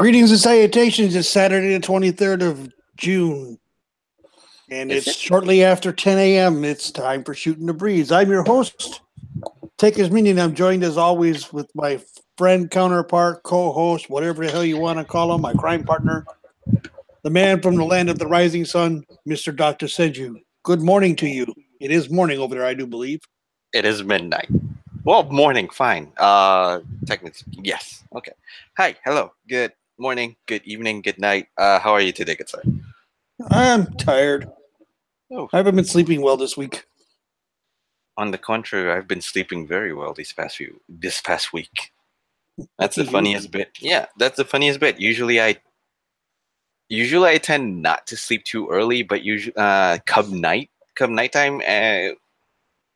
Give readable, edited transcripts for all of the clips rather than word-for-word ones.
Greetings and salutations. It's Saturday, the 23rd of June, and Is it's it? shortly after 10 a.m. It's time for Shootin' the Breeze. I'm your host, TakersMinion. I'm joined as always with my friend, counterpart, co-host, whatever the hell you want to call him, my crime partner, the man from the land of the rising sun, Mr. Dr. Senju. Good morning to you. It is morning over there, I do believe. It is midnight. Well, morning, fine. Technically, yes. Okay. Hi, hello. Good morning, good evening, good night. How are you today, good sir? I'm tired. Oh, I haven't been sleeping well this week. on the contrary, I've been sleeping very well this past week. That's the funniest bit. Yeah, that's the funniest bit. Usually I tend not to sleep too early, but usually come nighttime,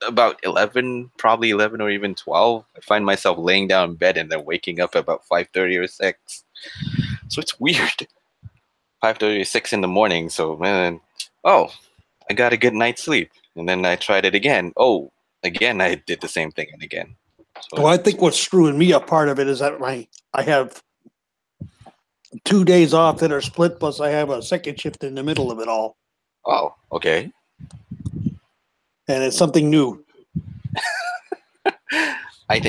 about 11, probably 11 or even 12, I find myself laying down in bed and then waking up about 5:30 or 6. So it's weird. 5:30 or 6 in the morning. So, man, oh, I got a good night's sleep. And then I tried it again. Oh, again, I did the same thing and again. So Well, I think what's screwing me up part of it is that I have 2 days off that are split, plus I have a second shift in the middle of it all. oh, okay. And it's something new. I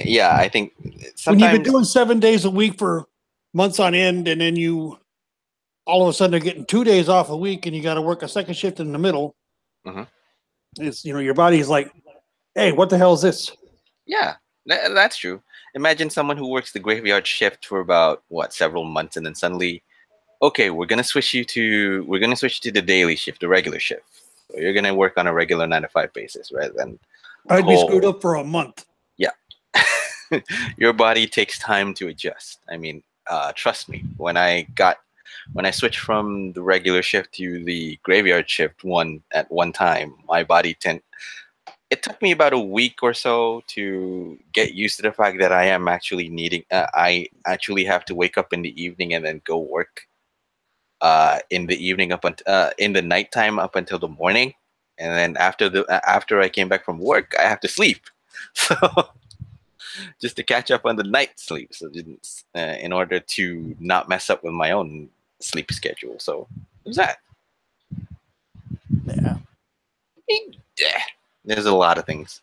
think When sometimes you've been doing 7 days a week for months on end, and then you all of a sudden are getting 2 days off a week, and you got to work a second shift in the middle. Mhm. It's your body's like, hey, what the hell is this? yeah, that's true. Imagine someone who works the graveyard shift for about several months, and then suddenly, okay, we're gonna switch you to the daily shift, the regular shift. So you're gonna work on a regular 9 to 5 basis rather than I'd be screwed whole. up for a month. Yeah, your body takes time to adjust. I mean, trust me. When I switched from the regular shift to the graveyard shift at one time, my body it took me about a week or so to get used to the fact that I actually have to wake up in the evening and then go work in the evening in the nighttime up until the morning, and then after I came back from work, I have to sleep, so just to catch up on the night sleep, so in order to not mess up with my own sleep schedule. So there's that. Yeah. Yeah, there's a lot of things.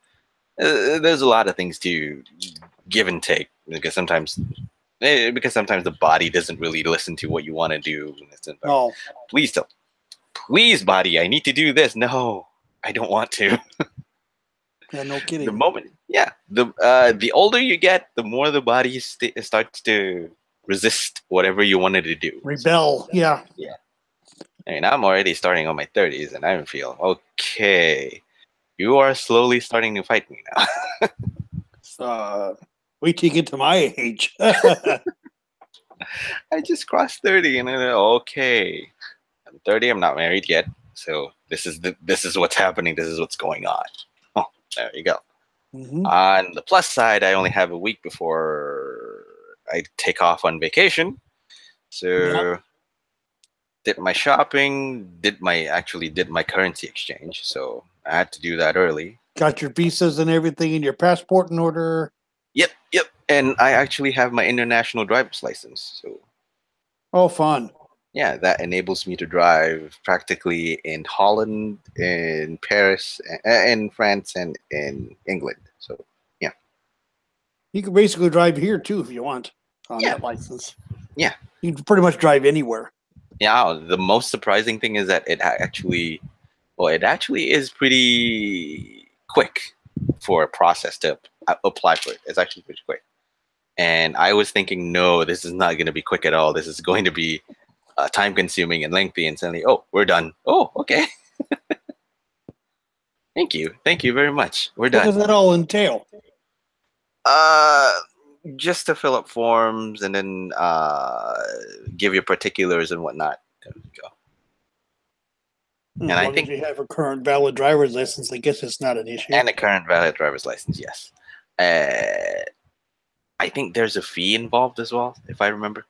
There's a lot of things to give and take because sometimes the body doesn't really listen to what you want to do. Oh, Please don't. Please, body, I need to do this. No, I don't want to. yeah, no kidding. The older you get, the more the body starts to resist whatever you wanted to do. Rebel. Yeah. Yeah. I mean, I'm already starting on my 30s, and I feel okay. You are slowly starting to fight me now. Wait till you get to my age. I just crossed 30, and I'm like, okay. I'm 30. I'm not married yet, so this is what's happening. This is what's going on. Oh, there you go. Mm-hmm. On the plus side, I only have a week before I take off on vacation, so did my shopping. Did my currency exchange. So I had to do that early. Got your visas and everything and your passport in order. Yep. And I actually have my international driver's license. So Oh, fun. yeah, that enables me to drive practically in Holland, in Paris, in France, and in England. So yeah, You can basically drive here too if you want on that license. Yeah, you can pretty much drive anywhere. Yeah, the most surprising thing is that it actually is pretty quick for a process to apply for it. It's actually pretty quick. And I was thinking, no, this is not going to be quick at all. This is going to be time consuming and lengthy. And suddenly, oh, we're done. Oh, okay. Thank you very much. We're done. What does that all entail? Just to fill up forms and then give your particulars and whatnot. There we go. And I think if you have a current valid driver's license, I guess it's not an issue. And a current valid driver's license, yes. I think there's a fee involved as well, if I remembered.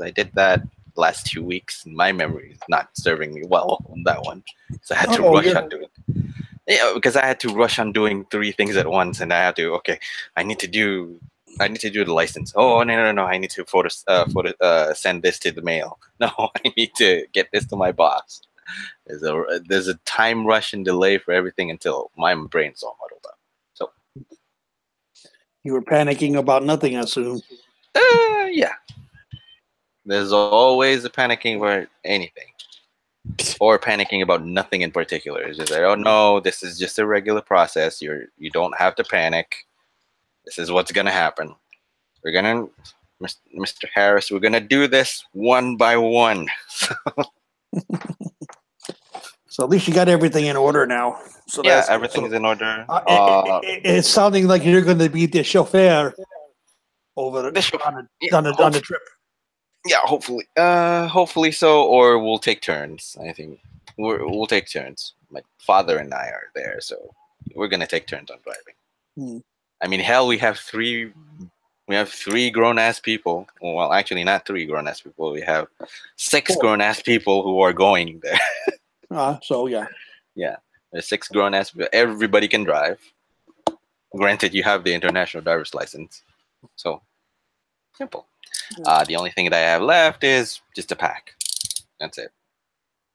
I did that last 2 weeks, and my memory is not serving me well on that one. So I had to rush on doing. Yeah, because I had to rush on doing 3 things at once, and I need to do I need to do the license. Oh no! I need to send this to the mail. No, I need to get this to my boss. There's a time rush and delay for everything until my brain's all muddled up. So You were panicking about nothing, I assume. yeah, there's always a panicking about anything, or panicking about nothing in particular. It's just like, oh no, this is just a regular process. You don't have to panic. This is what's gonna happen. We're gonna, Mr. Harris, we're gonna do this one by one. So at least you got everything in order now. So Yeah, that's everything is in order. it's sounding like you're going to be the chauffeur over yeah, on the trip. Yeah, hopefully so, or we'll take turns. I think we'll take turns. My father and I are there, so we're gonna take turns on driving. I mean, hell, we have three grown ass people. Well, actually, not three grown ass people. We have 6 grown ass people who are going there. So yeah, there's 6 grown ass people. Everybody can drive. Granted, you have the international driver's license, so simple. The only thing that I have left is just to pack. That's it.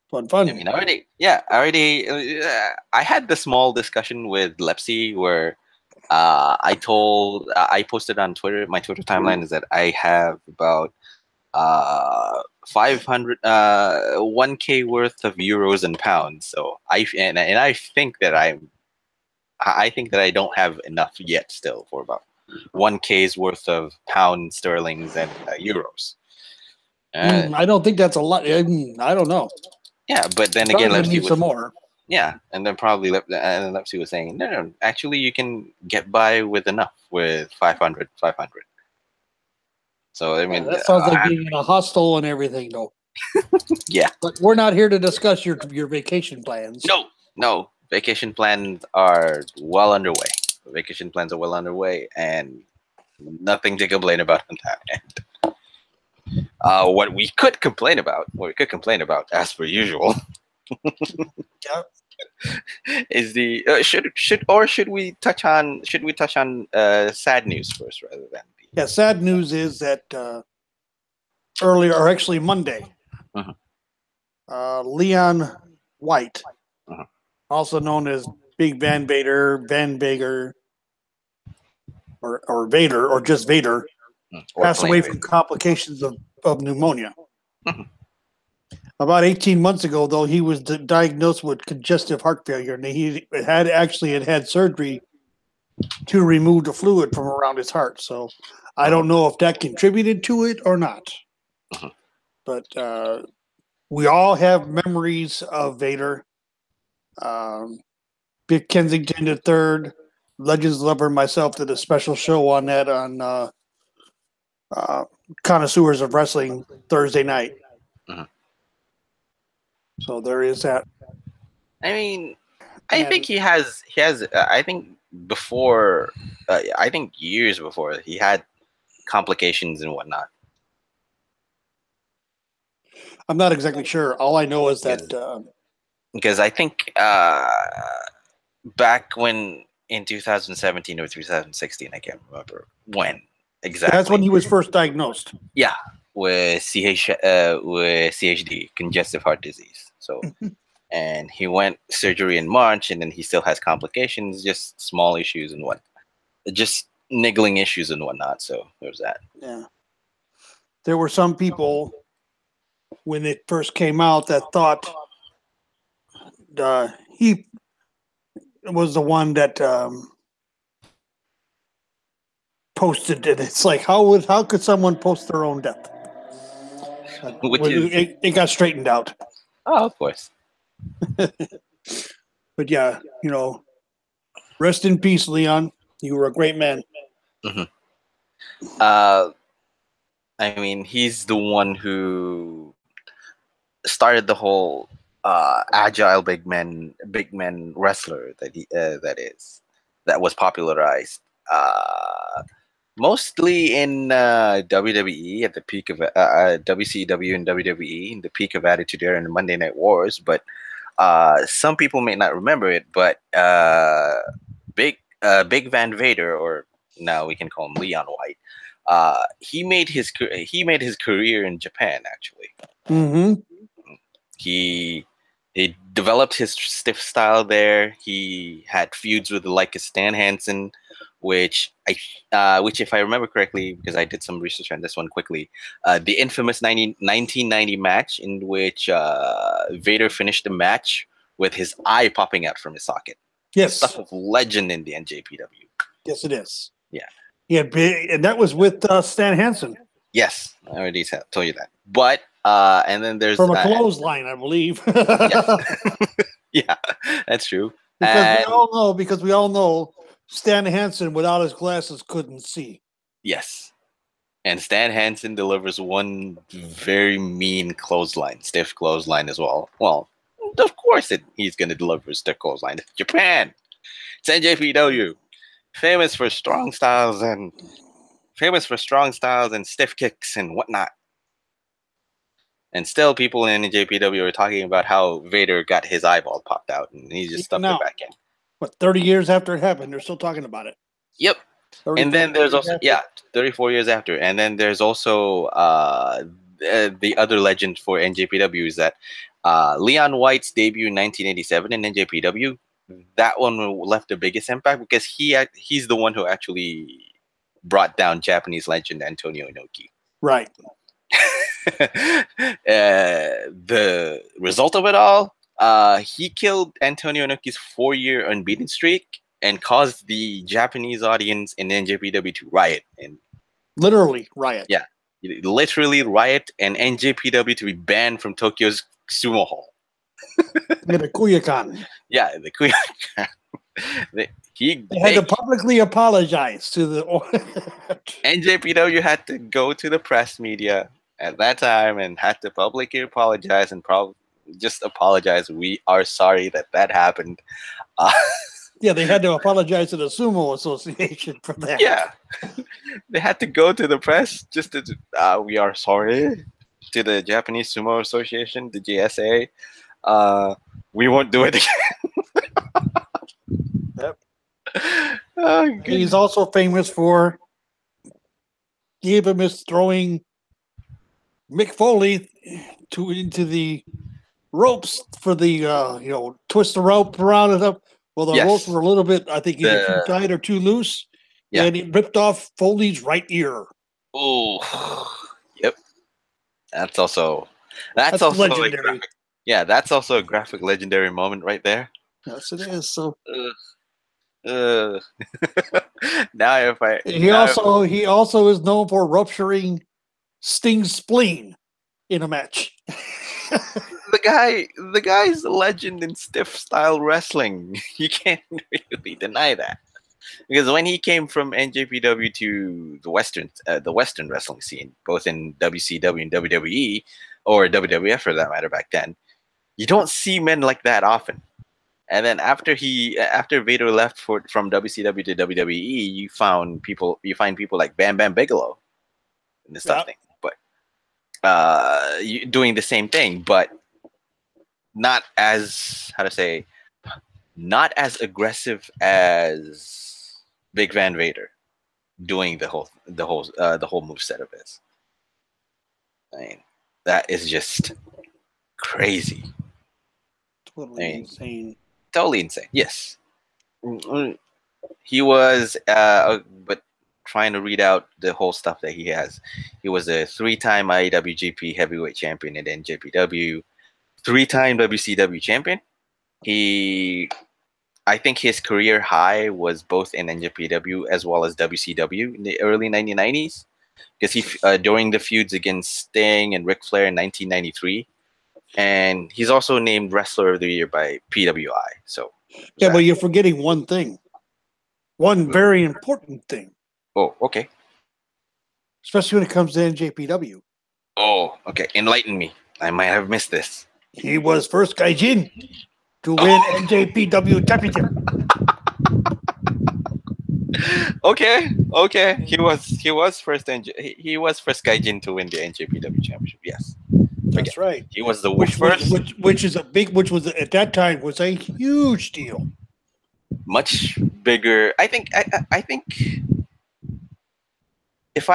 Fun. I mean, I had the small discussion with Lepsy where I posted on Twitter. My Twitter timeline is that I have about 500 1K worth of euros and pounds. So I think that I think that I don't have enough yet still for about 1K's worth of pounds, sterlings, and euros. I don't think that's a lot. I don't know. Yeah, but then again, Lepsy was some more. Yeah, and then probably Lepsy was saying, no, actually you can get by with enough with 500. So I mean, that sounds like being in a hostel and everything, though. Yeah, but we're not here to discuss your vacation plans. No, vacation plans are well underway. Vacation plans are well underway, and nothing to complain about on that end. What we could complain about, as per usual, is the should we touch on sad news first rather than sad news is that earlier, or actually Monday, Leon White, also known as Big Van Vader, or Vader, or just Vader, passed away from complications of pneumonia. About 18 months ago, though, he was diagnosed with congestive heart failure, and he had surgery to remove the fluid from around his heart. So I don't know if that contributed to it or not. But we all have memories of Vader. Big Kensington III, Legends Lover, myself did a special show on that on Connoisseurs of Wrestling Thursday night. So there is that. I mean, I think he has. I think before. I think years before he had complications and whatnot. I'm not exactly sure. All I know is that because I think back when in 2017 or 2016, I can't remember when exactly. That's when he was first diagnosed. Yeah, with CHD, congestive heart disease. So, and he went surgery in March, and then he still has complications, just small issues and just niggling issues and whatnot. So there's that. Yeah, there were some people when it first came out that thought he was the one that posted it. It's like how could someone post their own death? It got straightened out. Oh, of course. But yeah, rest in peace, Leon. You were a great man. I mean, he's the one who started the whole agile big men wrestler that was popularized mostly in WWE at the peak of WCW and WWE in the peak of Attitude Era and Monday Night Wars. But some people may not remember it. But Big Van Vader, or now we can call him Leon White. He made his career in Japan. Actually, Mm-hmm. he he developed his stiff style there. He had feuds with the like Stan Hansen, which if I remember correctly, because I did some research on this one quickly, the infamous 1990 match in which Vader finished the match with his eye popping out from his socket. Yes. Stuff of legend in the NJPW. Yes, it is. Yeah. Yeah, and that was with Stan Hansen. Yes, I already told you that. But and then there's from a clothesline, I believe. Yeah, that's true. Because we all know Stan Hansen without his glasses couldn't see. Yes. And Stan Hansen delivers one very mean clothesline, stiff clothesline as well. Well, of course he's going to deliver a stiff clothesline. Japan. It's NJPW. Famous for strong styles and stiff kicks and whatnot. And still people in NJPW are talking about how Vader got his eyeball popped out and he just stuffed it back in. What, 30 years after it happened, they're still talking about it. Yep. And then there's also 34 years after. And then there's also the other legend for NJPW is that Leon White's debut in 1987 in NJPW, that one left the biggest impact because he's the one who actually brought down Japanese legend Antonio Inoki. Right. The result of it all, he killed Antonio Inoki's 4-year unbeaten streak and caused the Japanese audience in NJPW to riot. And literally riot. Yeah. Literally riot and NJPW to be banned from Tokyo's sumo hall. Yeah, the Kuyakan. Yeah, the Kuyakan. They had to publicly apologize to the NJPW had to go to the press media at that time and had to publicly apologize and just apologize. We are sorry that happened. Yeah, they had to apologize to the Sumo Association for that. Yeah, they had to go to the press just to. We are sorry to the Japanese Sumo Association, the JSA. We won't do it again. Yep. Oh, he's also famous for the infamous throwing Mick Foley into the ropes for the twist the rope around and up. Well, the ropes were a little bit, I think, either too tight or too loose, and it ripped off Foley's right ear. Oh, yep. That's also legendary. That's also a graphic legendary moment right there. Yes, it is. So. Now, he also is known for rupturing Sting's spleen in a match. The guy's a legend in stiff style wrestling. You can't really deny that. Because when he came from NJPW to the Western wrestling scene, both in WCW and WWE, or WWF for that matter back then, you don't see men like that often. And then after Vader left from WCW to WWE, you find people like Bam Bam Bigelow and this stuff thing. But doing the same thing, but not as not as aggressive as Big Van Vader doing the whole moveset of his. I mean, that is just crazy. Totally insane. Totally insane. Yes, he was. But trying to read out the whole stuff that he has. He was a 3-time IWGP Heavyweight Champion at NJPW, 3-time WCW Champion. I think his career high was both in NJPW as well as WCW in the early 1990s, because he during the feuds against Sting and Ric Flair in 1993. And he's also named Wrestler of the Year by PWI. So yeah, but you're forgetting one thing. One very important thing. Oh, okay. Especially when it comes to NJPW. Oh, okay. Enlighten me. I might have missed this. He was first Gaijin to win NJPW Championship. Okay. He was first Gaijin to win the NJPW Championship. Yes. That's right. He was the first, which was at that time was a huge deal. Much bigger. I think if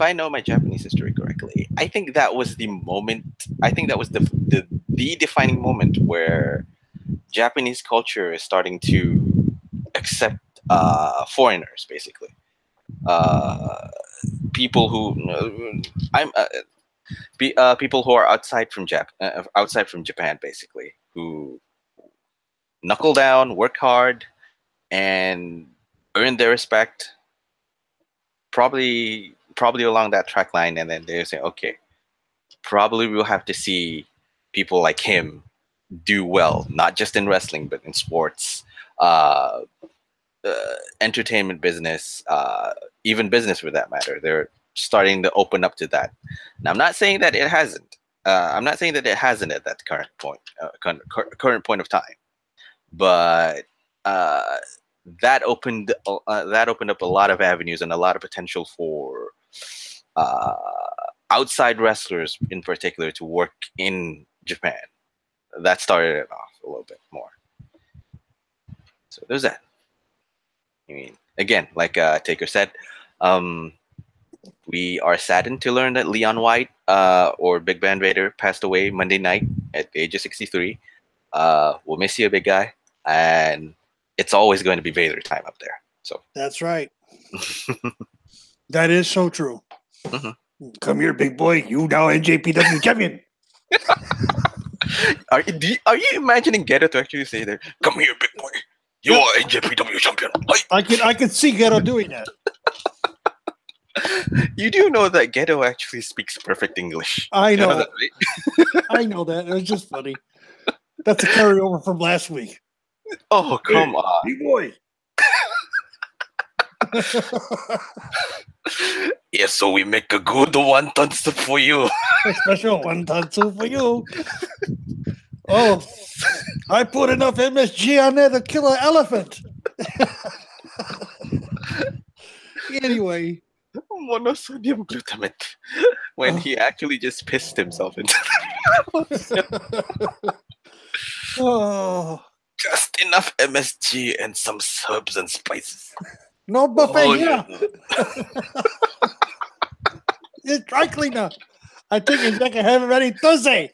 I know my Japanese history correctly, I think that was the moment. I think that was the defining moment where Japanese culture is starting to accept foreigners, basically. Uh, people who I'm people who are outside from Japan, basically, who knuckle down, work hard, and earn their respect. Probably along that track line, and then they say, okay, probably we'll have to see people like him do well, not just in wrestling, but in sports, uh, entertainment business, even business for that matter. They're starting to open up to that. Now, I'm not saying that it hasn't. I'm not saying that it hasn't at that current point of time, but uh, that opened up a lot of avenues and a lot of potential for uh, outside wrestlers, in particular, to work in Japan. That started it off a little bit more. So there's that. I mean, again, like Taker said, um, we are saddened to learn that Leon White, or Big Band Raider, passed away Monday night at the age of 63. We'll miss you, big guy, and it's always going to be Vader time up there. So That's right. That is so true. Mhm. Come here, big boy. You now NJPW champion. Are you imagining Geto to actually say that? Come here, big boy. You are NJPW champion. I can see Ghetto doing that. You do know that Geto actually speaks perfect English. I You know. that, right? I know that. It was just funny. That's a carryover from last week. Oh, come on. Big boy. Yes, so we make a good wonton soup for you. A special wonton soup for you. Oh, I put enough MSG on there to kill an elephant. Anyway. Monosodium glutamate. When he actually just pissed himself into Oh. Just enough MSG and some herbs and spices. No buffet here. It's dry cleaner. I think it's like I have it ready Thursday.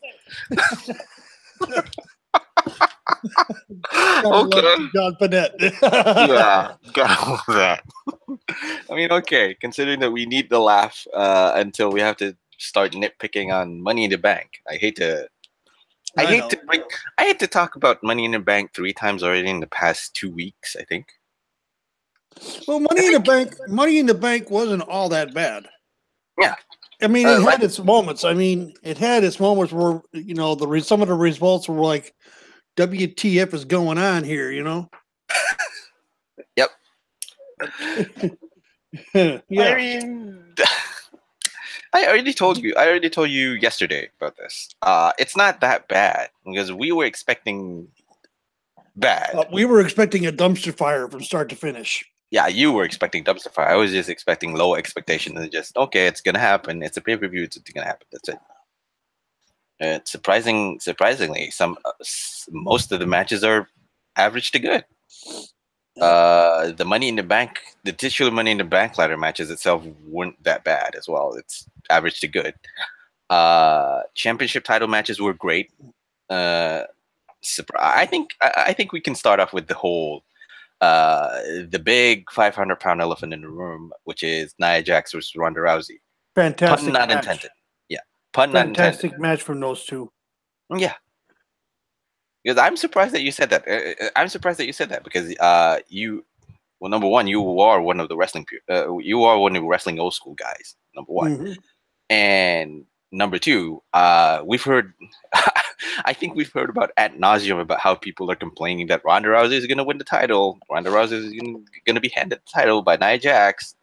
Okay. John Panette. Yeah, got all that. I mean, okay, considering that we need the laugh until we have to start nitpicking on Money in the Bank. I hate to talk about Money in the Bank 3 times already in the past 2 weeks, I think. Well, Money in the Bank wasn't all that bad. Yeah. I mean, it had its moments. I mean, it had its moments where, you know, some of the results were like, WTF is going on here, you know? Yep. Yeah. I mean, I already told you yesterday about this. It's not that bad because we were expecting bad. We were expecting a dumpster fire from start to finish. Yeah, you were expecting dumpster fire. I was just expecting low expectations and just, okay, it's gonna happen. It's a pay-per-view. It's gonna happen. That's it. Surprisingly, most of the matches are average to good. The Money in the Bank, the titular Money in the Bank ladder matches itself weren't that bad as well. It's average to good. Championship title matches were great. I think we can start off with the big 500-pound elephant in the room, which is Nia Jax versus Ronda Rousey. Fantastic Pun not match. intended. Yeah, pun not intended. Fantastic match from those two. Yeah. Because I'm surprised that you said that. I'm surprised that you said that because number one, you are one of the wrestling old school guys. Number one, and number two, we've heard. I think we've heard about ad nauseum about how people are complaining that Ronda Rousey is going to win the title. Ronda Rousey is going to be handed the title by Nia Jax.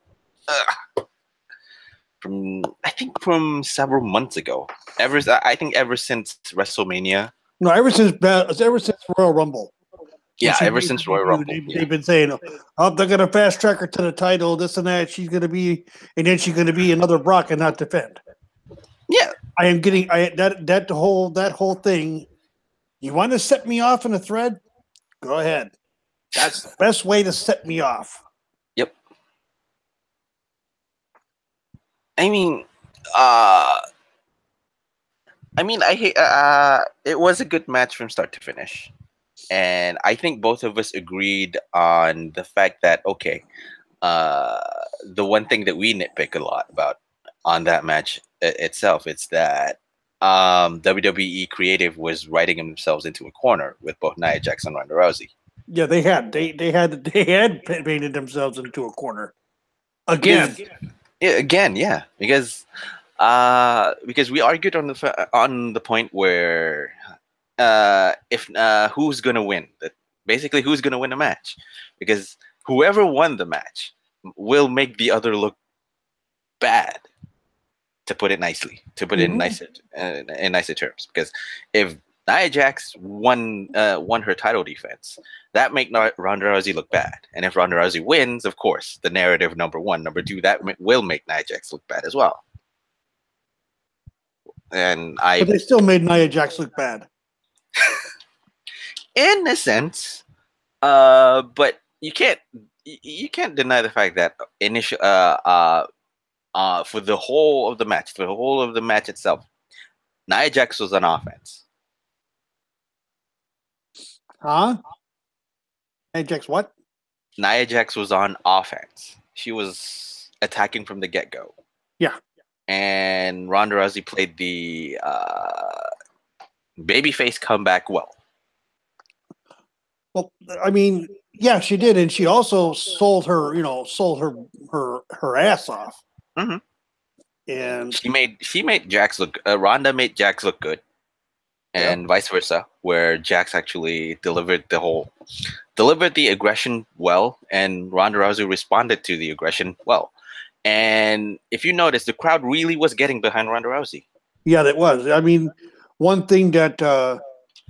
From several months ago. Ever since WrestleMania. No, ever since Royal Rumble. Yeah, ever since Royal Rumble. They've been saying, "Oh, they're going to fast track her to the title, this and that. She's going to be, and then she's going to be another Brock and not defend." Yeah, I am getting that whole thing. You want to set me off in a thread? Go ahead. That's the best way to set me off. Yep. I mean, uh, I hate. It was a good match from start to finish, and I think both of us agreed on the fact that okay, uh, the one thing that we nitpick a lot about on that match itself, it's that WWE Creative was writing themselves into a corner with both Nia Jax and Ronda Rousey. Yeah, they had painted themselves into a corner again. Because we argued on on the point where if who's gonna win, that basically who's gonna win a match, because whoever won the match will make the other look bad, to put it nicely, to put it in nicer terms. Because if Nia Jax won her title defense, that make Ronda Rousey look bad, and if Ronda Rousey wins, of course, the narrative number one, number two, that will make Nia Jax look bad as well. And But they still made Nia Jax look bad. In a sense, but you can't deny the fact that for the whole of the match itself, Nia Jax was on offense. Huh? Nia Jax what? Nia Jax was on offense. She was attacking from the get-go. Yeah. And Ronda Rousey played the babyface comeback well. Well, I mean, yeah, she did, and she also sold her ass off. Mm-hmm. And she made Jax look. Ronda made Jax look good, and vice versa, where Jax actually delivered the aggression well, and Ronda Rousey responded to the aggression well. And if you notice, the crowd really was getting behind Ronda Rousey. Yeah, that was. I mean, one thing that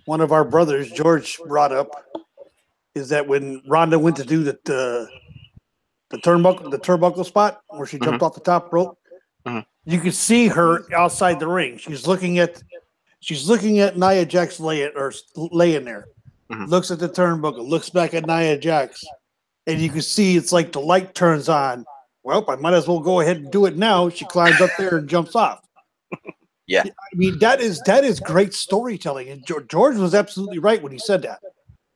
one of our brothers, George, brought up is that when Ronda went to do the turnbuckle spot where she jumped off the top rope, you could see her outside the ring. She's looking at Nia Jax laying there. Looks at the turnbuckle, looks back at Nia Jax, and you can see it's like the light turns on. Well, I might as well go ahead and do it now. She climbs up there and jumps off. Yeah, I mean that is great storytelling, and George was absolutely right when he said that.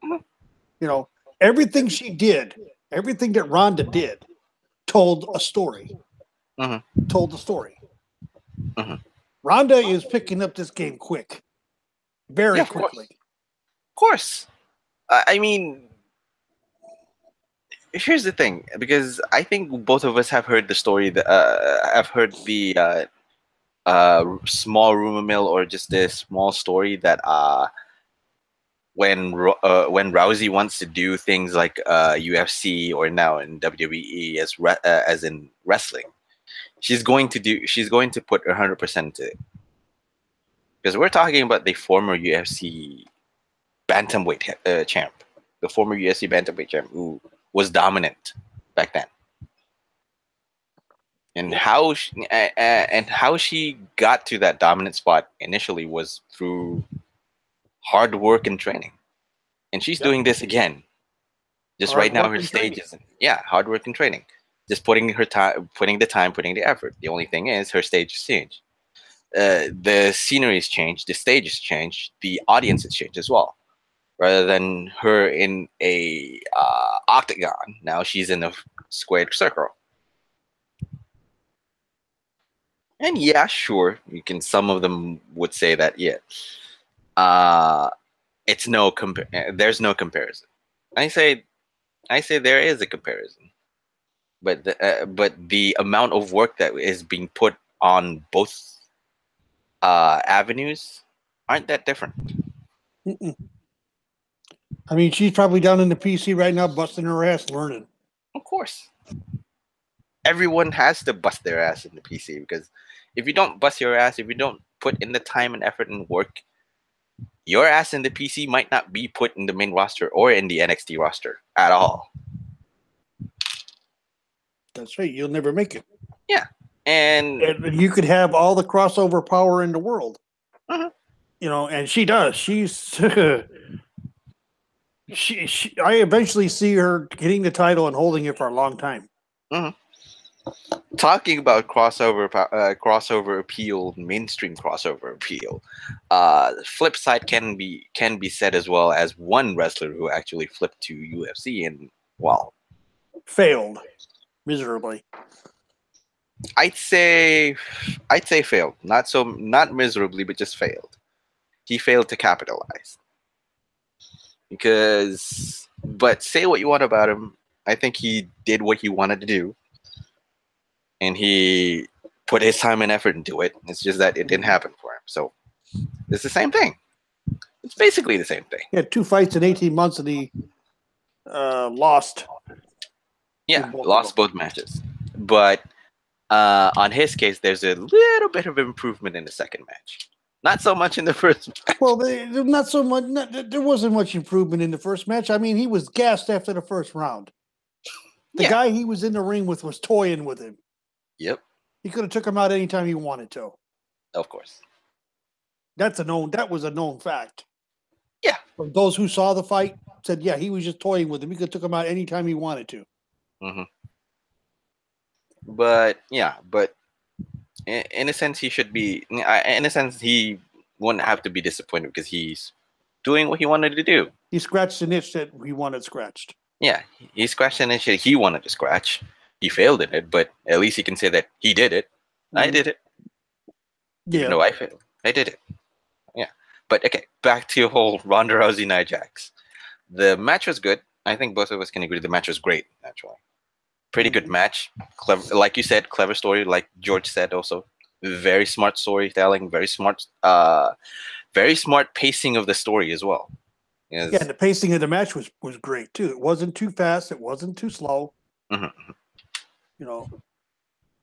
You know, everything she did, everything that Ronda did, told a story. Told the story. Ronda is picking up this game quick, very quickly. Of course. I mean, here's the thing, because I think both of us have heard the story. I've heard the small rumor mill, or just this small story that when Rousey wants to do things like UFC or now in WWE as in wrestling, she's going to put 100% into it. Because we're talking about the former UFC bantamweight champ, the former UFC bantamweight champ who was dominant back then, and how she got to that dominant spot initially was through hard work and training, and she's doing this again. Just right now, her stage is hard work and training. Just putting the time, putting the effort. The only thing is her stage has changed. The scenery has changed, the stage has changed, the audience has changed as well. Rather than her in a octagon, now she's in a squared circle. And yeah, sure, some of them would say that it's there's no comparison. I say there is a comparison, but the amount of work that is being put on both avenues aren't that different. I mean, she's probably down in the PC right now, busting her ass, learning. Of course, everyone has to bust their ass in the PC, because if you don't bust your ass, if you don't put in the time and effort and work, your ass in the PC might not be put in the main roster or in the NXT roster at all. That's right. You'll never make it. Yeah. And you could have all the crossover power in the world. You know, and she does. She's I eventually see her getting the title and holding it for a long time. Talking about crossover appeal, mainstream crossover appeal. Flip side can be said as well as one wrestler who actually flipped to UFC, and well, Failed miserably. I'd say failed. Not miserably, but just failed. He failed to capitalize because. But say what you want about him, I think he did what he wanted to do, and he put his time and effort into it. It's just that it didn't happen for him. So it's the same thing. It's basically the same thing. He had 2 fights in 18 months, and he lost. Yeah, lost both matches. But on his case, there's a little bit of improvement in the second match. Not so much in the first match. Well, not so much. There wasn't much improvement in the first match. I mean, he was gassed after the first round. The guy he was in the ring with was toying with him. Yep. He could have took him out anytime he wanted to. Of course. That was a known fact. Yeah. From those who saw the fight said, yeah, he was just toying with him. He could have took him out anytime he wanted to. Mm-hmm. But in a sense, he should be. In a sense, he wouldn't have to be disappointed because he's doing what he wanted to do. He scratched an itch that he wanted scratched. Yeah, he scratched an itch that he wanted to scratch. He failed in it, but at least he can say that he did it. Mm-hmm. I did it. Yeah. No, I failed. I did it. Yeah. But okay, back to your whole Ronda Rousey Nia Jax. The match was good. I think both of us can agree the match was great, actually. Pretty good match. Clever, like you said, clever story, like George said also. Very smart storytelling, very smart pacing of the story as well. Yeah, and the pacing of the match was great too. It wasn't too fast, it wasn't too slow. Mm-hmm. You know,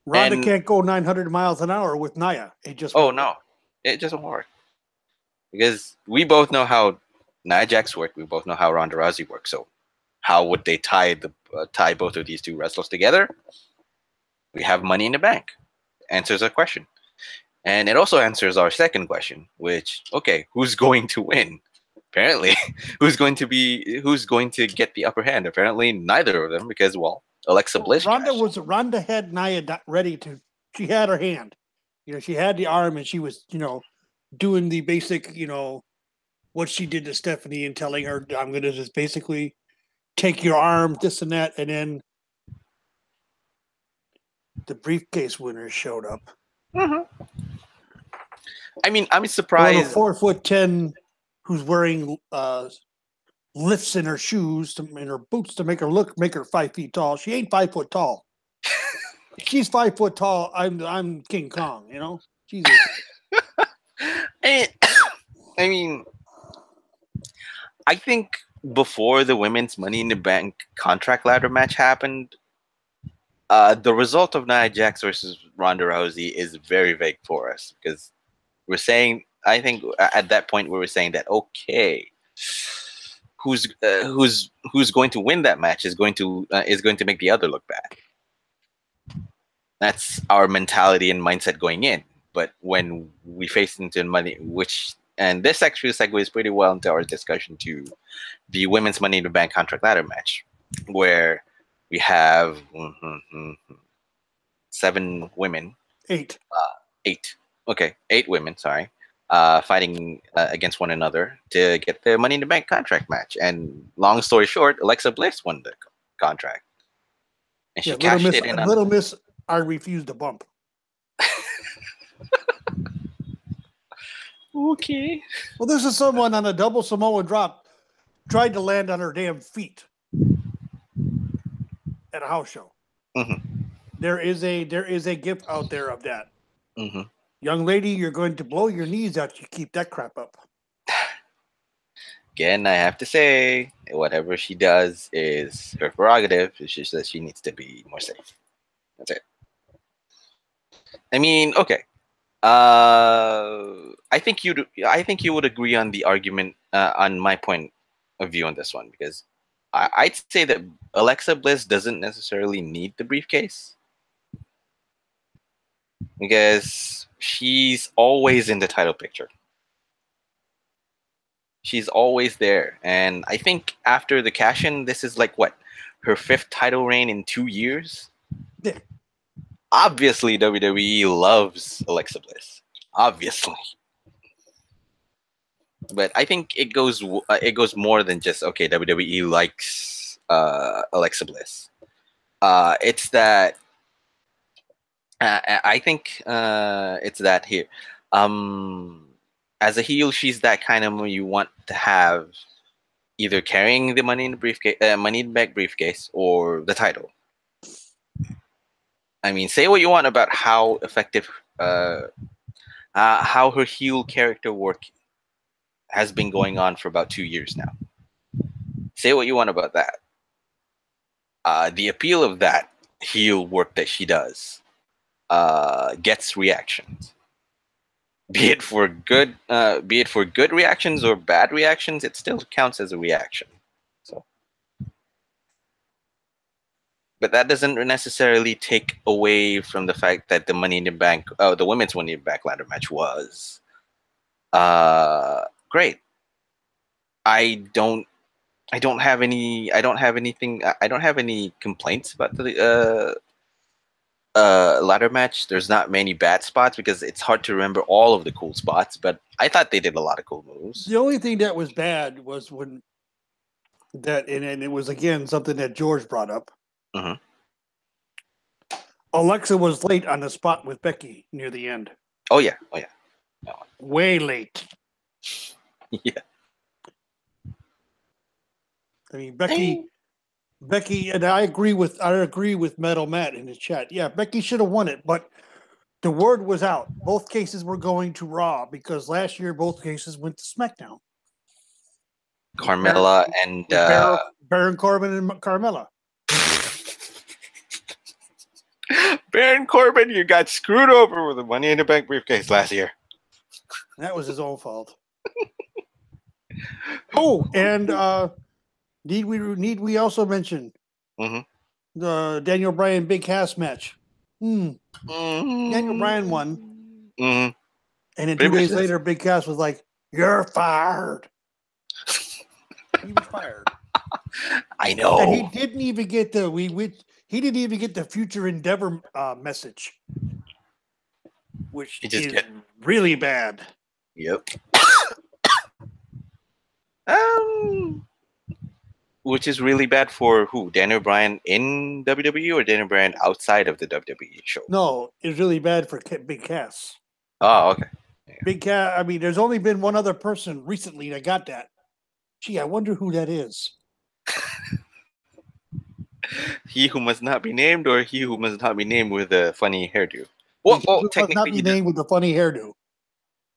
Ronda can't go 900 miles an hour with Nia. It just no, it doesn't work. Because we both know how Nia Jax worked. We both know how Ronda Rousey works. So how would they tie both of these two wrestlers together? We have Money in the Bank. Answers our question. And it also answers our second question, which, okay, who's going to win? Apparently, who's going to get the upper hand? Apparently, neither of them, because, well, Alexa Bliss. Ronda had Nia ready to. She had her hand. You know, she had the arm, and she was, doing the basic, what she did to Stephanie and telling her, I'm going to just basically take your arm, this and that, and then the briefcase winners showed up. Mm-hmm. I mean, I'm surprised. 4'10" who's wearing lifts in her shoes in her boots to make her 5 feet tall. She ain't 5 foot tall. She's 5 foot tall. I'm King Kong. Jesus. I mean, I think before the women's Money in the Bank contract ladder match happened, the result of Nia Jax versus Ronda Rousey is very vague for us because we're saying, I think at that point we were saying that, okay, who's going to win that match is going to make the other look bad. That's our mentality and mindset going in. But when we face into Money, and this actually segues pretty well into our discussion to the women's Money in the Bank contract ladder match, where we have 7 women. 8. 8. Okay, 8 women, sorry, fighting against one another to get the Money in the Bank contract match. And long story short, Alexa Bliss won the contract. And she cashed it in. Little Miss, I refused to bump. Okay. Well, this is someone on a double Samoan drop tried to land on her damn feet at a house show. Mm-hmm. There is a gift out there of that. Mm-hmm. Young lady, you're going to blow your knees out if you keep that crap up. Again, I have to say, whatever she does is her prerogative. It's just that she needs to be more safe. That's it. I mean, okay. I think you would agree on the argument on my point of view on this one, because I'd say that Alexa Bliss doesn't necessarily need the briefcase because she's always in the title picture. She's always there, and I think after the cash-in, this is like what, her 5th title reign in 2 years. Yeah. Obviously, WWE loves Alexa Bliss. Obviously, but I think it goes more than just okay. WWE likes Alexa Bliss. It's that I think it's that here. Um, as a heel, she's that kind of you want to have either carrying the money in the briefcase, money in the bank briefcase, or the title. I mean, say what you want about how effective, how her heel character work has been going on for about 2 years now. Say what you want about that. The appeal of that heel work that she does gets reactions. Be it for good reactions or bad reactions, it still counts as a reaction. So, but that doesn't necessarily take away from the fact that the Money in the Bank, the women's Money in the Bank ladder match was great. I don't have any. I don't have anything. I don't have any complaints about the ladder match. There's not many bad spots because it's hard to remember all of the cool spots. But I thought they did a lot of cool moves. The only thing that was bad was when that, and it was again something that George brought up. Mm-hmm. Alexa was late on the spot with Becky near the end. Oh yeah. No. Way late. Yeah. I mean, Becky, and I agree with Metal Matt in the chat. Yeah, Becky should have won it, but the word was out. Both cases were going to Raw because last year both cases went to SmackDown. Carmella and Baron Corbin and Carmella. Baron Corbin, you got screwed over with the Money in the Bank briefcase last year. That was his own fault. Oh, and need we also mention the Daniel Bryan Big Cass match? Daniel Bryan won, and then 2 days later, Big Cass was like, "You're fired." He was fired. I know, and he didn't even get the he didn't even get the Future Endeavor message, which is really bad. Yep. Which is really bad for who? Daniel Bryan in WWE or Daniel Bryan outside of the WWE show? No, it's really bad for Big Cass. Oh, okay. Yeah. Big Cass. I mean, there's only been one other person recently that got that. Gee, I wonder who that is. He who must not be named, or he who must not be named with a funny hairdo. Well, technically, must not be named with a funny hairdo.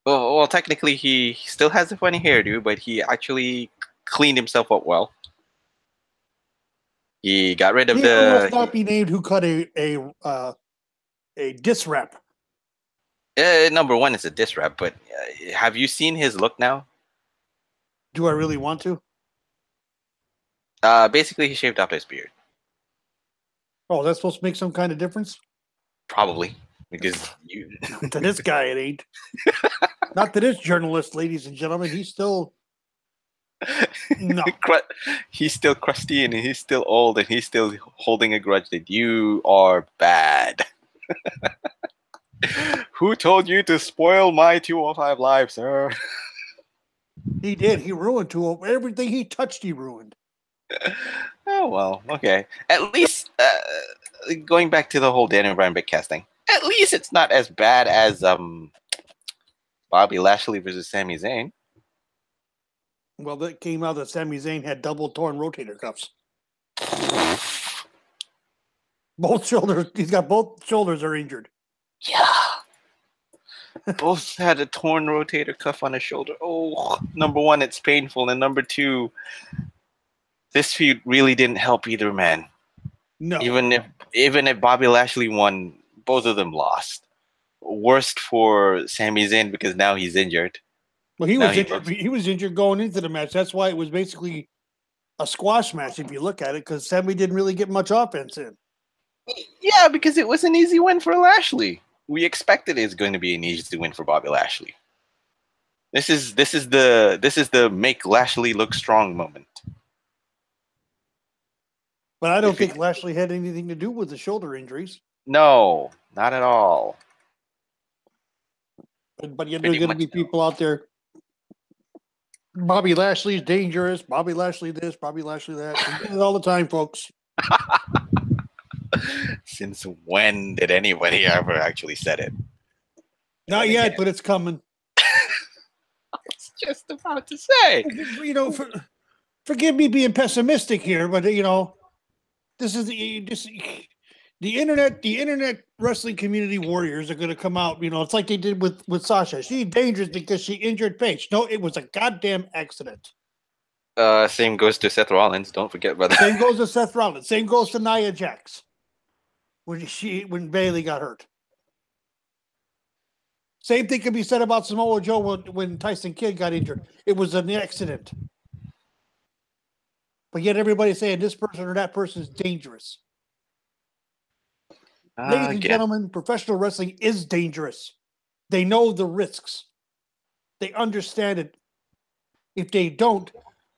Well, technically, he still has a funny hairdo, but he actually cleaned himself up well. He got rid of he must not be named who cut a diss rap. Number one is a diss rap, but have you seen his look now? Do I really want to? Basically, he shaved off his beard. Oh, that's supposed to make some kind of difference? Probably, because you to this guy it ain't. Not to this journalist, ladies and gentlemen. He's still no. He's still crusty and he's still old and he's still holding a grudge that you are bad. Who told you to spoil my 205 live, sir? He did. He ruined everything he touched. He ruined. Oh well, okay. At least going back to the whole Daniel Bryan Big Cass thing. At least it's not as bad as Bobby Lashley versus Sami Zayn. Well, that came out that Sami Zayn had double torn rotator cuffs. Both shoulders. He's got both shoulders are injured. Yeah. Both had a torn rotator cuff on his shoulder. Oh, number one, it's painful, and number two, this feud really didn't help either man. No. Even if Bobby Lashley won, both of them lost. Worst for Sami Zayn because now he's injured. Well, he was injured going into the match. That's why it was basically a squash match if you look at it, because Sami didn't really get much offense in. Yeah, because it was an easy win for Lashley. We expected it's going to be an easy win for Bobby Lashley. This is the make Lashley look strong moment. But I don't think Lashley had anything to do with the shoulder injuries. No, Not at all. But yet there's Pretty going to much be people out there. Bobby Lashley's dangerous. Bobby Lashley this. Bobby Lashley that. We get it all the time, folks. Since when did anybody ever actually said it? Not yet, but it's coming. I was just about to say. You know, forgive me being pessimistic here, but you know, this is the internet wrestling community warriors are going to come out. You know, it's like they did with Sasha. She's dangerous because she injured Paige. No, it was a goddamn accident. Same goes to Seth Rollins. Don't forget about that. Same goes to Seth Rollins. Same goes to Nia Jax when Bayley got hurt. Same thing can be said about Samoa Joe when Tyson Kidd got injured. It was an accident. But yet everybody's saying this person or that person is dangerous. Ladies and gentlemen, professional wrestling is dangerous. They know the risks. They understand it. If they don't,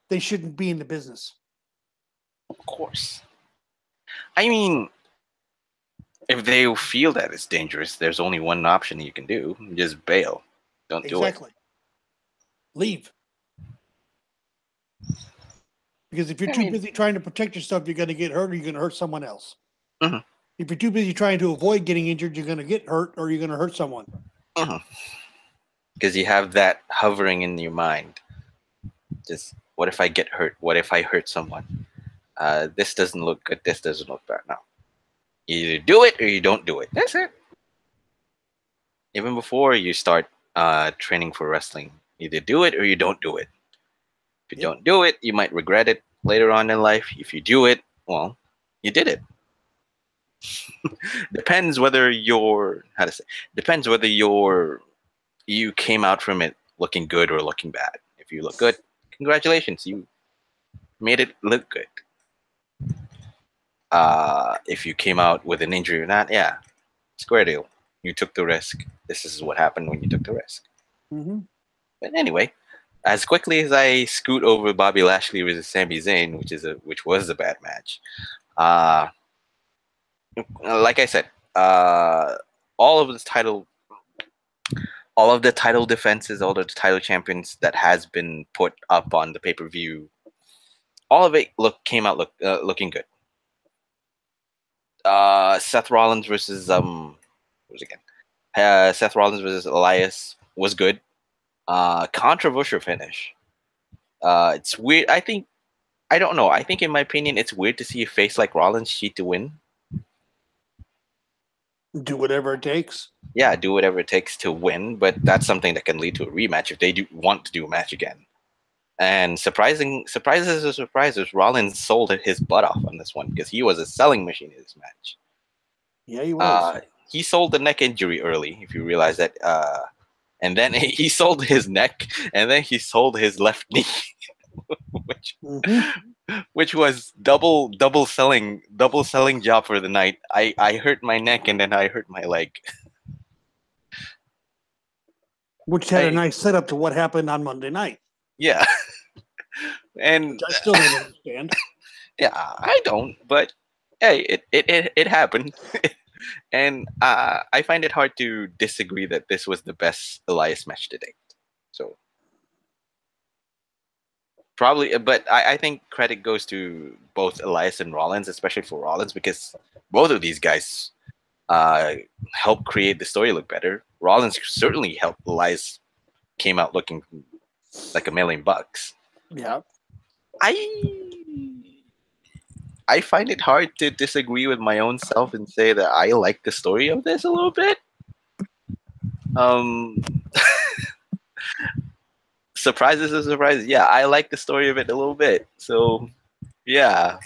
they shouldn't be in the business. Of course. I mean, if they feel that it's dangerous, there's only one option you can do. Just bail. Don't do it. Exactly. Leave. Because if you're too busy trying to protect yourself, you're going to get hurt or you're going to hurt someone else. Mm-hmm. If you're too busy trying to avoid getting injured, you're going to get hurt or you're going to hurt someone. Because you have that hovering in your mind. Just, what if I get hurt? What if I hurt someone? This doesn't look good. This doesn't look bad now. You either do it or you don't do it. That's it. Even before you start training for wrestling, either do it or you don't do it. If you don't do it, you might regret it later on in life. If you do it, well, you did it. Depends whether you came out from it looking good or looking bad. If you look good, congratulations, you made it look good. If you came out with an injury or not, yeah, square deal. You took the risk. This is what happened when you took the risk. Mm-hmm. But anyway, as quickly as I scoot over Bobby Lashley versus Sami Zayn, which was a bad match, like I said, all of the title defenses, all the title champions that has been put up on the pay-per-view, all of it came out looking good. Seth Rollins versus Seth Rollins versus Elias was good. Controversial finish. It's weird. I don't know. I think in my opinion, it's weird to see a face like Rollins cheat to win. Do whatever it takes. Yeah, do whatever it takes to win, but that's something that can lead to a rematch if they do want to do a match again. And surprises, Rollins sold his butt off on this one because he was a selling machine in this match. Yeah, he was. He sold the neck injury early, if you realize that. And then he sold his neck, and then he sold his left knee, which was double selling job for the night. I hurt my neck, and then I hurt my leg. Which had a nice setup to what happened on Monday night. Yeah. And which I still don't understand. Yeah, I don't, but hey, it happened. And I find it hard to disagree that this was the best Elias match to date. So probably, but I think credit goes to both Elias and Rollins, especially for Rollins, because both of these guys helped create the story look better. Rollins certainly helped Elias came out looking like $1 million. Yeah. I find it hard to disagree with my own self and say that I like the story of this a little bit. Surprises are surprises. Yeah, I like the story of it a little bit. So, yeah,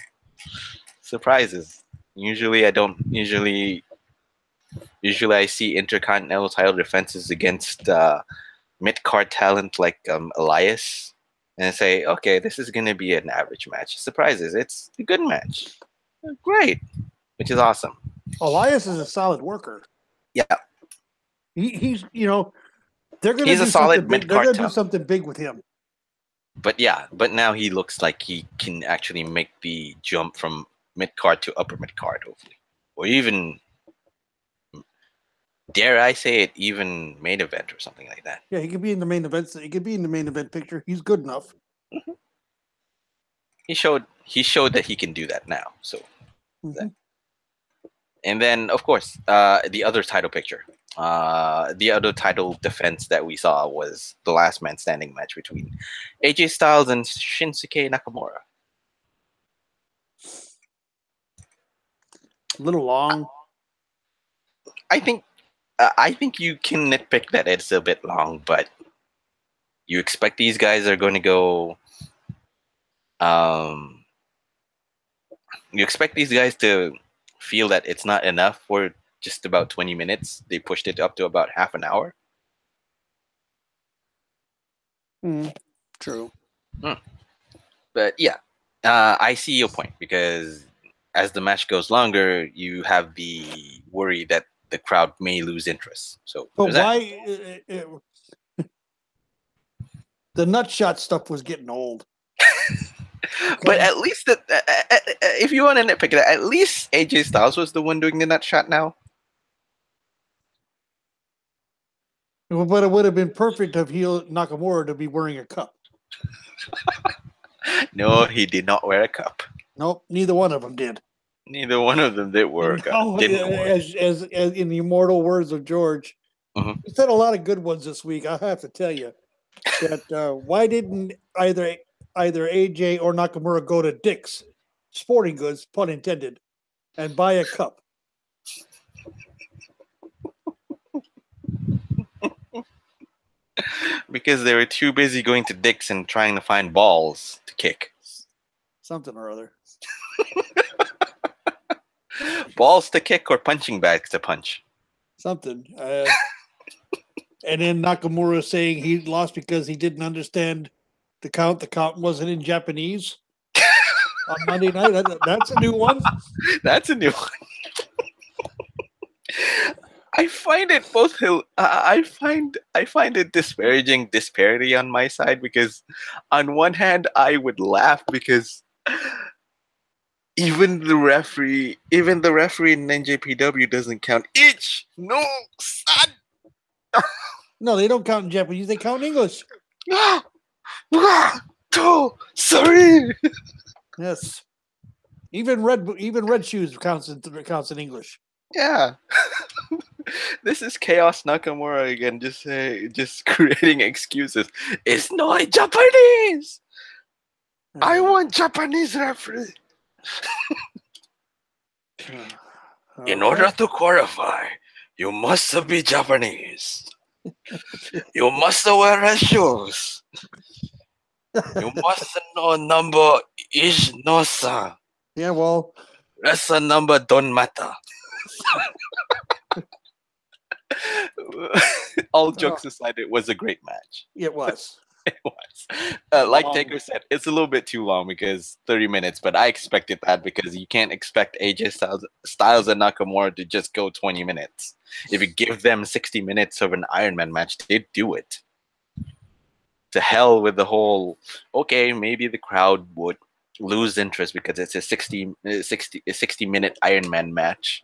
surprises. Usually I don't. Usually I see intercontinental title defenses against mid-card talent like Elias. And say, okay, this is going to be an average match. Surprises, it's a good match. Great, which is awesome. Elias is a solid worker. Yeah. He's, they're going to He's a solid mid-card They're going to do something big with him. But now he looks like he can actually make the jump from mid-card to upper mid-card, hopefully. Or even dare I say it, even main event or something like that. Yeah, he could be in the main event. He could be in the main event picture. He's good enough. He showed that he can do that now. So, and then of course, the other title picture, the other title defense that we saw was the last man standing match between AJ Styles and Shinsuke Nakamura. A little long. I think you can nitpick that it's a bit long, but you expect these guys are going to go. You expect these guys to feel that it's not enough for just about 20 minutes. They pushed it up to about half an hour. True. But yeah, I see your point, because as the match goes longer, you have the worry that the crowd may lose interest. So, but why? The nutshot stuff was getting old. But at least if you want to nitpick it, at least AJ Styles was the one doing the nut shot now. But it would have been perfect of heel Nakamura to be wearing a cup. No, he did not wear a cup. Nope, neither one of them did. Neither one of them did wear a cup. As in the immortal words of George, he said a lot of good ones this week. I have to tell you that why didn't either AJ or Nakamura go to Dick's Sporting Goods, pun intended, and buy a cup? Because they were too busy going to Dick's and trying to find balls to kick. Something or other. Balls to kick or punching bags to punch. Something. And then Nakamura saying he lost because he didn't understand the count. The count wasn't in Japanese on Monday night. That's a new one. That's a new one. I find it both. I find it disparaging disparity on my side, because on one hand I would laugh because even the referee in NJPW doesn't count each. No, son. No, they don't count in Japanese. They count in English. Sorry. Yes. Even red shoes counts in English. Yeah. This is Chaos Nakamura again, just creating excuses. It's not Japanese. I want Japanese referee. In order to qualify, you must be Japanese. You must wear red shoes. You must know number is no san. Yeah, well, rest number don't matter. All jokes aside, it was a great match. It was. It was. Like Taker said, it's a little bit too long, because 30 minutes, but I expected that, because you can't expect AJ Styles and Nakamura to just go 20 minutes. If you give them 60 minutes of an Iron Man match, they'd do it. To hell with the whole, okay, maybe the crowd would lose interest because it's a 60-minute Iron Man match.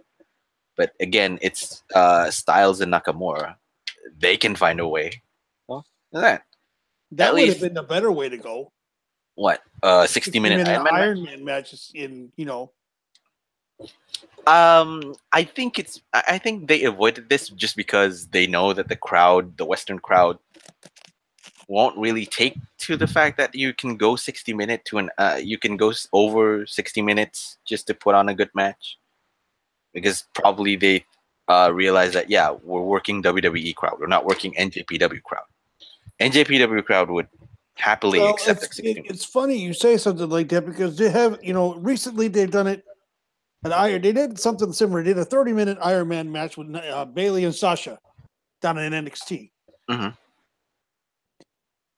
But again, it's Styles and Nakamura. They can find a way. Well, that would have been the better way to go. What? 60-minute Iron Man matches in, I think they avoided this just because they know that the Western crowd, won't really take to the fact that you can go 60-minute you can go over 60 minutes just to put on a good match. Because probably they realize that, yeah, we're working WWE crowd. We're not working NJPW crowd. NJPW crowd would happily accept 60 minutes. It's funny you say something like that, because they have, recently they've done it. They did something similar. They did a 30-minute Iron Man match with Bayley and Sasha down in NXT. Mm-hmm.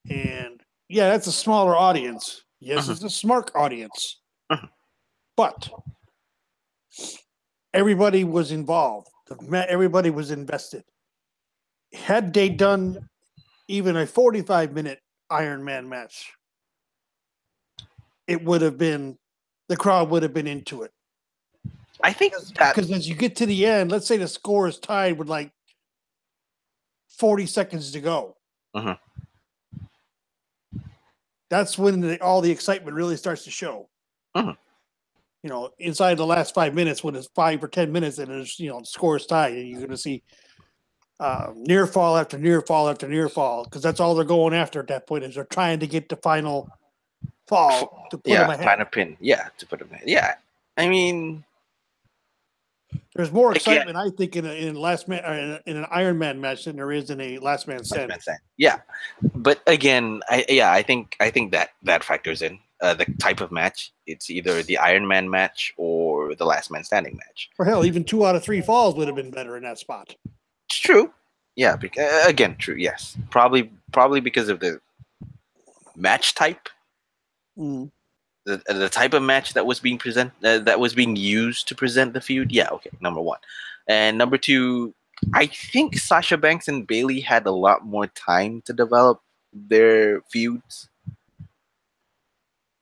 And yeah, that's a smaller audience. Yes, it's a smart audience. But everybody was involved. Everybody was invested. Had they done even a 45-minute Iron Man match, it would have been, the crowd would have been into it. I think because as you get to the end, let's say the score is tied with like 40 seconds to go. Mhm. That's when all the excitement really starts to show. Mhm. You know, inside the last 5 minutes, when it's 5 or 10 minutes and it's, you know, scores tied, and you're going to see near fall after near fall after near fall, because that's all they're going after at that point is they're trying to get the final fall to put them Yeah, ahead. final pin. Yeah, to put them in. Yeah, I mean, There's more again, excitement, I think, in last man in an Iron Man match than there is in a Last Man last Standing. man standing. Yeah, but again, I think that factors in the type of match. It's either the Iron Man match or the last man standing match. Or hell, even 2 out of 3 falls would have been better in that spot. It's true. Yeah, again, true. Yes, probably because of the match type, Mm. the type of match that was being that was being used to present the feud. Yeah, okay. Number one, and number two, I think Sasha Banks and Bailey had a lot more time to develop their feuds.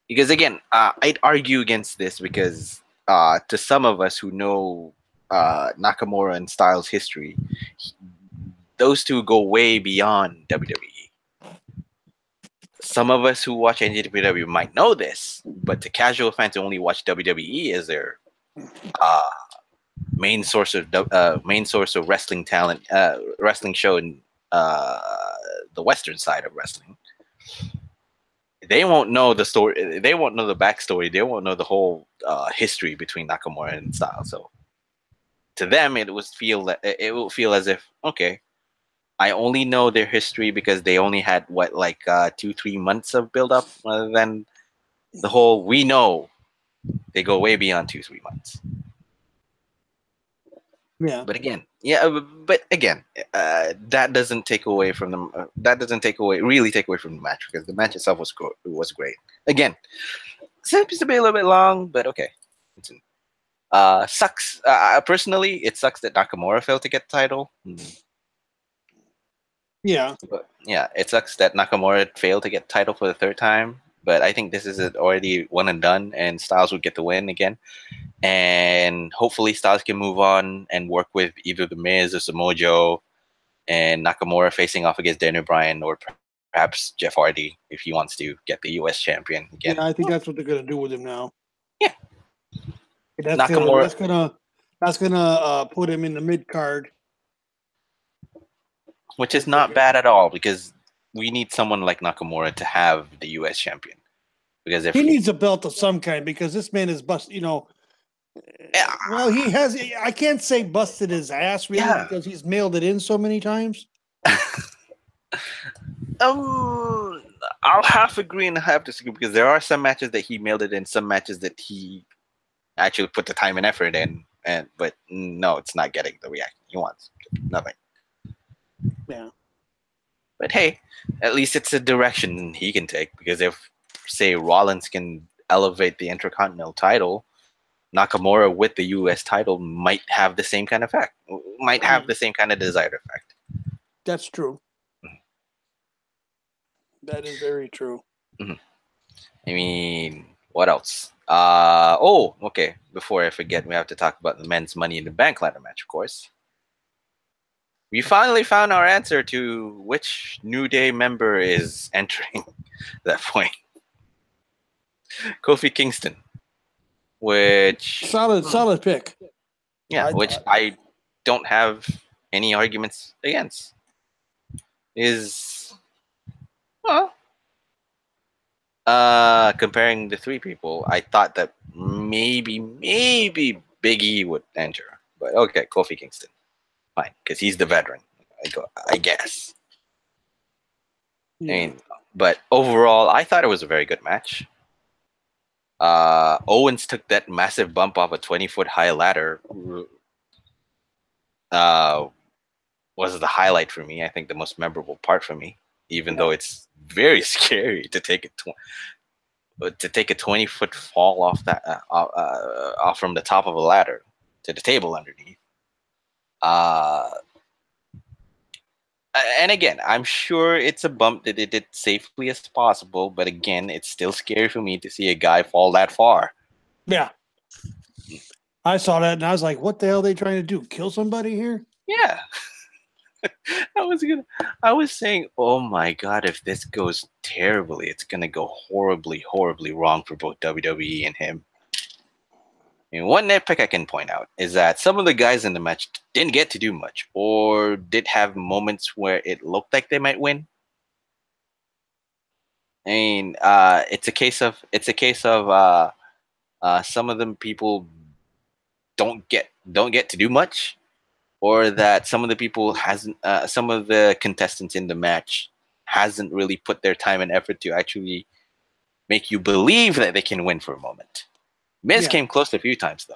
Because again, I'd argue against this because to some of us who know Nakamura and Styles' history, those two go way beyond WWE. Some of us who watch NJPW might know this, but to casual fans who only watch WWE as their uh, main source of wrestling talent, wrestling show in uh, the Western side of wrestling, they won't know the story. They won't know the backstory. They won't know the whole history between Nakamura and Styles. So to them, it will feel as if, okay, I only know their history because they only had what, like 2-3 months of build up, rather than the whole. We know they go way beyond 2-3 months. Yeah. But again, that doesn't take away from them. That doesn't really take away from the match, because the match itself was great. Again, seems to be a little bit long, but okay. Sucks. Personally, it sucks that Nakamura failed to get the title. Yeah. But yeah, it sucks that Nakamura failed to get the title for the third time. But I think this is already one and done, and Styles would get the win again. And hopefully Styles can move on and work with either The Miz or Samoa Joe, and Nakamura facing off against Daniel Bryan, or perhaps Jeff Hardy if he wants to get the U.S. champion again. Yeah, I think that's what they're going to do with him now. Yeah. That's gonna put him in the mid card, which is not bad at all, because we need someone like Nakamura to have the U.S. champion. Because if he needs a belt of some kind, because this man is busted. You know, well, he has. I can't say busted his ass really, because he's mailed it in so many times. I'll half agree and half disagree, because there are some matches that he mailed it in, some matches that he actually put the time and effort in, but no, it's not getting the reaction he wants. Nothing. Yeah. But hey, at least it's a direction he can take, because if, say, Rollins can elevate the Intercontinental title, Nakamura with the U.S. title might have the same kind of effect. Might have the same kind of desired effect. That's true. That is very true. Mm-hmm. I mean, what else? Okay. Before I forget, we have to talk about the men's Money in the Bank ladder match, of course. We finally found our answer to which New Day member is entering that point. Kofi Kingston. Which... Solid pick. Yeah, I don't have any arguments against. Comparing the three people, I thought that maybe Big E would enter, but okay, Kofi Kingston, fine, because he's the veteran. I guess. Yeah. But overall, I thought it was a very good match. Owens took that massive bump off a 20-foot high ladder. Was the highlight for me. I think the most memorable part for me, even though it's very scary to take a 20-foot fall off that off from the top of a ladder to the table underneath. And again, I'm sure it's a bump that they did safely as possible, but again, it's still scary for me to see a guy fall that far. Yeah. I saw that and I was like, what the hell are they trying to do? Kill somebody here? Yeah. I I was saying, oh my god, if this goes terribly, it's gonna go horribly, horribly wrong for both WWE and him. And one nitpick I can point out is that some of the guys in the match didn't get to do much, or did have moments where it looked like they might win. I mean, it's a case of some of them people don't get to do much, or that some of the contestants in the match hasn't really put their time and effort to actually make you believe that they can win for a moment. Miz came close a few times though,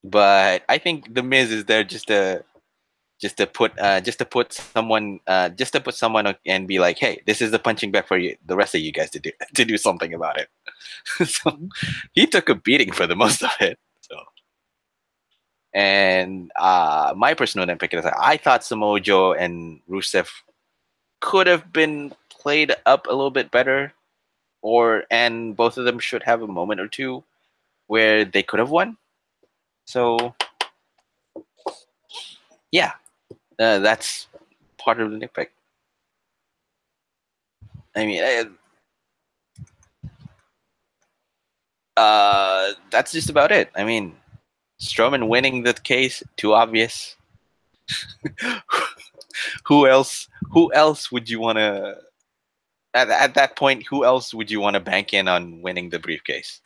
but I think the Miz is there just to put someone and be like, hey, this is the punching bag for you, the rest of you guys to do something about it. So he took a beating for the most of it. So, and my personal nitpick is I thought Samoa Joe and Rusev could have been played up a little bit better, and both of them should have a moment or two where they could have won. So yeah, that's part of the nitpick. I mean, that's just about it. I mean, Strowman winning the case, too obvious. Who else? Who else would you want to? At that point, who else would you want to bank in on winning the briefcase?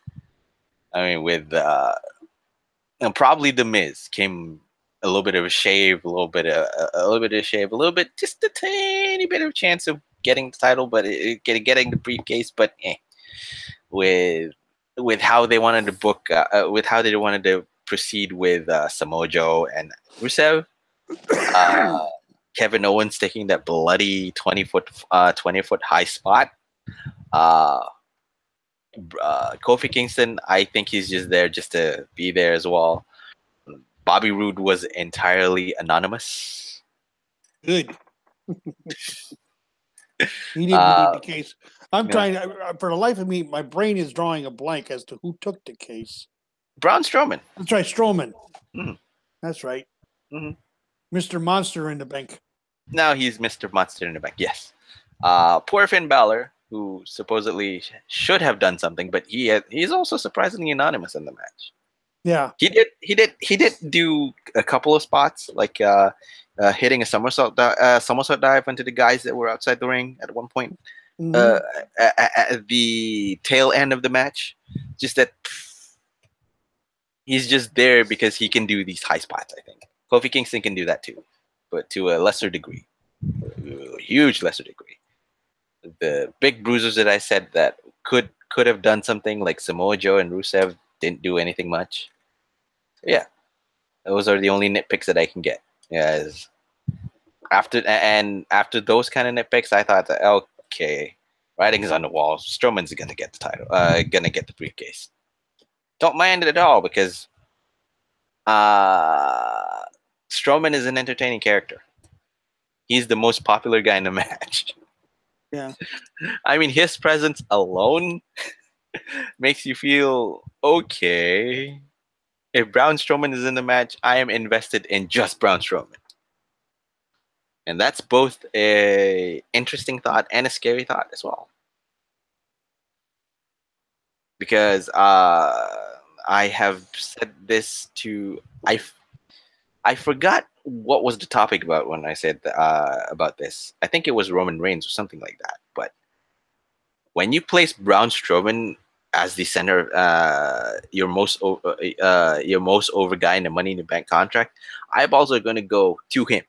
I mean, with and probably the Miz came a little bit of a shave, a little bit of shave, a little bit, just a tiny bit of chance of getting the title, but getting the briefcase. But with how they wanted to book, with how they wanted to proceed with Samoa Joe and Rusev, Kevin Owens taking that bloody 20-foot high spot. Kofi Kingston, I think he's just there just to be there as well. Bobby Roode was entirely anonymous. Good. He didn't need the case. I'm trying for the life of me, my brain is drawing a blank as to who took the case. Braun Strowman. That's right, Strowman. Mm-hmm. That's right. Mm-hmm. Mr. Monster in the Bank. Now he's Mr. Monster in the Bank. Yes. Poor Finn Balor, who supposedly should have done something, but he's also surprisingly anonymous in the match. Yeah, he did do a couple of spots, like hitting a somersault dive into the guys that were outside the ring at one point. At the tail end of the match, just that he's just there because he can do these high spots. I think Kofi Kingston can do that too, but to a lesser degree, a huge lesser degree. The big bruisers that I said that could have done something, like Samoa Joe and Rusev, didn't do anything much. So yeah, those are the only nitpicks that I can get. Yes. After those kind of nitpicks, I thought that okay, writing's on the wall. Strowman's gonna get the title, gonna get the briefcase. Don't mind it at all because Strowman is an entertaining character. He's the most popular guy in the match. Yeah. I mean, his presence alone makes you feel okay. If Braun Strowman is in the match, I am invested in just Braun Strowman. And that's both a interesting thought and a scary thought as well. Because I have said this to... I forgot what was the topic about when I said about this. I think it was Roman Reigns or something like that. But when you place Braun Strowman as the center, your most over guy in the Money in the Bank contract, eyeballs are going to go to him.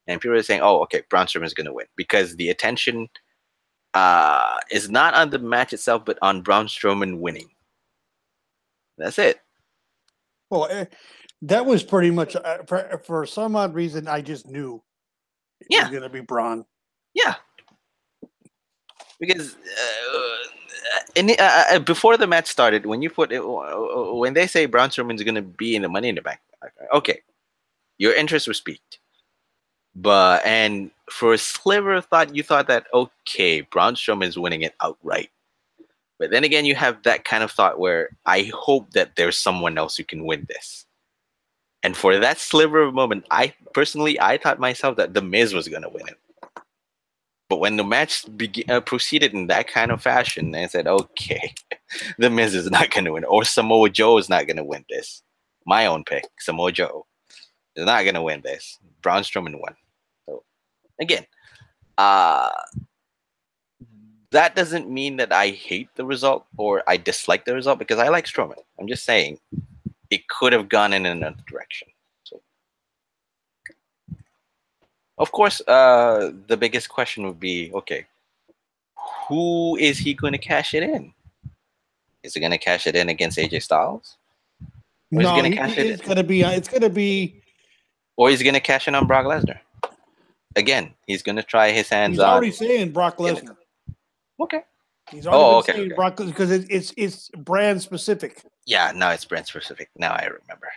And people are saying, oh, okay, Braun Strowman is going to win. Because the attention is not on the match itself, but on Braun Strowman winning. That's it. Well, that was pretty much, for some odd reason, I just knew it was going to be Braun. Yeah. Because before the match started, when they say Braun Strowman is going to be in the Money in the Bank, okay, your interest was piqued. And for a sliver of thought, you thought that, okay, Braun Strowman is winning it outright. But then again, you have that kind of thought where I hope that there's someone else who can win this. And for that sliver of a moment, I thought myself that The Miz was going to win it. But when the match proceeded in that kind of fashion, I said, okay, The Miz is not going to win, or Samoa Joe is not going to win this. My own pick, Samoa Joe, is not going to win this. Braun Strowman won. So again, that doesn't mean that I hate the result or I dislike the result, because I like Strowman. I'm just saying it could have gone in another direction. So, of course, the biggest question would be, okay, who is he going to cash it in? Is he going to cash it in against AJ Styles? Or is he No, going to cash it in? it's gonna be. It's gonna be. Or he's going to cash in on Brock Lesnar. Again, he's going to try his hands He's on. already saying Brock Lesnar. Okay. He's already been saying okay. Brock because it's brand specific. Yeah, now it's brand specific. Now I remember.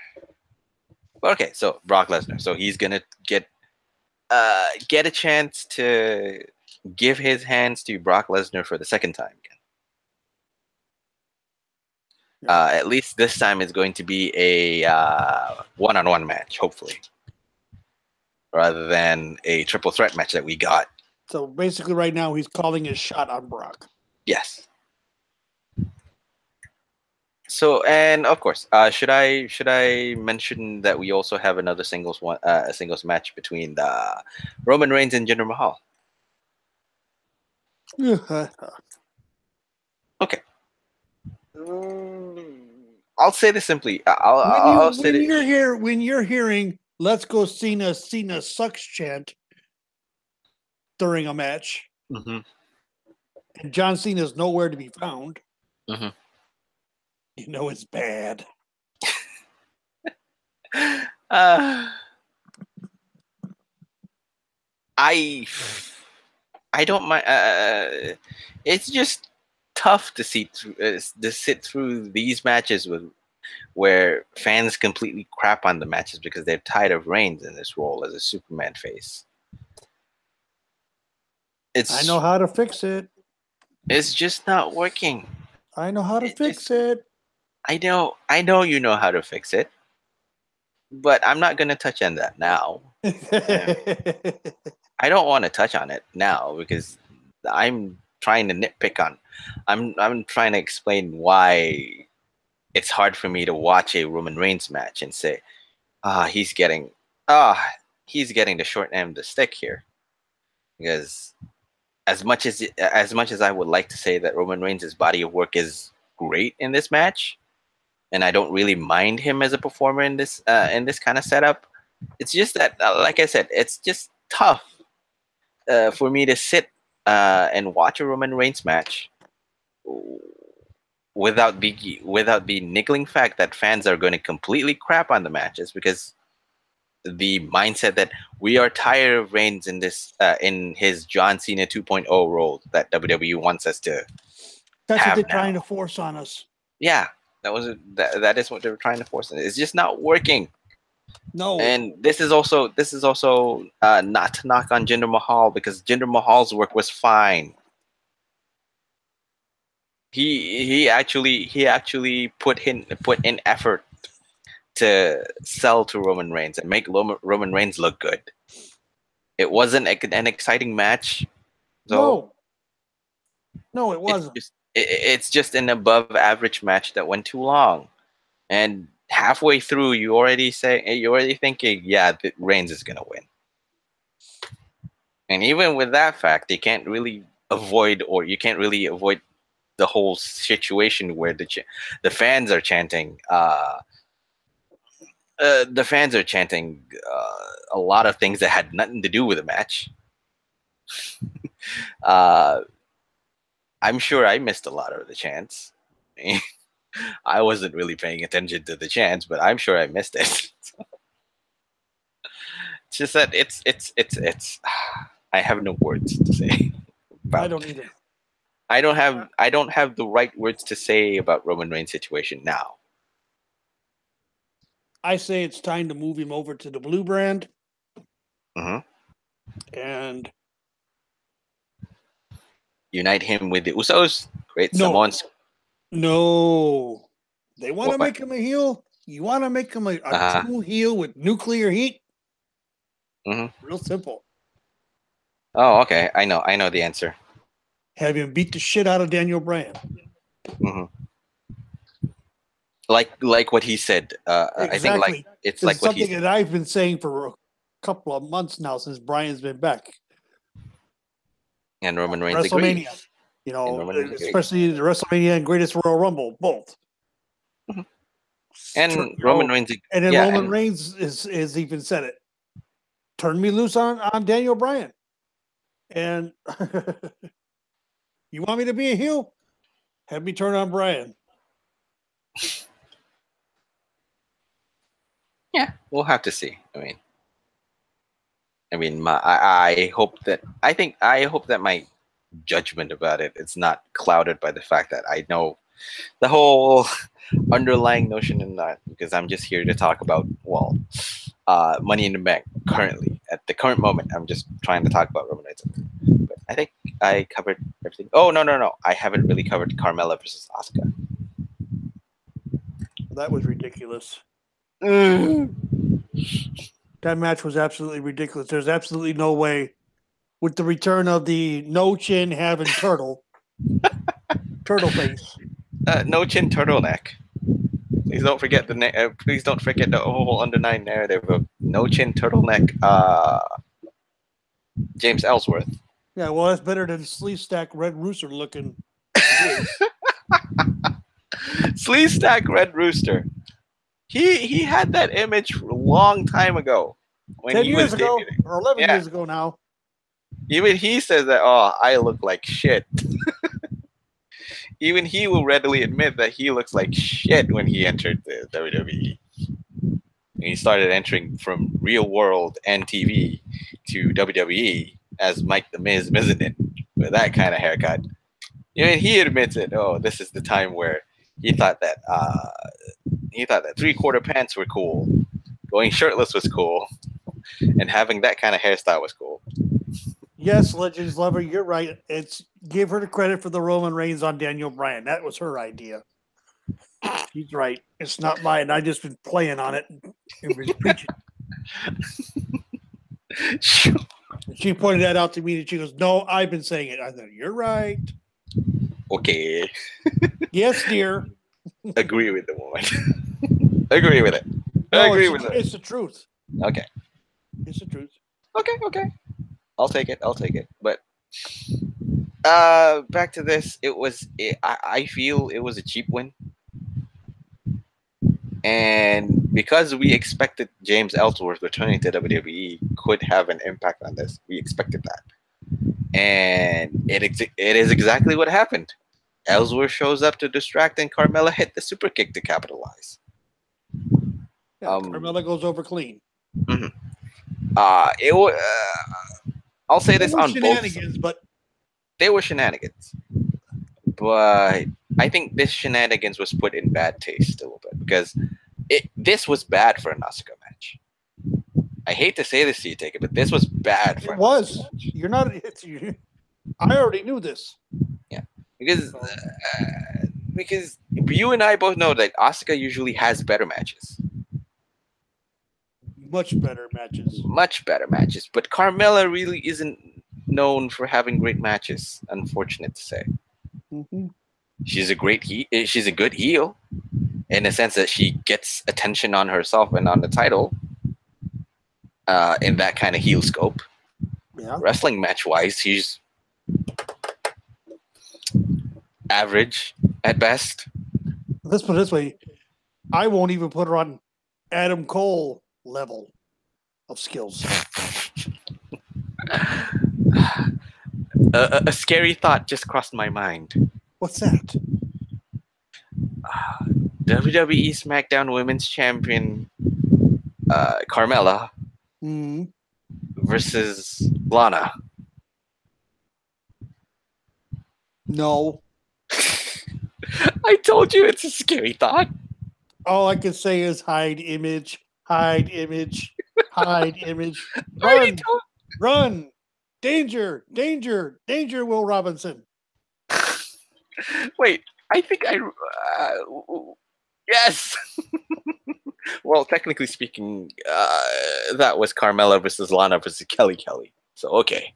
Okay, so Brock Lesnar. So he's gonna get a chance to give his hands to Brock Lesnar for the second time again. At least this time it's going to be a one-on-one match, hopefully, rather than a triple threat match that we got. So basically, right now he's calling his shot on Brock. Yes. So, and of course, should I mention that we also have another singles match between Roman Reigns and Jinder Mahal? Okay. I'll say this simply. When you're hearing "Let's go Cena sucks" chant during a match, mm-hmm. and John Cena's nowhere to be found, mm-hmm. you know it's bad. I don't mind. It's just tough to sit through these matches where fans completely crap on the matches because they're tired of Reigns in this role as a Superman face. I know how to fix it. It's just not working. I know how to fix it. I know you know how to fix it, but I'm not going to touch on that now. I don't want to touch on it now because I'm trying to nitpick on. I'm trying to explain why it's hard for me to watch a Roman Reigns match and say, he's getting the short end of the stick here. Because as much as I would like to say that Roman Reigns' body of work is great in this match, and I don't really mind him as a performer in this kind of setup, it's just that, like I said, it's just tough for me to sit and watch a Roman Reigns match without the niggling fact that fans are going to completely crap on the matches because the mindset that we are tired of Reigns in this in his John Cena 2.0 role that WWE wants us to. That's have what they're now. trying to force on us. Yeah, that is what they were trying to force. It's just not working. No. And this is also not to knock on Jinder Mahal because Jinder Mahal's work was fine. He actually put in effort to sell to Roman Reigns and make Roman Reigns look good. It wasn't an exciting match. So no, it wasn't. It's just an above average match that went too long, and halfway through you're already thinking, yeah, Reigns is gonna win. And even with that fact, you can't really avoid the whole situation where the fans are chanting. The fans are chanting a lot of things that had nothing to do with the match. I'm sure I missed a lot of the chants. I wasn't really paying attention to the chants, but I'm sure I missed it. It's just that it's. I have no words to say. I don't either. I don't have the right words to say about Roman Reigns' situation now. I say it's time to move him over to the blue brand. Mm-hmm. And unite him with the Usos. Great Samoans. No. They want to make him a heel. You want to make him a Uh-huh. true heel with nuclear heat? Hmm. Real simple. Oh, okay. I know the answer. Have him beat the shit out of Daniel Bryan. Hmm. Like what he said. I think like Exactly. it's This is like what he something said. that I've been saying for a couple of months now since Bryan's been back. And Roman Reigns WrestleMania. agrees. You And know, Roman Reigns agrees. especially the WrestleMania and Greatest Royal Rumble, both. Mhm. And You Roman know, Reigns, and then yeah, Roman and Reigns is even said it. Turn me loose on Daniel Bryan. And you want me to be a heel? Have me turn on Bryan. yeah, we'll have to see. I hope that I hope that my judgment about it is not clouded by the fact that I know the whole underlying notion in that, because I'm just here to talk about Money in the Bank currently at the current moment. I'm just trying to talk about Roman Reigns. But I think I covered everything. Oh no, I haven't really covered Carmella versus Asuka. That was ridiculous. Mm. That match was absolutely ridiculous. There's absolutely no way, with the return of the no chin having turtle face. No chin turtleneck. Please don't forget the whole underlying narrative of no chin turtleneck. James Ellsworth. Yeah, well, that's better than sleeve stack Red Rooster looking Miz. Sleeve stack Red Rooster. He had that image a long time ago when 10 he was years ago, debuting. or 11 Yeah, years ago now. even he says that. Oh, I look like shit. Even he will readily admit that he looks like shit when he entered the WWE. He started entering from real world and TV to WWE as Mike the Miz Mizzen with that kind of haircut. Even he admits it. Oh, this is the time where he thought that he thought that 3/4 pants were cool, going shirtless was cool, and having that kind of hairstyle was cool. Yes, Legends Lover, you're right. It's give her the credit for the Roman Reigns on Daniel Bryan. That was her idea. She's right. It's not mine. I just been playing on it and been preaching. And she pointed that out to me, and she goes, "No, I've been saying it." I thought, "You're right." Okay, Yes, dear. agree with the woman. Agree with it. No, Agree with it's it. the truth. Okay, It's the truth. okay. I'll take it. But back to this. I feel it was a cheap win, and because we expected James Ellsworth returning to WWE could have an impact on this, we expected that, and it is exactly what happened. Ellsworth shows up to distract, and Carmella hit the super kick to capitalize. Yeah, Um, Carmella goes over clean. mhm. It was. I'll say They this were on both sides. shenanigans, but They were shenanigans, but I think this shenanigans was put in bad taste a little bit because this was bad for an Asuka match. I hate to say this to you, Take It, but this was bad for it an Asuka was. match. You're not. It's you. I already knew this. Yeah, because So, because you and I both know that Asuka usually has better matches, much better matches. much better matches. But Carmella really isn't known for having great matches. Unfortunate to say, Mm-hmm. she's a good heel in the sense that she gets attention on herself and on the title. In that kind of heel scope, Yeah. wrestling match wise, she's average at best. Let's put it this way. I won't even put her on Adam Cole level of skills. A scary thought just crossed my mind. What's that? WWE SmackDown Women's Champion Carmella Mm, versus Lana. no. I told you it's a scary thought. All I can say is hide image, hide image, hide image. I already Run, told. run. Danger, danger, danger, Will Robinson. Wait, I think Yes. Well, technically speaking, that was Carmella versus Lana versus Kelly Kelly. So okay,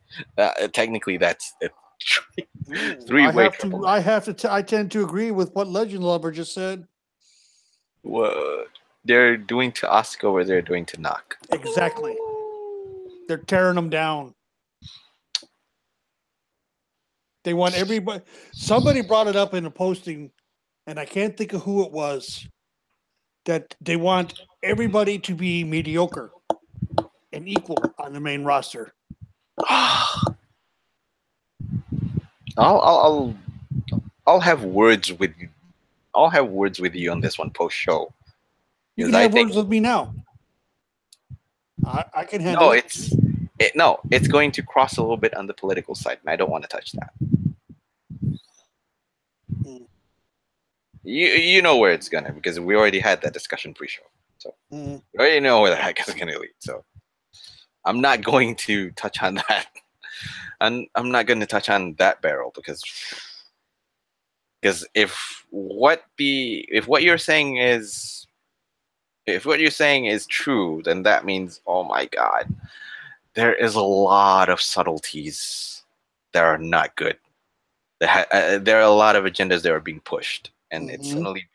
technically that's a Ooh, three-way triple match. I tend to agree with what Legend Lover just said. What they're doing to Asuka, what they're doing to Knock. Exactly. They're tearing them down. They want everybody. Somebody brought it up in a posting, and I can't think of who it was. That they want everybody to be mediocre and equal on the main roster. I'll I'll have words with you. I'll have words with you on this one post show. You Because can I have think words with me now. I can handle no, it. it's going to cross a little bit on the political side, and I don't want to touch that. Mm. You know where it's gonna, because we already had that discussion pre-show, so Mm. we already know where the heck is gonna lead. So I'm not going to touch on that. I'm not going to touch on that barrel because if what you're saying is true, then that means, oh my god, there is a lot of subtleties that are not good. There are a lot of agendas that are being pushed, and it's Mm-hmm. suddenly,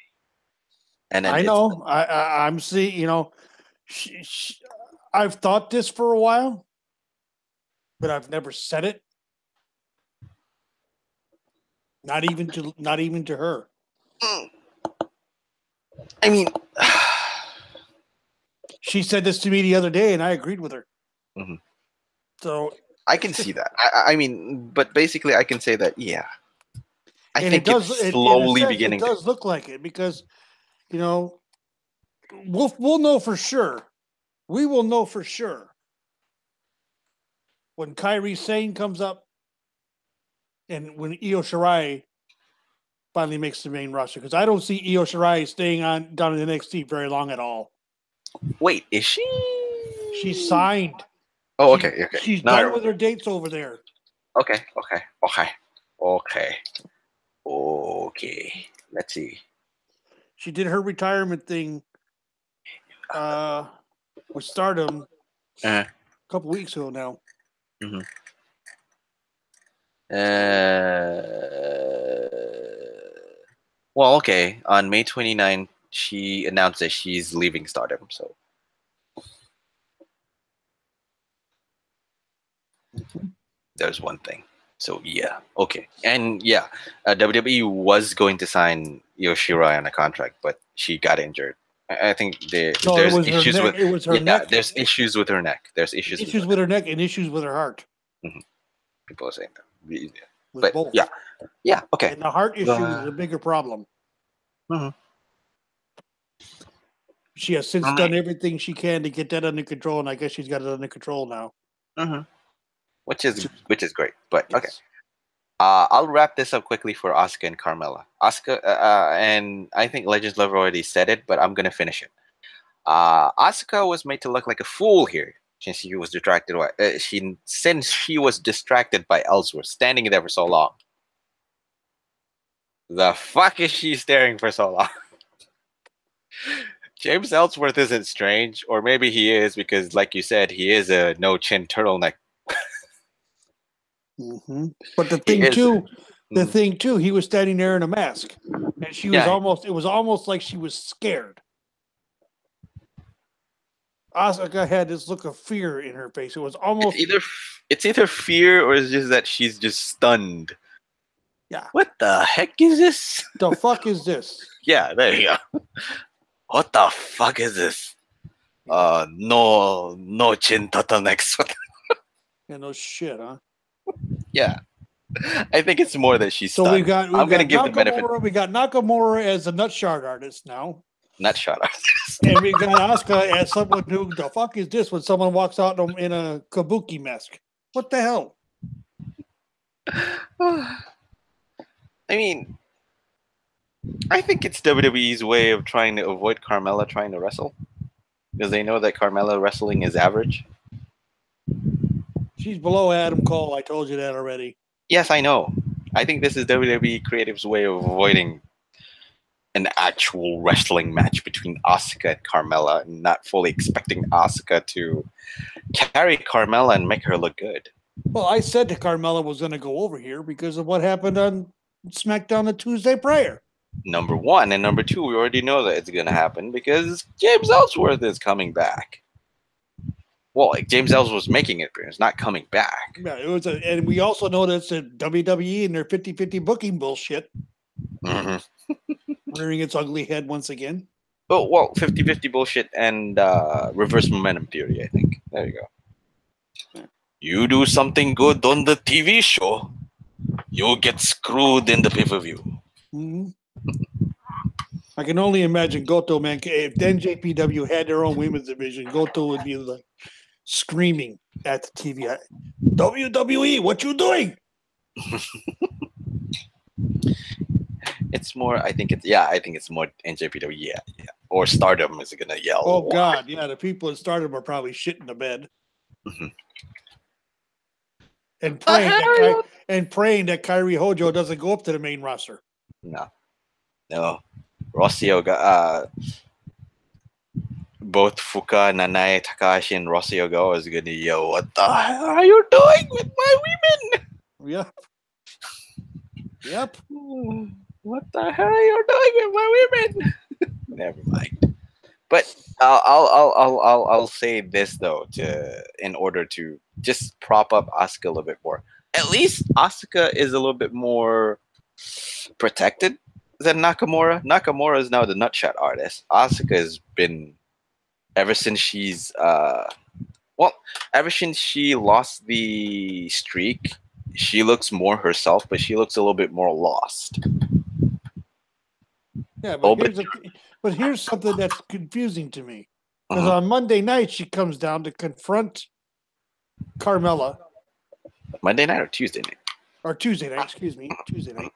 and then I it's know. I'm seeing. I've thought this for a while, but I've never said it. Not even to her. I mean, She said this to me the other day, and I agreed with her. Mhm. So I can see that. I mean, but basically, I can say that, yeah. I and think it's in a slowly sense, it beginning to. does look like it because we'll know for sure. We will know for sure when Kyrie Sane comes up and when Io Shirai finally makes the main roster, because I don't see Io Shirai staying on down in NXT very long at all. Wait, is she? She's signed. Oh, okay. She's No, done with her dates over there. okay. Let's see. She did her retirement thing with Stardom Uh, a couple weeks ago now. mhm. Well, okay. On May 29th, she announced that she's leaving Stardom. So there's one thing. So yeah, okay, and yeah, WWE was going to sign Yoshirai on a contract, but she got injured. I think No, it there's was her issues neck. with, It was her yeah. neck. There's issues with her neck. There's issues with her Issues with her neck and issues with her heart. neck. People are saying that. With But both. yeah, okay. And the heart issue is a bigger problem. Mhm. She has since done everything she can to get that under control, and I guess she's got it under control now. Which is great. But Yes. okay. I'll wrap this up quickly for Asuka and Carmella. Asuka, and I think Legends Lover already said it, but I'm gonna finish it. Asuka was made to look like a fool here since she was distracted. Since she was distracted by Ellsworth standing there for so long. The fuck is she staring for so long? James Ellsworth isn't strange, or maybe he is because, like you said, he is a no chin turtleneck. But the thing too, he was standing there in a mask, and she was almost. It was almost like she was scared. Asuka had this look of fear in her face. It was almost it's either fear or it's just that she's just stunned. Yeah. What the heck is this? The fuck is this? Yeah, there you go. What the fuck is this? No chin turtlenecks. Yeah, no shit, huh? Yeah. I think it's more that she's so stunned. I'm gonna give the benefit. We got Nakamura as a nutshard artist now. Nutshard artist. And we got Asuka as someone who the fuck is this when someone walks out in a kabuki mask? What the hell? I mean, I think it's WWE's way of trying to avoid Carmella trying to wrestle. Because they know that Carmella wrestling is average. She's below Adam Cole. I told you that already. Yes, I know. I think this is WWE Creative's way of avoiding an actual wrestling match between Asuka and Carmella, and not fully expecting Asuka to carry Carmella and make her look good. Well, I said to Carmella was going to go over here because of what happened on SmackDown the Tuesday prior. Number one. And number two, we already know that it's going to happen because James Ellsworth is coming back. Well, like James Ellsworth was making an appearance, not coming back. Yeah, and we also know that it's a WWE and their 50-50 booking bullshit rearing its ugly head once again. Oh, well, 50-50 bullshit and reverse momentum theory, I think. There you go. Yeah. You do something good on the TV show, you get screwed in the pay-per-view. Mm-hmm. I can only imagine Goto, man. If NJPW had their own women's division, Goto would be like screaming at the TV. WWE, what you doing? It's more, I think it's more NJPW, yeah. Or Stardom is gonna yell. Oh God, yeah, the people in Stardom are probably shitting the bed. And praying that Kairi Hojo doesn't go up to the main roster. No. Rossio got both Fuka, Nanae, Takahashi, and Rossio Go is gonna yell, "What the hell are you doing with my women?" Yep. What the hell are you doing with my women? Never mind. But I'll say this though, in order to just prop up Asuka a little bit more. At least Asuka is a little bit more protected than Nakamura. Nakamura is now the nutshot artist. Asuka has been ever since ever since she lost the streak, she looks more herself, but she looks a little bit more lost. Yeah, but here's something that's confusing to me. Because on Monday night, she comes down to confront Carmella. Monday night or Tuesday night? Or Tuesday night, excuse me. Tuesday night.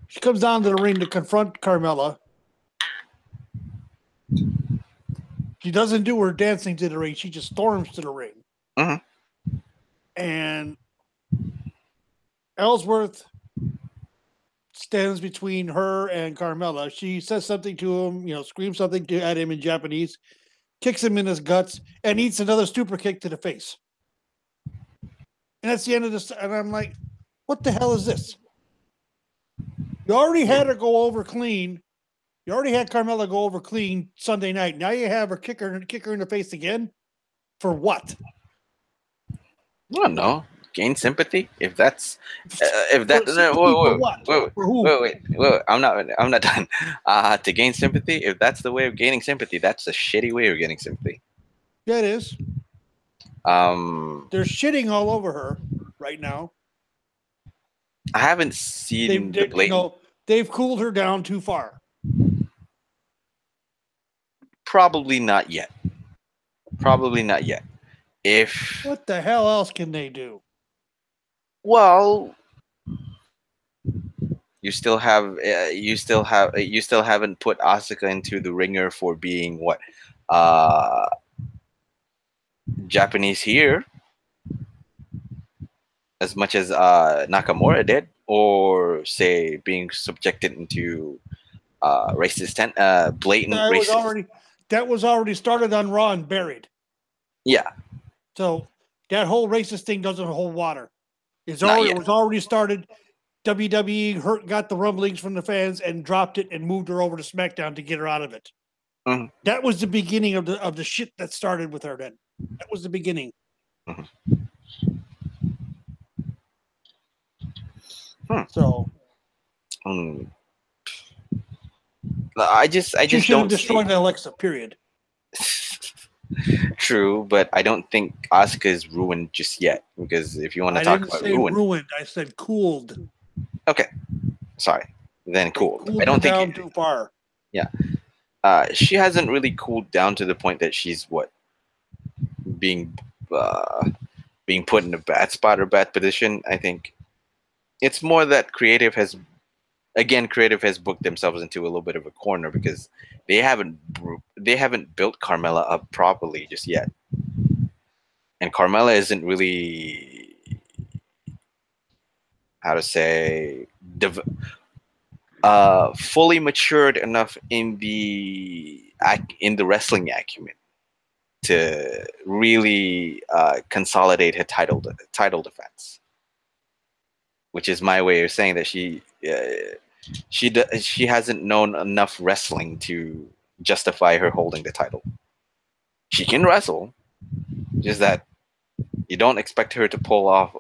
She comes down to the ring to confront Carmella. She doesn't do her dancing to the ring. She just storms to the ring. And Ellsworth stands between her and Carmella. She says something to him, screams something at him in Japanese, kicks him in his guts, and eats another super kick to the face. And that's the end of this. And I'm like, what the hell is this? You already had her go over clean. You already had Carmella go over clean Sunday night. Now you have her kick her in the face again? For what? I don't know. Gain sympathy? If that's wait, I'm not done. To gain sympathy, if that's the way of gaining sympathy, that's a shitty way of getting sympathy. Yeah, it is. They're shitting all over her right now. I haven't seen the blatant. They've cooled her down too far. Probably not yet. What the hell else can they do? Well, you still haven't put Asuka into the ringer for being what Japanese here as much as Nakamura did, or say being subjected into racist blatant racist. That was already started on Raw and buried. Yeah. So that whole racist thing doesn't hold water. It was already started. WWE got the rumblings from the fans and dropped it and moved her over to SmackDown to get her out of it. That was the beginning of the shit that started with her then. That was the beginning. So I just should don't have destroyed Alexa, period. True, but I don't think Asuka is ruined just yet, because if you want to talk about ruined, I said cooled. Okay, sorry, then cooled. I don't think too far. Yeah, she hasn't really cooled down to the point that she's being put in a bad spot or bad position. I think it's more that creative has booked themselves into a little bit of a corner because they haven't built Carmella up properly just yet, and Carmella isn't really, how to say, fully matured enough in the wrestling acumen to really consolidate her title defense, which is my way of saying that she hasn't known enough wrestling to justify her holding the title. She can wrestle, just that you don't expect her to pull off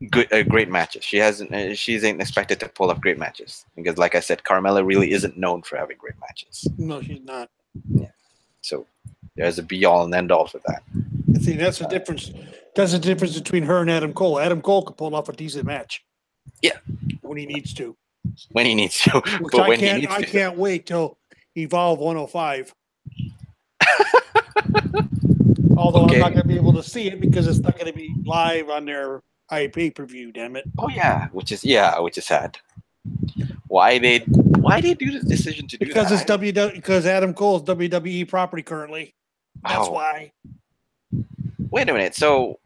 great matches. She ain't expected to pull off great matches because, like I said, Carmella really isn't known for having great matches. No, she's not. Yeah. So there's a be all and end all for that. See, that's the difference. That's the difference between her and Adam Cole. Adam Cole can pull off a decent match. Yeah. When he needs to. When he needs to. Which but I when can't. he needs I to. can't wait till Evolve 105. Although I'm not going to be able to see it because it's not going to be live on their pay-per-view. Damn it! Oh yeah, which is sad. Why they do the decision to do because that? It's because Adam Cole is WWE property currently. That's why. Wait a minute. So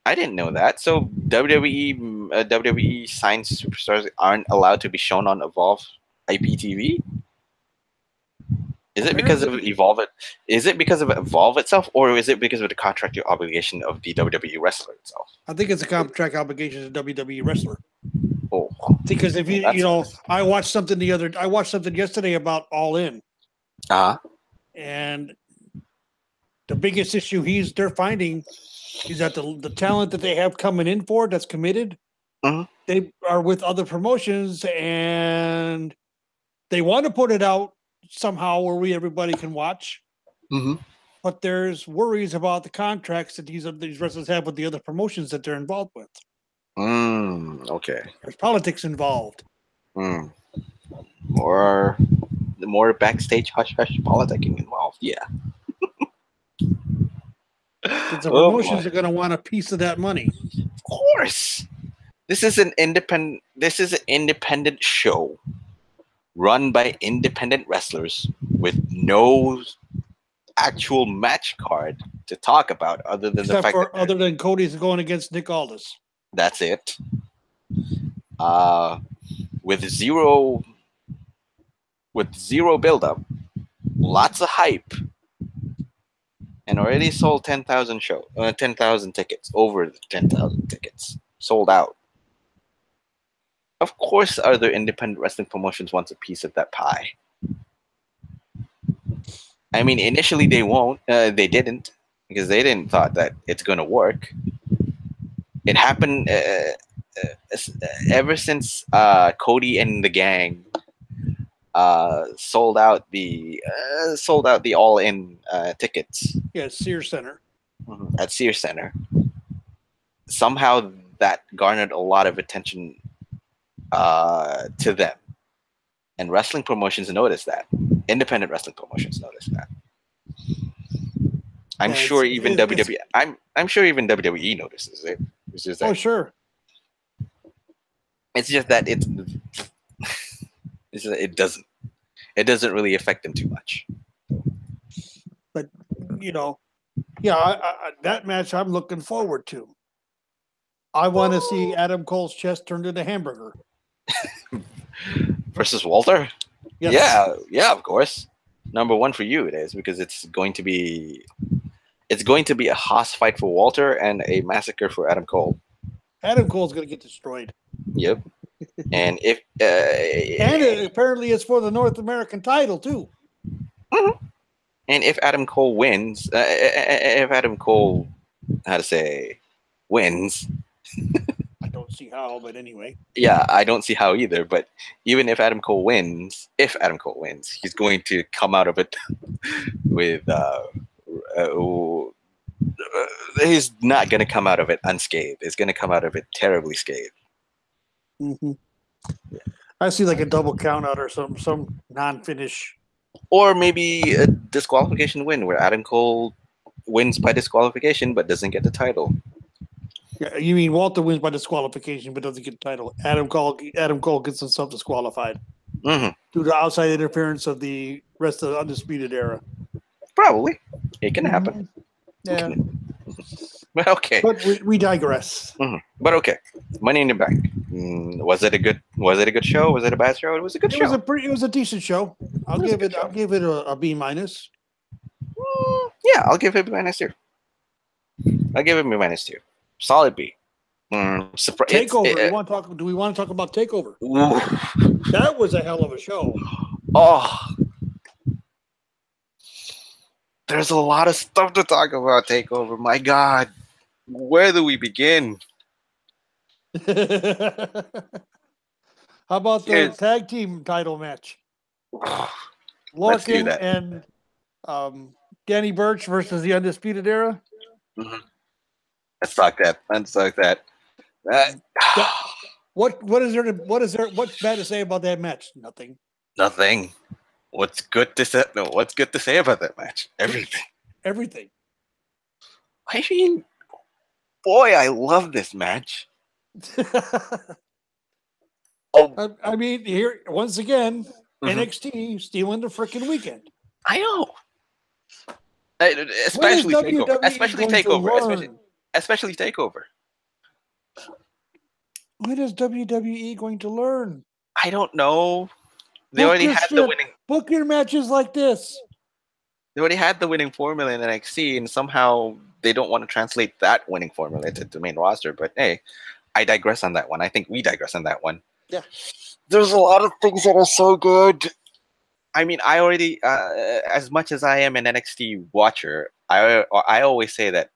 I didn't know that. So WWE signed superstars aren't allowed to be shown on Evolve IPTV? Is it because of Evolve? Is it because of Evolve itself, or is it because of the contractual obligation of the WWE wrestler itself? I think it's a contract obligation of the WWE wrestler. Oh, because if I watched something yesterday about All In. And the biggest issue they're finding is that the talent that they have coming in for that's committed, they are with other promotions and they want to put it out somehow where everybody can watch. But there's worries about the contracts that these wrestlers have with the other promotions that they're involved with. Okay. There's politics involved. More backstage hush politicking involved. Yeah. The promotions are going to want a piece of that money. Of course. This is an independent show run by independent wrestlers with no actual match card to talk about other than other than Cody's going against Nick Aldis. That's it. With zero build-up, lots of hype, and already sold 10,000 tickets, over 10,000 tickets sold out. Of course, other independent wrestling promotions want a piece of that pie. I mean, initially they didn't, because they didn't thought that it's going to work. It happened ever since Cody and the gang sold out the all-in tickets. Yeah, Sears Center. At Sears Center. Somehow that garnered a lot of attention to them, and wrestling promotions noticed that. Independent wrestling promotions noticed that. I'm sure even WWE notices it. It's just that, sure. It's just that it doesn't really affect them too much. But that match I'm looking forward to. I want to see Adam Cole's chest turned into a hamburger. Versus Walter? Yes. Yeah, of course. Number one for you it is, because it's going to be a Haas fight for Walter and a massacre for Adam Cole. Adam Cole's going to get destroyed. Yep. And and apparently it's for the North American title too. And if Adam Cole wins, wins. I don't see how, but anyway. Yeah, I don't see how either. But even if Adam Cole wins, he's going to come out of it with. He's not going to come out of it unscathed. He's going to come out of it terribly scathed. I see like a double count out or some non-finish. Or maybe a disqualification win where Adam Cole wins by disqualification but doesn't get the title. Yeah, you mean Walter wins by disqualification but doesn't get the title. Adam Cole gets himself disqualified due to outside interference of the rest of the Undisputed Era. Probably. It can happen. Yeah. But okay. But we digress. But okay. Money in the Bank. Was it a good show? Was it a bad show? It was a good show. It was a decent show. I'll give it a B minus. Yeah, I'll give it a B minus too. I'll give it a B minus too. Solid B. Takeover. Do we want to talk about Takeover? That was a hell of a show. Oh, there's a lot of stuff to talk about Takeover. My God, where do we begin? How about the tag team title match? Lorcan and Danny Burch versus the Undisputed Era. Mm-hmm. Let's talk that. What's bad to say about that match? Nothing. What's good to say about that match? Everything. I mean, boy, I love this match. I mean, here once again, NXT stealing the freaking weekend. I know. Especially Takeover. Especially Takeover. When is WWE going to learn? I don't know. They already had the winning. Book your matches like this. They already had the winning formula in NXT, and somehow they don't want to translate that winning formula to the main roster. But hey, I digress on that one. I think we digress on that one. Yeah. There's a lot of things that are so good. I mean, I already, as much as I am an NXT watcher, I always say that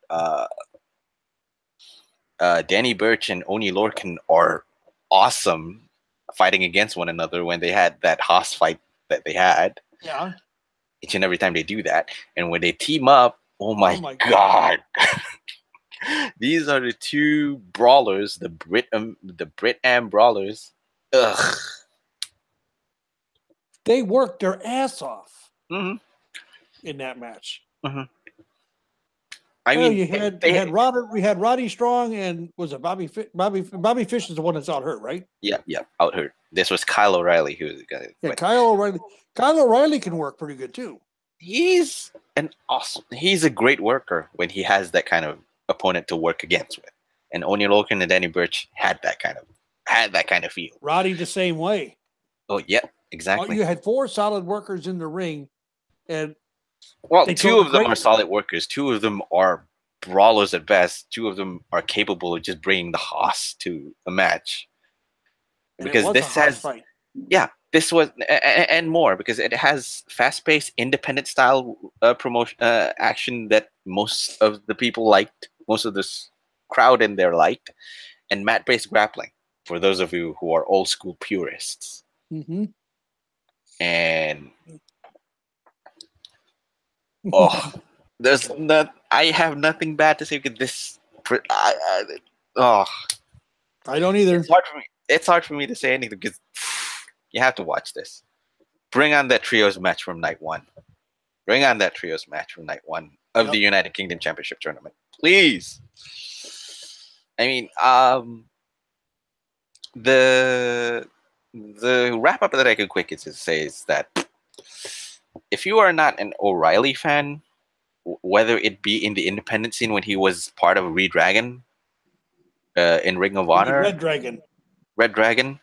Danny Burch and Oni Lorcan are awesome fighting against one another when they had that Haas fight that they had. Yeah. Each and every time they do that. And when they team up, oh my God. These are the two brawlers, the Brit Am brawlers. Ugh. They worked their ass off in that match. I mean, you had Roddy Strong and was it Bobby Fish is the one that's out hurt, right? Yeah, out hurt. This was Kyle O'Reilly who was the guy. Yeah, Kyle O'Reilly can work pretty good too. He's a great worker when he has that kind of opponent to work against with. And Oni Lorcan and Danny Burch had that kind of feel. Roddy the same way. Oh yeah, exactly. You had 4 solid workers in the ring, and 2 of them are solid workers. 2 of them are brawlers at best. 2 of them are capable of just bringing the Haas to a match. Because this has, this was and more because it has fast-paced, independent style promotion action that most of the people liked, most of this crowd in there liked, and mat-based grappling for those of you who are old school purists. And I have nothing bad to say because this. I don't either. It's hard for me to say anything because you have to watch this. Bring on that trios match from night 1. Bring on that trios match from night 1 of the United Kingdom Championship Tournament, please. I mean, the wrap up that I could quickly say is that if you are not an O'Reilly fan, whether it be in the independent scene when he was part of Red Dragon in Ring of Honor, Red Dragon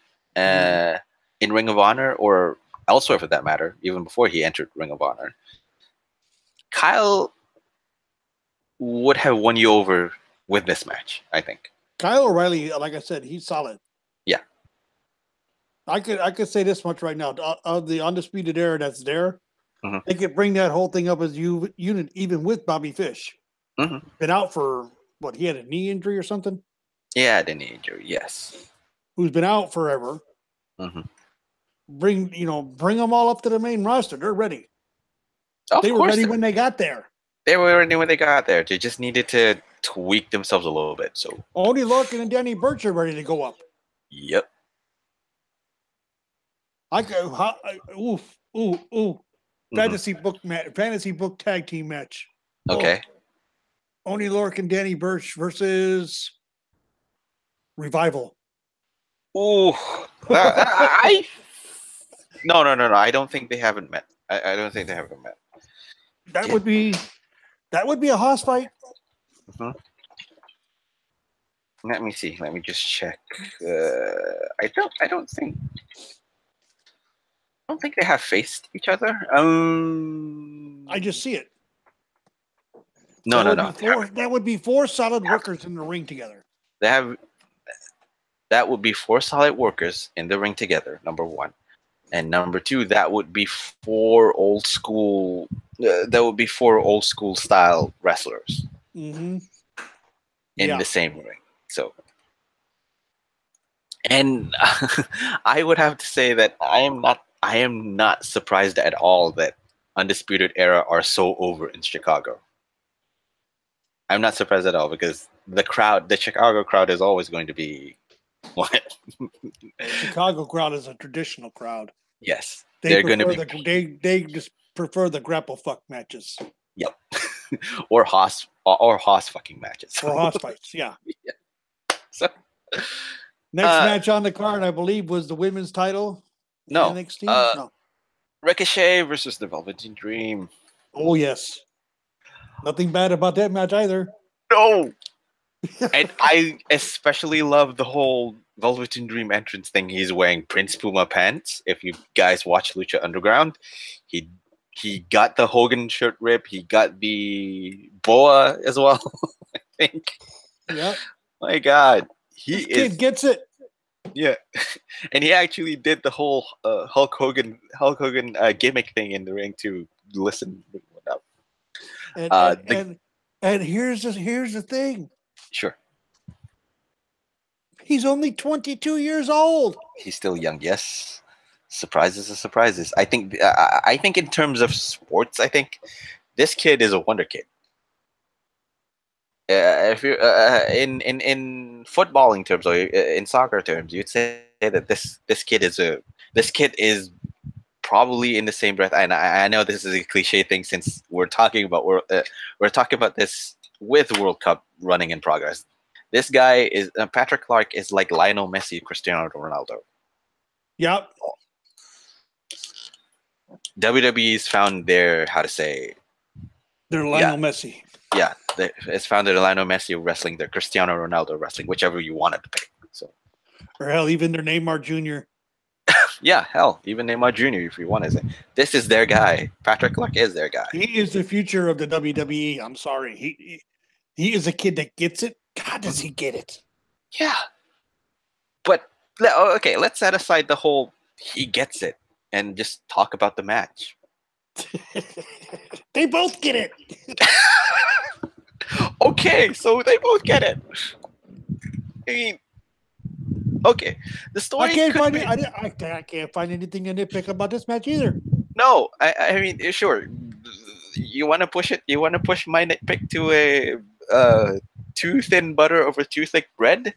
in Ring of Honor, or elsewhere for that matter, even before he entered Ring of Honor, Kyle would have won you over with this match, I think. Kyle O'Reilly, like I said, he's solid. Yeah. I could say this much right now. Of the Undisputed Era that's there, they could bring that whole thing up as unit even with Bobby Fish. Been out for, he had a knee injury or something? Yeah, the knee injury, yes. Who's been out forever. Bring them all up to the main roster. They're ready. They were ready when they got there. They were ready when they got there. They just needed to tweak themselves a little bit. So Oni Lorcan and Danny Burch are ready to go up. Yep. Fantasy book tag team match. Okay. Oni Lorcan, Danny Burch versus Revival. Ooh. No. I don't think they haven't met. I don't think they haven't met. That would be a Haas fight. Let me see. Let me just check. I don't think they have faced each other. I just see it. No, That no, would no. be four. That would be four solid workers in the ring together. They have. That would be four solid workers in the ring together. Number one, and number two, that would be four old school. That would be four old school style wrestlers Mm-hmm. in the same ring. So, and I would have to say that I am not surprised at all that Undisputed Era are so over in Chicago. I'm not surprised at all because the Chicago crowd is always going to be what? The Chicago crowd is a traditional crowd. Yes, They just prefer the grapple fuck matches. Yep. or hoss fucking matches. Or hoss fights, yeah. So, next match on the card, I believe, was the women's title. No. NXT? No. Ricochet versus the Velveteen Dream. Oh, yes. Nothing bad about that match either. No. And I especially love the whole Velveteen Dream entrance thing. He's wearing Prince Puma pants. If you guys watch Lucha Underground, he got the Hogan shirt rip. He got the boa as well, I think. Yeah. My God. This kid gets it. Yeah. And he actually did the whole Hulk Hogan gimmick thing in the ring to listen. And here's the thing. Sure. He's only 22 years old. He's still young, yes. Surprises are surprises. I think in terms of sports, I think this kid is a wonder kid. If you in footballing terms or in soccer terms, you'd say that this kid is probably in the same breath. And I know this is a cliche thing since we're talking about this with World Cup running in progress. This guy is Patrick Clark is like Lionel Messi, Cristiano Ronaldo. Yep. WWE's found their They're Lionel Messi. Yeah, it's found their Lionel Messi wrestling, their Cristiano Ronaldo wrestling, whichever you wanted to pick. So, or hell, even their Neymar Jr. Yeah, hell, even Neymar Jr. if you want to say. This is their guy. Patrick Clark is their guy. He is the future of the WWE. I'm sorry. He is a kid that gets it. God, does he get it? Yeah. But, okay, let's set aside the whole he gets it and just talk about the match. They both get it. Okay, so they both get it. I mean, okay, the story. I can't find anything to nitpick about this match either. No, I mean, sure. You want to push it? You want to push my nitpick to a too thin butter over too thick bread?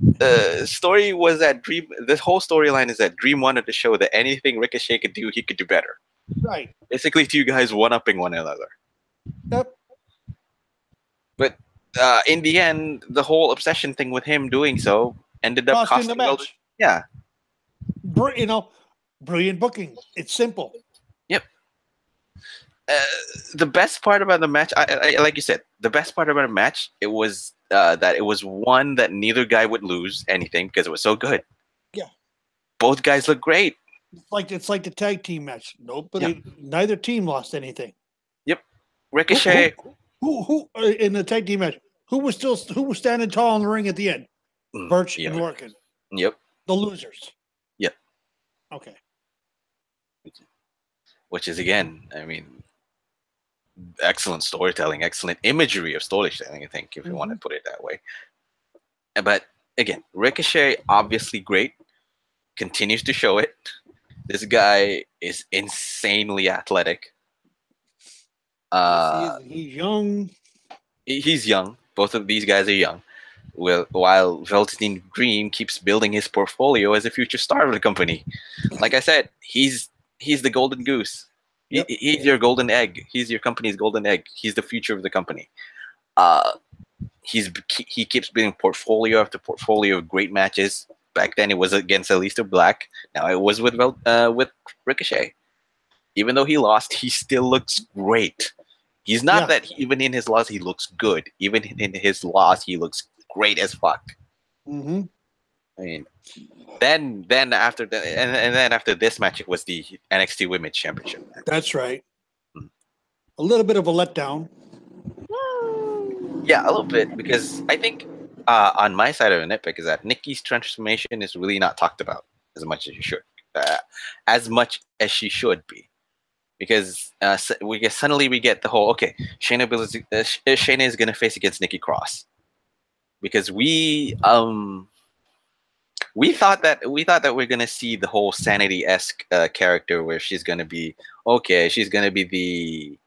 The story was that Dream. The whole storyline is that Dream wanted to show that anything Ricochet could do, he could do better. Right. Basically, two guys one-upping one another. Yep. But in the end, the whole obsession thing with him doing so ended up costing the match. Yeah. Brilliant booking. It's simple. Yep. The best part about the match, I like you said, the best part about the match, it was that it was one that neither guy would lose anything because it was so good. Yeah. Both guys look great. It's like the tag team match. Neither team lost anything. Yep. Ricochet. Who in the tag team match? Who was standing tall in the ring at the end? Birch and Lorcan. Yep. The losers. Yep. Okay. Which is, again, I mean, excellent storytelling, excellent imagery of storytelling, I think, if you want to put it that way. But again, Ricochet, obviously great, continues to show it. This guy is insanely athletic. He's young. He's young. Both of these guys are young. While Velveteen Dream keeps building his portfolio as a future star of the company. Like I said, he's the golden goose. Yep. He's your golden egg. He's your company's golden egg. He's the future of the company. He keeps building portfolio after portfolio of great matches. Back then, it was against Aleister Black. Now it was with Ricochet. Even though he lost, he still looks great. He's not that even in his loss he looks good. Even in his loss, he looks great as fuck. Mm-hmm. I mean, then after the and then after this match, it was the NXT Women's Championship match. That's right. Mm. A little bit of a letdown. Yeah, a little bit because I think on my side of the nitpick is that Nikki's transformation is really not talked about as much as you should, as much as she should be. Because suddenly we get the whole okay, Shayna is gonna face against Nikki Cross because we thought that we're gonna see the whole Sanity-esque character where she's gonna be the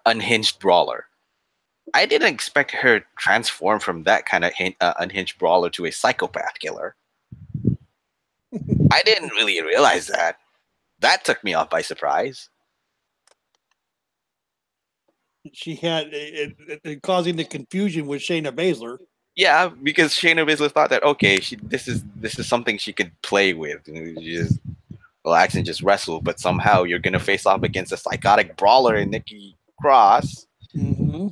unhinged brawler. I didn't expect her transform from that kind of unhinged brawler to a psychopath killer. I didn't really realize that. That took me off by surprise. She had it causing the confusion with Shayna Baszler. Yeah, because Shayna Baszler thought that okay, this is something she could play with, you just relax and just wrestle. But somehow you're gonna face off against a psychotic brawler in Nikki Cross. Mm-hmm.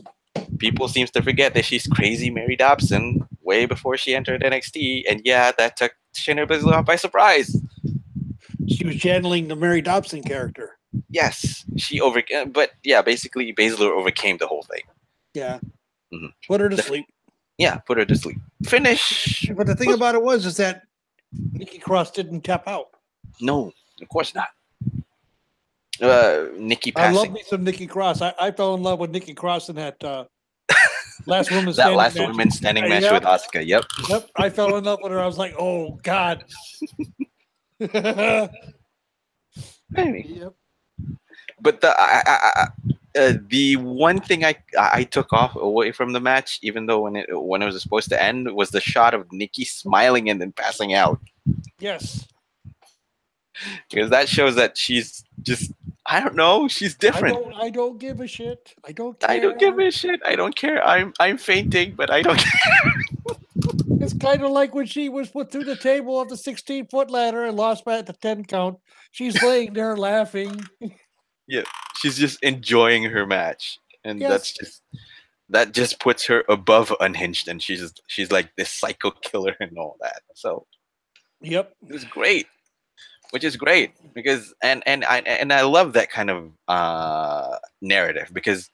People seems to forget that she's crazy Mary Dobson way before she entered NXT, and yeah, that took Shayna Baszler off by surprise. She was channeling the Mary Dobson character. Yes, but yeah, basically Baszler overcame the whole thing. Yeah, Mhm. put her to sleep. Yeah, put her to sleep. Finish. But the thing about it is that Nikki Cross didn't tap out. No, of course not. Nikki I love passing. me some Nikki Cross. I fell in love with Nikki Cross in that last woman That standing last match. woman standing match Yep. with Asuka. Yep. Yep, I fell in love with her. I was like, oh God. Maybe. Yep. But the one thing I took off away from the match, even though when it was supposed to end, was the shot of Nikki smiling and then passing out. Yes. Because that shows that she's just, I don't know, she's different. I don't give a shit. I don't care. I don't give a shit. I don't care. I'm fainting, but I don't care. It's kind of like when she was put through the table of the 16-foot ladder and lost by the 10 count. She's laying there laughing. Yeah, she's just enjoying her match, and Yes. that just puts her above unhinged, and she's like this psycho killer and all that. So Yep. it's great, which is great because and I love that kind of narrative because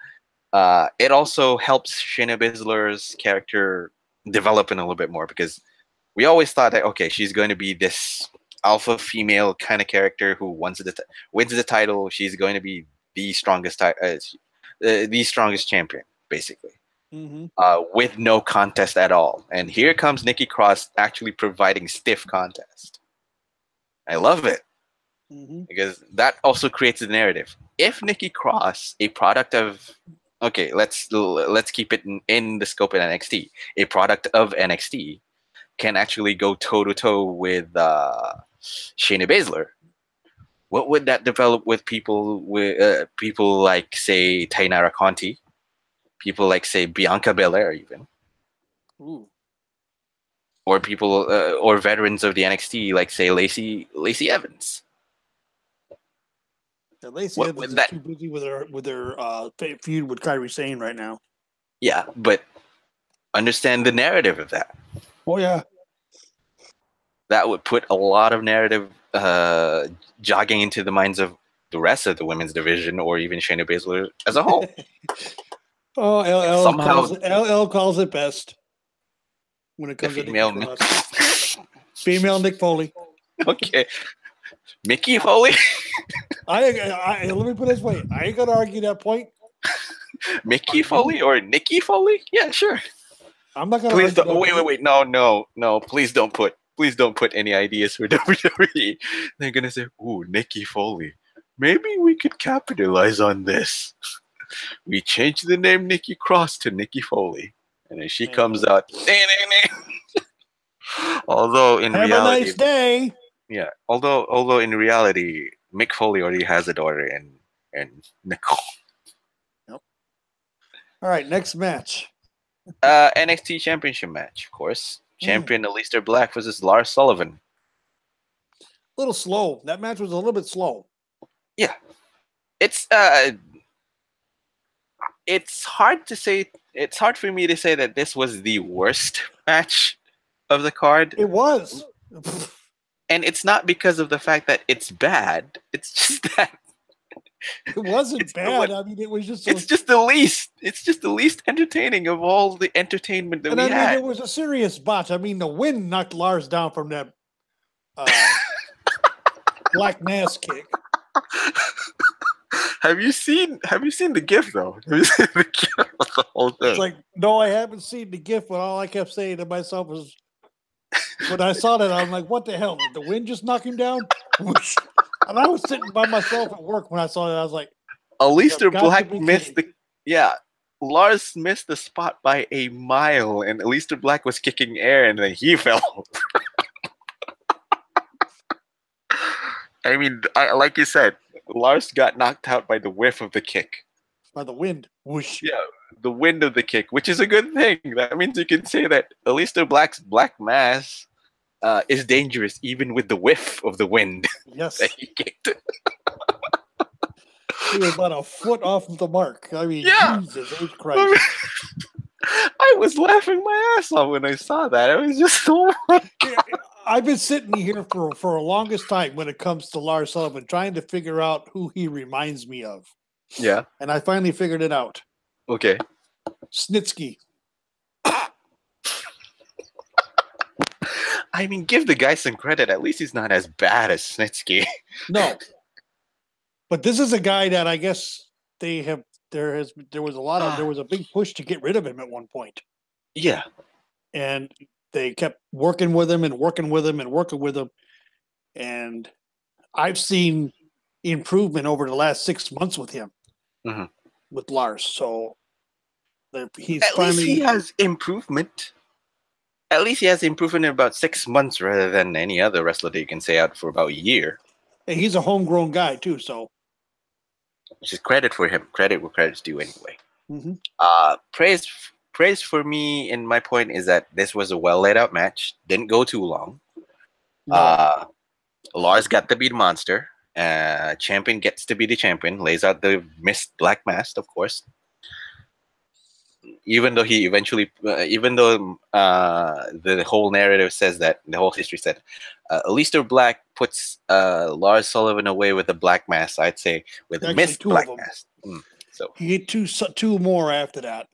it also helps Shayna Baszler's character develop in a little bit more because we always thought that okay, she's going to be this alpha female kind of character who wins the title. She's going to be the strongest champion, basically, Mm-hmm. with no contest at all. And here comes Nikki Cross actually providing stiff contest. I love it because that also creates the narrative. If Nikki Cross, a product of okay, let's keep it in the scope of NXT, a product of NXT, can actually go toe to toe with Shayna Baszler, what would that develop with people like say Tainara Conti, people like say Bianca Belair even, Ooh. or people or veterans of the NXT like say Lacey Evans. Yeah, Lacey Evans is too busy with her feud with Kairi Sane right now. Yeah, but understand the narrative of that. Oh yeah. That would put a lot of narrative jogging into the minds of the rest of the women's division, or even Shayna Baszler as a whole. Oh, LL calls it best when it comes to female Nikki Cross. Female Nick Foley. Okay, Mickey Foley. Let me put it this way: I ain't gonna argue that point. Mickey Foley or Nikki Foley? Yeah, sure. I'm not gonna. Please don't. Wait. No. Please don't put any ideas for WWE. They're gonna say, "Ooh, Nikki Foley. Maybe we could capitalize on this. We change the name Nikki Cross to Nikki Foley, and then she comes out. Although in reality, have a nice day. Yeah. Although in reality, Mick Foley already has a daughter, and Nicole. Nope. All right, next match. NXT Championship match, of course. Champion Aleister Black versus Lars Sullivan. A little slow. That match was a little bit slow. Yeah, it's hard to say. It's hard for me to say that this was the worst match of the card. It was. And it's not because of the fact that it's bad. It's just that It wasn't it's bad. I mean, it was just. it's just the least. It's just the least entertaining of all the entertainment that and we I mean, had. it was a serious botch. I mean, the wind knocked Lars down from that black mass kick. Have you seen the GIF though? Have you seen the GIF of the whole thing? It's like, no, I haven't seen the GIF, but all I kept saying to myself was, when I saw that, I'm like, what the hell? Did the wind just knock him down? Whoosh. And I was sitting by myself at work when I saw that. I was like, Alistair Black missed Lars missed the spot by a mile, and Alistair Black was kicking air, and then he fell. I mean, like you said, Lars got knocked out by the whiff of the kick. By the wind. Whoosh. Yeah, the wind of the kick, which is a good thing. That means you can say that Alistair Black's black mass is dangerous even with the whiff of the wind. Yes. That he kicked. He was about a foot off of the mark. I mean, Jesus H. Christ. I was laughing my ass off when I saw that. It was just so I've been sitting here for the longest time when it comes to Lars Sullivan, trying to figure out who he reminds me of. Yeah. And I finally figured it out. Okay. Snitsky. I mean, give the guy some credit. At least he's not as bad as Snitsky. No. But this is a guy that I guess there was a big push to get rid of him at one point. Yeah. And they kept working with him and working with him and working with him. And I've seen improvement over the last 6 months with him, with Lars. So he's at least he has improvement. At least he has improvement in about 6 months rather than any other wrestler that you can say out for about a year. And he's a homegrown guy too, so. Which is credit for him. Credit where credit's due anyway. Praise for me, and my point is that this was a well laid out match. Didn't go too long. No. Lars got to be the monster. Champion gets to be the champion. Lays out the missed black mask, of course. Even though he eventually, the whole narrative says that, the whole history said, Alistair Black puts Lars Sullivan away with a black mask. I'd say with a missed black mask. So he hit two more after that.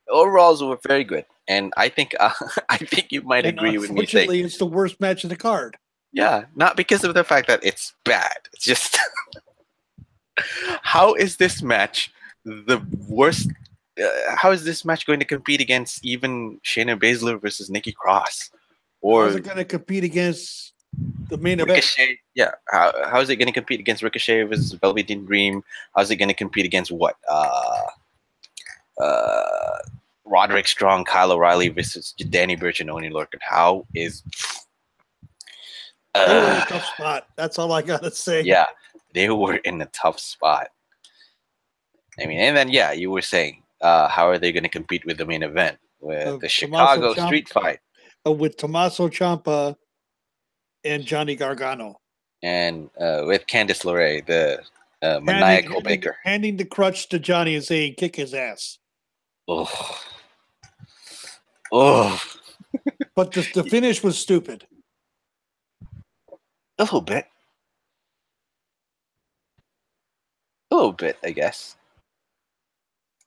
Overalls were very good, and I think you might agree with me. Unfortunately, it's the worst match of the card. Yeah, not because of the fact that it's bad. It's just how is this match the worst? How is this match going to compete against even Shayna Baszler versus Nikki Cross? Or how's it going to compete against the main event? Ricochet? Yeah, how is it going to compete against Ricochet versus Velveteen Dream? How's it going to compete against what? Roderick Strong, Kyle O'Reilly versus Danny Burch and Oney Lorcan. How is they were in a tough spot. That's all I gotta say. Yeah, they were in a tough spot. I mean, and then you were saying, how are they going to compete with the main event with the Chicago Street Fight with Tommaso Ciampa and Johnny Gargano, and with Candice LeRae, the maniacal baker, handing the crutch to Johnny and saying, "Kick his ass." Oh. But the finish was stupid. A little bit, I guess.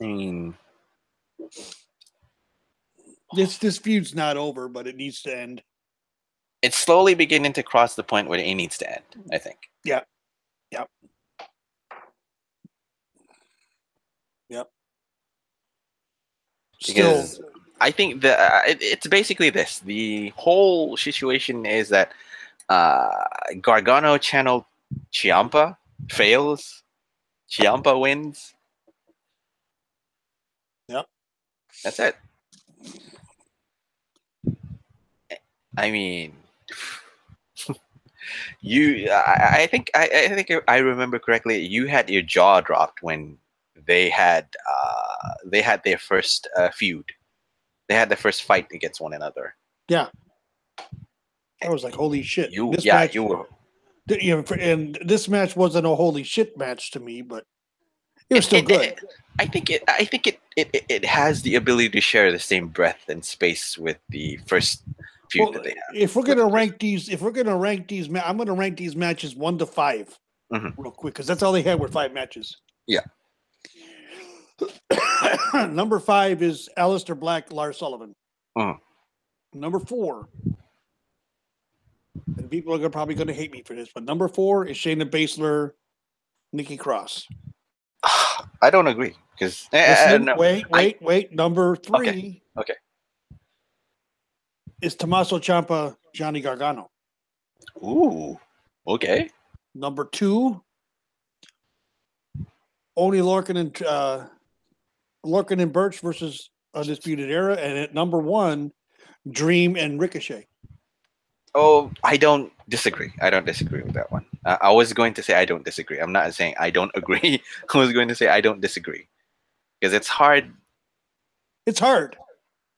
I mean, this feud's not over, but it needs to end. It's slowly beginning to cross the point where it needs to end, I think. Yeah. Because I think it's basically this. The whole situation is that Gargano channeled Ciampa, fails. Ciampa wins. Yep. That's it. I mean, I think I remember correctly. You had your jaw dropped when they had their first feud. They had the first fight against one another. Yeah. I was like, holy shit. You were. And this match wasn't a holy shit match to me, but it was still good. I think it it has the ability to share the same breadth and space with the first feud that Well, they have. if we're With gonna the first, rank these, I'm gonna rank these matches 1 to 5 Mhm. real quick because that's all they had were 5 matches. Yeah. Number 5 is Aleister Black, Lars Sullivan. Mhm. Number 4, and people are probably going to hate me for this, but number 4 is Shayna Baszler, Nikki Cross. I don't agree because Listen, no, wait. Number okay, 3 okay. is Tommaso Ciampa, Johnny Gargano. Ooh, okay. Number 2, Oney Lorcan and Birch versus Undisputed Era, and at number 1, Dream and Ricochet. Oh, I don't disagree. I don't disagree with that one. I was going to say I don't disagree. I'm not saying I don't agree. I was going to say I don't disagree because it's hard. It's hard.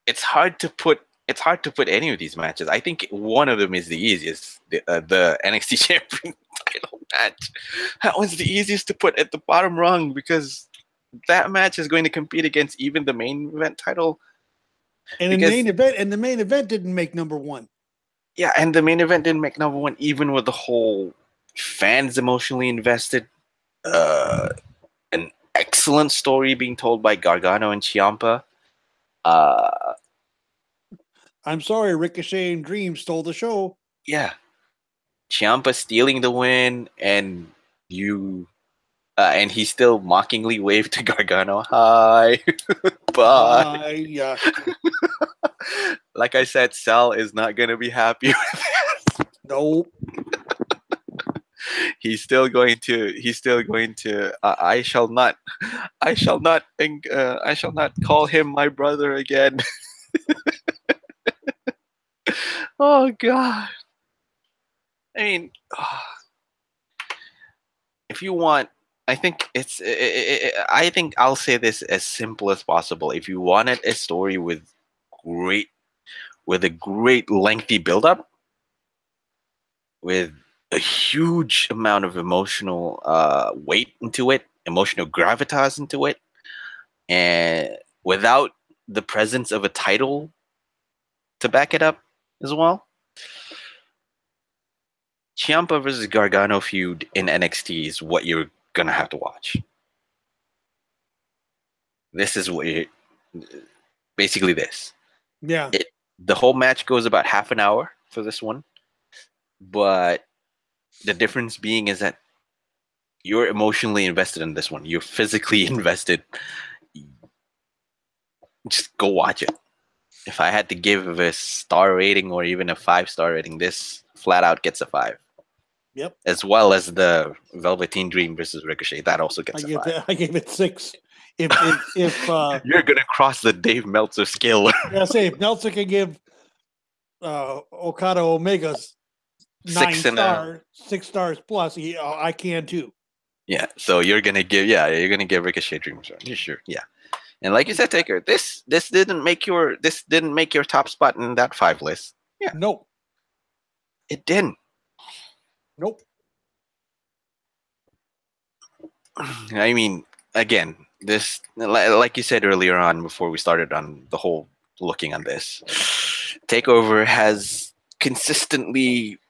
It's hard to put. It's hard to put any of these matches. I think one of them is the easiest. The NXT Champion title match. That was the easiest to put at the bottom rung because that match is going to compete against even the main event title. And Because the main event didn't make number 1. yeah, and the main event didn't make number 1, even with the whole fans emotionally invested. An excellent story being told by Gargano and Ciampa. Uh, I'm sorry, Ricochet and Dream stole the show. yeah, Ciampa stealing the win, and and he still mockingly waved to Gargano. Hi, bye. Yeah. Like I said, Sal is not gonna be happy. Nope. He's still going to. I shall not. I shall not. I shall not call him my brother again. Oh God. I mean, if you want, I think I think I'll say this as simple as possible. If you wanted a story great, with a great lengthy build-up, with a huge amount of emotional weight into it, emotional gravitas into it, and without the presence of a title to back it up as well, Ciampa versus Gargano feud in NXT is what you're gonna have to watch. This is what you basically this. Yeah. The whole match goes about half an hour for this one, but the difference being is that you're emotionally invested in this one. You're physically invested. Just go watch it. If I had to give a star rating or even a 5-star rating, this flat out gets a 5. Yep. As well as the Velveteen Dream versus Ricochet, that also gets a 5. I gave it 6. If You're gonna cross the Dave Meltzer scale. I say if Meltzer can give Okada Omega's 6 stars plus, I can too. Yeah, so you're gonna give Ricochet Dream Zone. You sure? Yeah. And like you said, Taker, this didn't make your top spot in that 5 list. Yeah. Nope. It didn't. Nope. I mean, again, this, like you said earlier on before we started on the whole looking on this, Takeover has consistently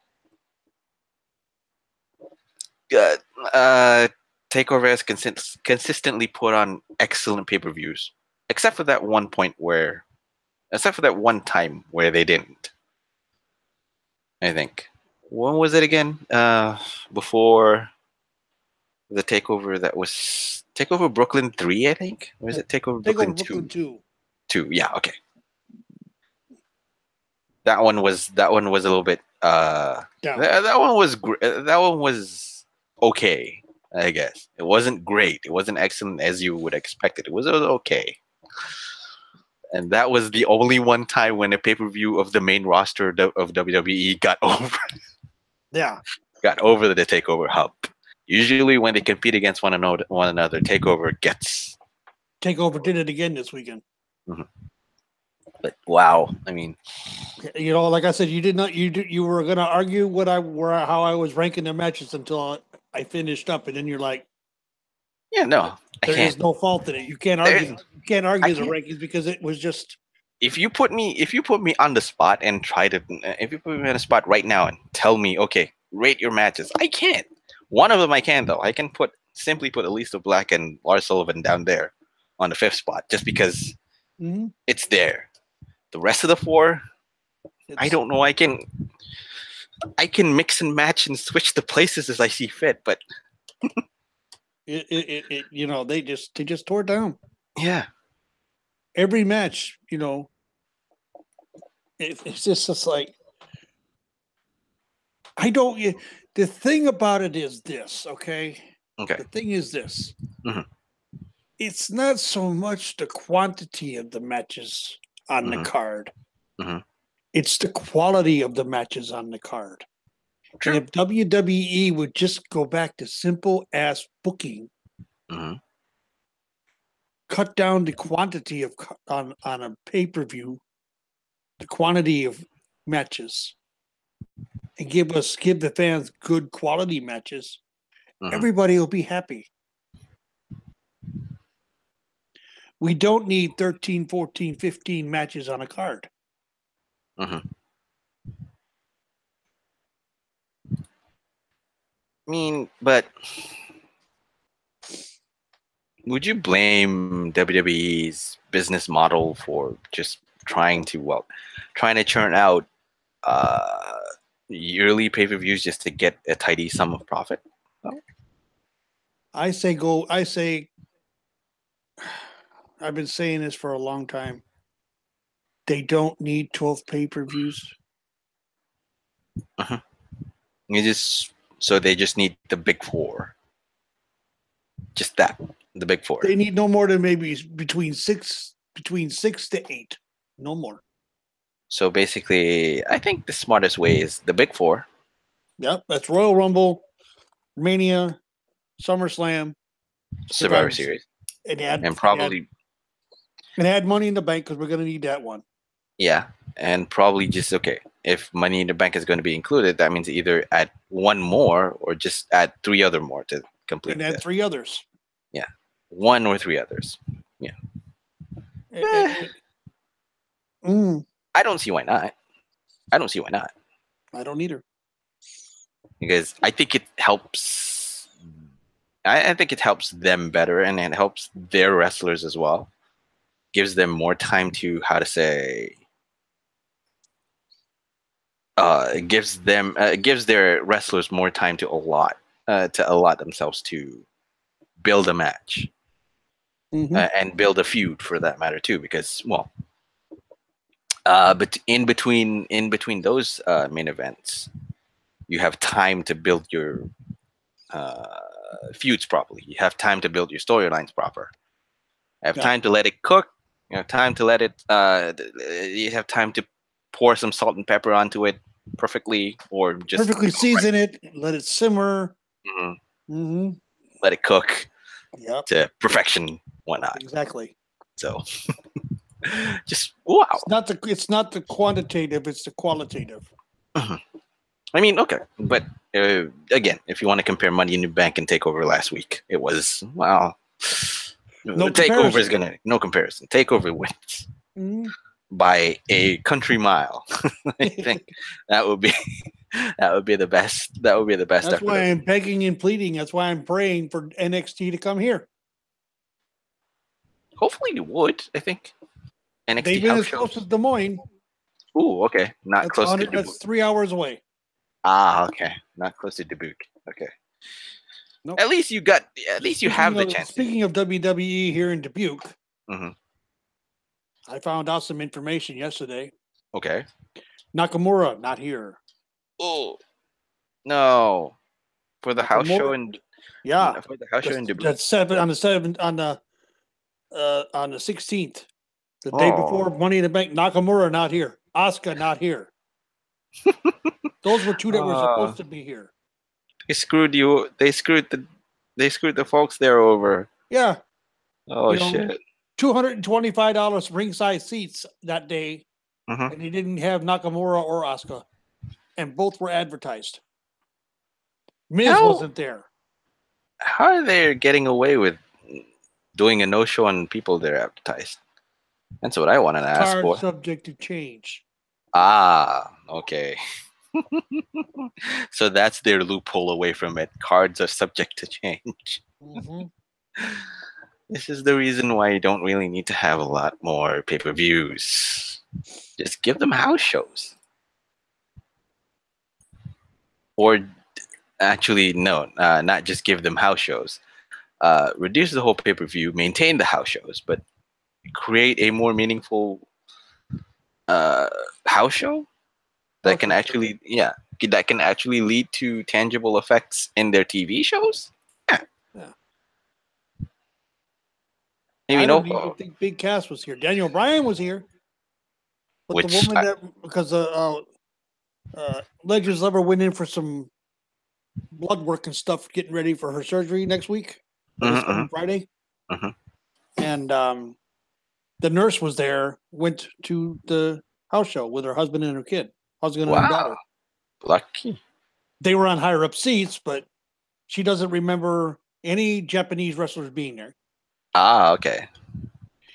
Takeover has consistently put on excellent pay-per-views, except for that one time where they didn't. I think. When was it again? Before the Takeover that was Takeover Brooklyn 3, I think. Or is it Takeover Brooklyn 2? 2, yeah, okay. That one was a little bit that one was okay, I guess. It wasn't great. It wasn't excellent as you would expect it. It was okay. And that was the only one time when a pay-per-view of the main roster of WWE got over. Yeah. Got over the Takeover hump. Usually when they compete against one another, Takeover did it again this weekend. Mm-hmm. But wow, I mean, like I said, you were going to argue how I was ranking the matches until I finished up, and then you're like, Yeah, no, I There is can't. no fault in it. You can't There, argue. You can't I argue the can't. rankings because it was just. If you put me on the spot and try to, if you put me on the spot right now and tell me, okay, rate your matches, I can't. One of them I can though. I can simply put Elisa Black and Lars Sullivan down there on the fifth spot just because Mhm. it's there. The rest of the four, I It's don't know. I can mix and match and switch the places as I see fit, but you know, they just tore it down yeah. every match. You know, it's just like I don't. The thing about it is this, okay? Okay. The thing is this. Mhm. It's not so much the quantity of the matches on the Mhm. card. Mhm. It's the quality of the matches on the card. And True. if WWE would just go back to simple ass booking, Mhm. cut down the quantity of on a pay-per-view, the quantity of matches, and give the fans good quality matches, Mhm. everybody will be happy. We don't need 13, 14, 15 matches on a card. Mhm. I mean, but would you blame WWE's business model for just trying to churn out uh, yearly pay-per-views just to get a tidy sum of profit? No? I say I've been saying this for a long time. They don't need 12 pay-per-views. Mhm. You just so they just need the big four, just that, the big four. They need no more than maybe between 6 to 8. No more. So basically, I think the smartest way is the big four, Yep, that's Royal Rumble, Mania, SummerSlam, Survivor Survivor Series, Series, and add and and add probably and add Money in the Bank because we're going to need that one. yeah, and probably just okay. If Money in the Bank is going to be included, that means either add one more or just add three other more to complete And add the 3 others. yeah, one or three others. Yeah, Eh, eh, Eh, eh, mm, I don't see why not. I don't see why not I don't either. because I think it helps. I think it helps them better and it helps their wrestlers as well. Gives them more time to how to say. It gives their wrestlers more time to allot themselves to build a match Mm-hmm. and build a feud for that matter too because well but in between those main events you have time to build your uh, feuds properly. You have time to build your storylines proper. You have Yeah, time to let it cook. You have time to let it. You have time to pour some salt and pepper onto it perfectly, or just perfectly season it, let it simmer. mhm, Mm-hmm. let it cook Yep, to perfection, whatnot. exactly. So, just wow. It's not the quantitative, it's the qualitative. Mhm. I mean, okay, but again, if you want to compare Money in the Bank and Takeover last week, it was well. No Takeover is comparison. gonna no comparison. Takeover wins Mhm. by a country mile. I think that would be that would be the best. That would be the best That's effort why of I'm begging and pleading. That's why I'm praying for NXT to come here. hopefully you would. I think NXT They've been house as close as shows. Des Moines. Ooh, okay, not That's close to 100. Dubuque. That's 3 hours away. Ah, okay, not close to Dubuque. Okay, Nope. at least you got. At least you have the chance to. Speaking of WWE here in Dubuque, Hmm. I found out some information yesterday. Okay. Nakamura not here. Oh no, for the house show Nakamura, in yeah, for the house show in Dubuque. that's seven on the seven on the 16th, the day before Oh, Money in the Bank. Nakamura not here. Asuka not here. Those were two that were uh, supposed to be here. they screwed you. They screwed the folks there over. Yeah, Oh you know, shit. $225 ringside seats that day, Hmm. and he didn't have Nakamura or Asuka, and both were advertised. Miz How wasn't there. how are they getting away with doing a no-show on people they're advertised? That's what I wanted to ask Card for. subject to change. Ah, okay. So that's their loophole away from it. Cards are subject to change. Mm-hmm. This is the reason why you don't really need to have a lot more pay-per-views. Just give them house shows. Or actually, no, not just give them house shows. Reduce the whole pay-per-view, maintain the house shows, but create a more meaningful uh, house show that can actually, that can actually lead to tangible effects in their TV shows. Yeah. Yeah. Maybe I no, don't even think Big Cass was here. Daniel Bryan was here, but which the woman that because Legends Lover went in for some blood work and stuff, getting ready for her surgery next week, or this coming Friday, and the nurse was there. Went to the house show with her husband and her kid, husband and her daughter. Lucky. They were on higher up seats, but she doesn't remember any Japanese wrestlers being there. Ah, okay.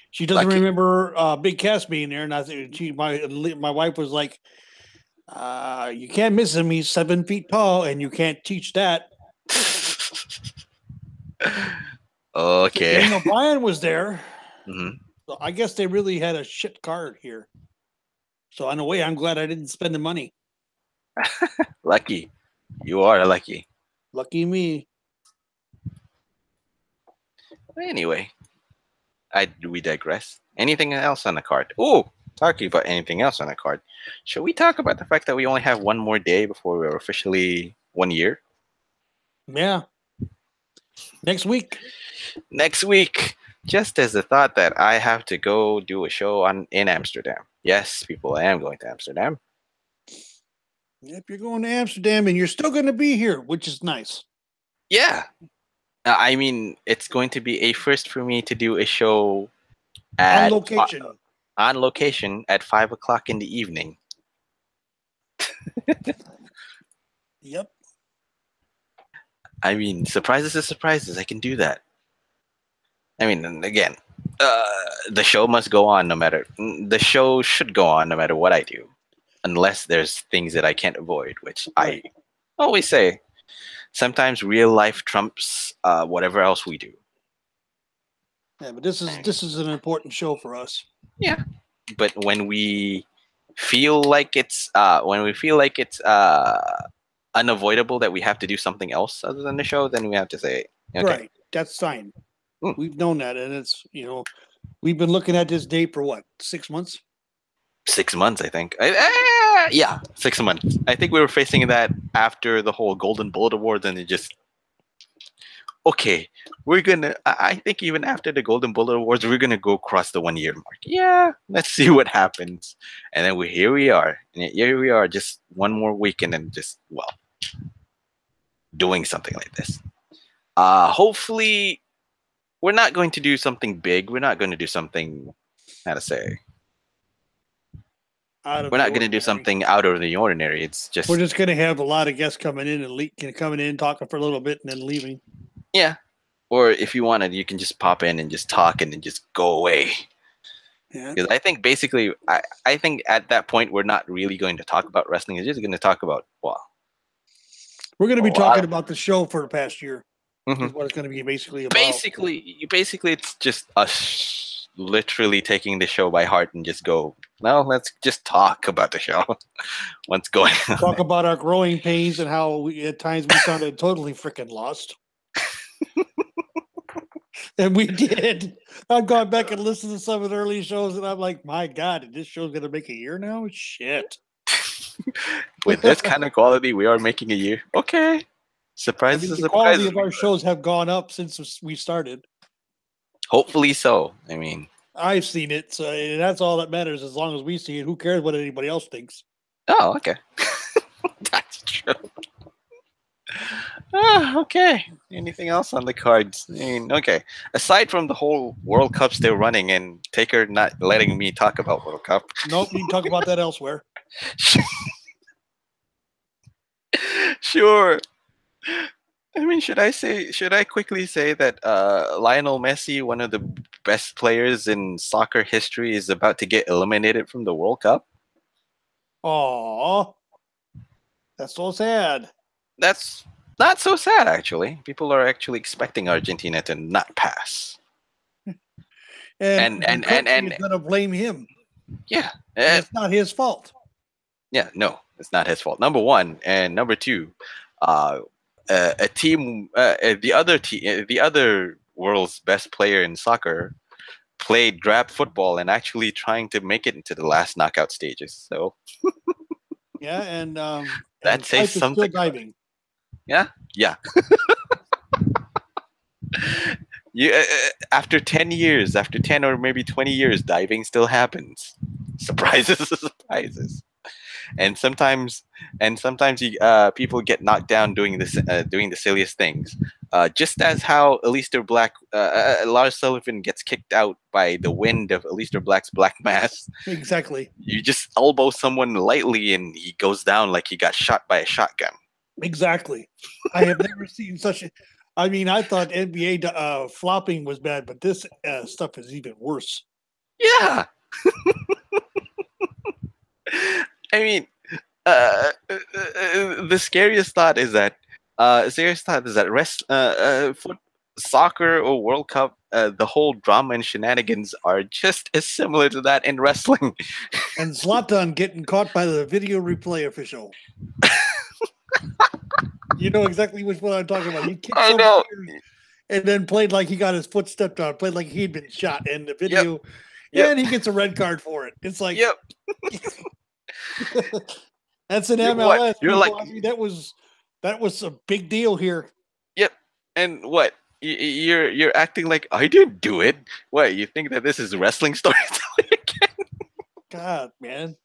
She doesn't remember Big Cass being there, and I think my wife was like, "You can't miss him. He's 7 feet tall, and you can't teach that." Okay. Daniel Bryan was there, Mm-hmm. so I guess they really had a shit card here. So in a way, I'm glad I didn't spend the money. Lucky, you are lucky. Lucky me. Anyway, we digress. Anything else on the card? Oh, talking about anything else on the card. Should we talk about the fact that we only have one more day before we're officially 1 year? Yeah. Next week. Next week. Just as the thought that I have to go do a show in Amsterdam. Yes, people, I am going to Amsterdam. If you're going to Amsterdam and you're still going to be here, which is nice. Yeah. I mean, it's going to be a first for me to do a show on location. On location at 5 o'clock in the evening. Yep. I mean, surprises are surprises. I can do that. I mean, again, the show must go on no matter. The show should go on no matter what I do, unless there's things that I can't avoid, which I always say. Sometimes real life trumps whatever else we do. Yeah, but this is an important show for us. Yeah, but when we feel like it's unavoidable that we have to do something else other than the show, then we have to say, okay. Right, that's fine. We've known that, and it's we've been looking at this date for what, 6 months? 6 months, I think. Yeah, 6 months. I think we were facing that after the whole Golden Bullet Awards, and it just okay. We're gonna. I think even after the Golden Bullet Awards, we're gonna go across the 1 year mark. Yeah, let's see what happens. And then here we are. And here we are, just one more week, and then just doing something like this. Hopefully, we're not going to do something big. We're not going to do something. How to say? We're not going to do something out of the ordinary. It's just we're just going to have a lot of guests coming in and talking for a little bit and then leaving. Yeah, or if you wanted, you can just pop in and just talk and then just go away. Yeah, because I think basically, I think at that point we're not really going to talk about wrestling. It's just going to talk about we're going to be talking about the show for the past year. Mm-hmm. Is what it's going to be basically about. Basically, it's just us literally taking the show by heart and just go. Well, let's just talk about the show. What's going on? Talk about our growing pains and how at times we sounded totally freaking lost. And we did. I've gone back and listened to some of the early shows, and I'm like, my God, this show's going to make a year now? Shit. With this kind of quality, we are making a year. Okay. Surprises. The quality of our shows have gone up since we started. Hopefully so. I mean, I've seen it, so that's all that matters. As long as we see it, who cares what anybody else thinks? Oh, okay. That's true. Okay. Anything else on the cards? I mean, okay. Aside from the whole World Cup still running and Taker not letting me talk about World Cup. Nope, you can talk about that elsewhere. Sure. I mean, should I quickly say that Lionel Messi, one of the best players in soccer history, is about to get eliminated from the World Cup? Oh, that's so sad. That's not so sad, actually. People are actually expecting Argentina to not pass. And And the and and country is and going to blame him, yeah, and it's not his fault. yeah, no, it's not his fault. Number one, and number two, uh, a team, the other world's best player in soccer played grab football and actually trying to make it into the last knockout stages. So Yeah, and that his says wife is still something about it. diving. Yeah, yeah. You after 10 years, after 10 or maybe 20 years, diving still happens. Surprises, surprises. and sometimes people get knocked down doing the silliest things, just as how Lars Sullivan gets kicked out by the wind of Alistair Black's black mass. Exactly. You just elbow someone lightly and he goes down like he got shot by a shotgun. Exactly. I have never seen such a. I mean, I thought NBA flopping was bad, but this stuff is even worse. Yeah. I mean, the scariest thought is that soccer or World Cup, the whole drama and shenanigans are just as similar to that in wrestling. And Zlatan getting caught by the video replay official. You know exactly which one I'm talking about. He kicked I some know. players and then played like he got his foot stepped on, played like he'd been shot in the Yep. video, Yep. and he gets a red card for it. It's like, Yep. that's an What? MLS. You're People. like, I mean, that was a big deal here. yep. And what? You're acting like I didn't do it. What? You think that this is wrestling storytelling again? God, man.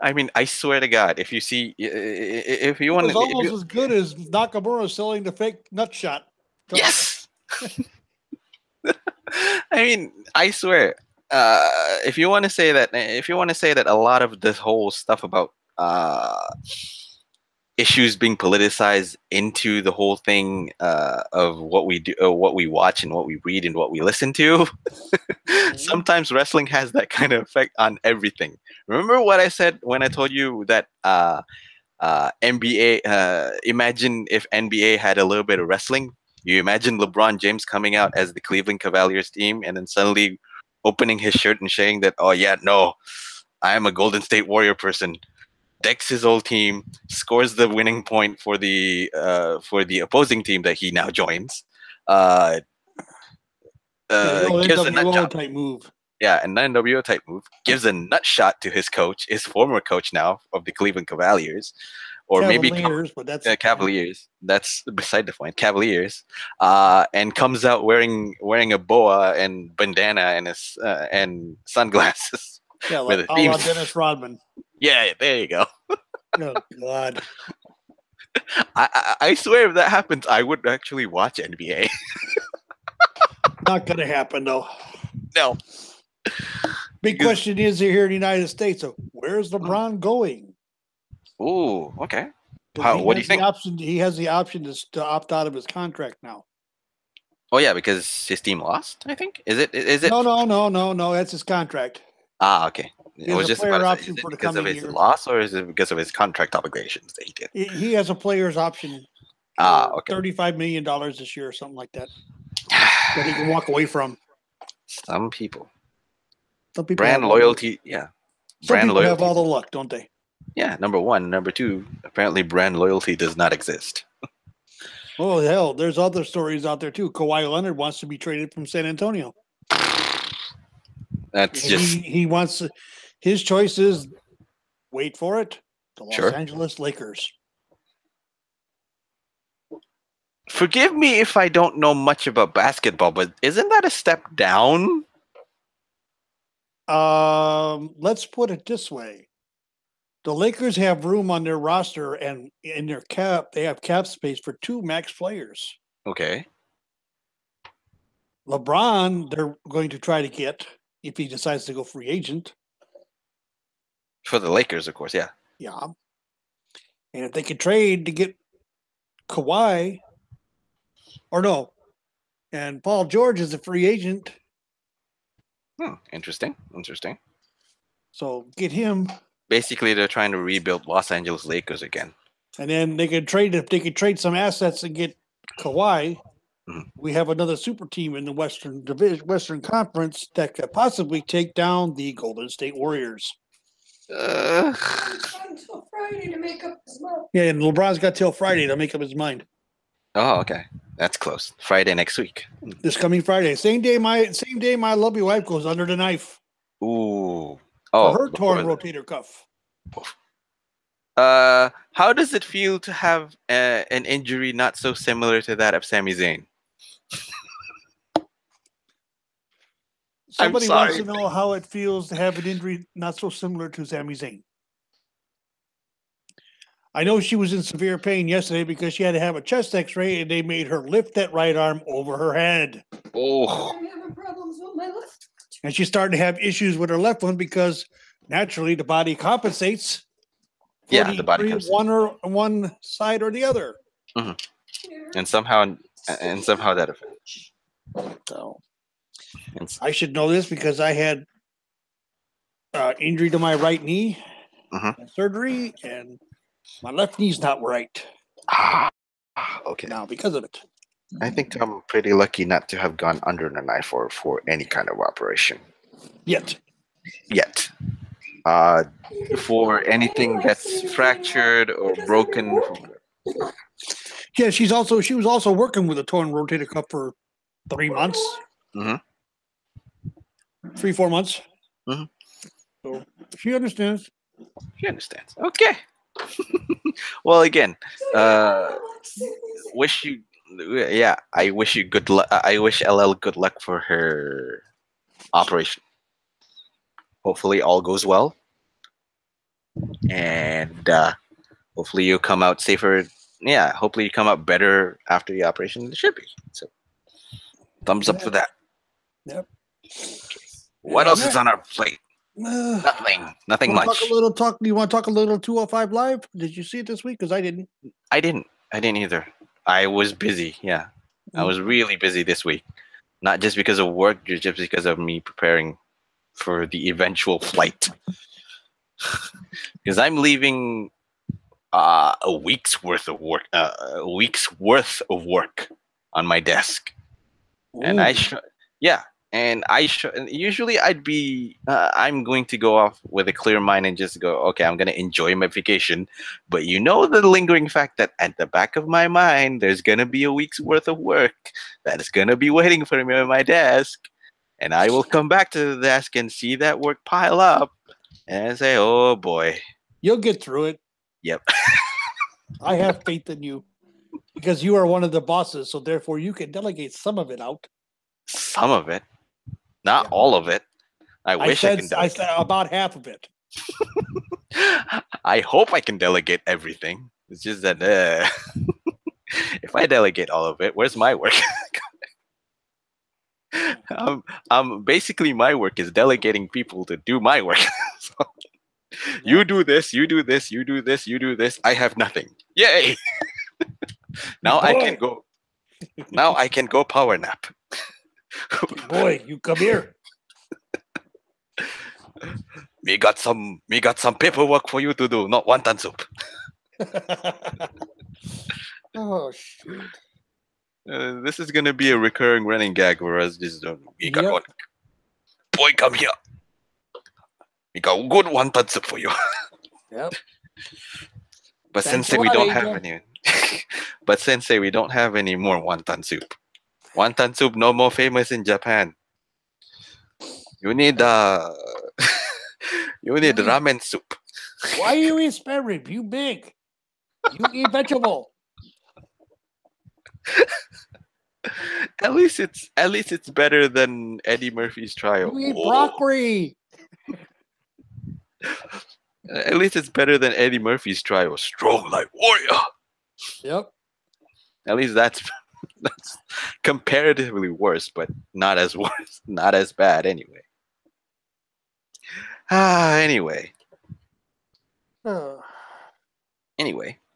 I mean, I swear to God, if you see, if you It want was to, almost as good as Nakamura selling the fake nut shot. yes. I mean, I swear. If you want to say that a lot of this whole stuff about issues being politicized into the whole thing of what we do, what we watch, and what we read, and what we listen to, sometimes wrestling has that kind of effect on everything. Remember what I said when I told you that NBA? Imagine if NBA had a little bit of wrestling. You imagine LeBron James coming out as the Cleveland Cavaliers team and then suddenly opening his shirt and saying that, oh yeah, no, I am a Golden State Warrior person. Decks his old team, scores the winning point for the opposing team that he now joins. Gives a nut NWO shot. type move. Yeah, an NWO type move. Gives a nut shot to his coach, his former coach now of the Cleveland Cavaliers, or Cavaliers, but that's Cavaliers. That's beside the point. Cavaliers, and comes out wearing a boa and bandana and his and sunglasses. Yeah, with like a theme. Dennis Rodman. Yeah, there you go. Oh God. I swear if that happens, I would actually watch NBA. Not gonna happen though. No. Big question is here in the United States. So where's LeBron going? Ooh, okay. What do you think? He has the option to opt out of his contract now. Oh yeah, because his team lost. I think is it. No. That's his contract. Ah, okay. He has a player option for the coming year. Because of his loss, or is it because of his contract obligations that he did? He has a player's option. Okay. $35 million this year or something like that. That he can walk away from. Some people. Brand loyalty, yeah. Some people have all the luck, don't they? Yeah, number one. Number two, apparently brand loyalty does not exist. Oh, hell, there's other stories out there too. Kawhi Leonard wants to be traded from San Antonio. He wants his choice is, wait for it, the Los Angeles Lakers. Forgive me if I don't know much about basketball, but isn't that a step down? Let's put it this way. The Lakers have room on their roster and in their cap, they have cap space for 2 max players. Okay. LeBron, they're going to try to get if he decides to go free agent. For the Lakers, of course, yeah. Yeah. And if they could trade to get Kawhi, or no, and Paul George is a free agent. Interesting. So get him, Basically, they're trying to rebuild Los Angeles Lakers again. and then they could trade if they could trade some assets and get Kawhi. We have another super team in the Western Conference that could possibly take down the Golden State Warriors. Until Friday to make up his mind. Yeah, and LeBron's got till Friday to make up his mind. Oh, okay. That's close. Friday next week. This coming Friday, same day my lovely wife goes under the knife. Ooh. For her torn rotator cuff. How does it feel to have an injury not so similar to that of Sami Zayn? Somebody wants to know how it feels to have an injury not so similar to Sami Zayn. I know she was in severe pain yesterday because she had to have a chest x-ray and they made her lift that right arm over her head. Oh. I'm having problems with my left. And she started to have issues with her left one because naturally the body compensates. Yeah, the body compensates. One side or the other. And somehow that affects. So I should know this because I had injury to my right knee, surgery, and my left knee's not right. Okay. Now because of it. I think I'm pretty lucky not to have gone under the knife or for any kind of operation. Yet. For anything that's fractured or broken. Yeah, she was also working with a torn rotator cuff for 3 months. 3-4 months. So she understands. Okay. Well, again, wish you. Yeah, I wish you good luck. I wish LL good luck for her operation. Hopefully, all goes well, and hopefully you come out safer. Yeah, hopefully you come out better after the operation than it should be. So, thumbs up for that. Yep. What else is on our plate? Nothing much. Do you want to talk a little 205 Live? Did you see it this week? Because I didn't. I didn't either. I was busy. Yeah, I was really busy this week. Not just because of work, just because of me preparing for the eventual flight. Because I'm leaving a week's worth of work. On my desk, and usually I'd be I'm going to go off with a clear mind and just go, okay, I'm going to enjoy my vacation. But the lingering fact that at the back of my mind, there's going to be a week's worth of work that is going to be waiting for me on my desk. And I will come back to the desk and see that work pile up and say, oh boy. You'll get through it. Yep. I have faith in you because you are one of the bosses. So therefore you can delegate some of it out. Some of it. Not all of it. I said about half of it. I hope I can delegate everything. It's just that if I delegate all of it, where's my work? Basically my work is delegating people to do my work. So, you do this, you do this, you do this, you do this. I have nothing. Yay! Now I can go power nap. Boy, you come here. Me got some paperwork for you to do, not wonton soup. Oh shoot. This is gonna be a recurring running gag for us. We got one. Boy, come here. We got good wonton soup for you. Yep. But Sensei, we don't have any. But Sensei, we don't have any more wonton soup. Wonton soup no more famous in Japan. You need ramen soup. Why you eat spare rib? You big. You eat vegetable. At least it's better than Eddie Murphy's Trio. You eat broccoli. At least it's better than Eddie Murphy's Trio. Strong like warrior. Yep. At least that's comparatively worse, but not as bad anyway. Anyway,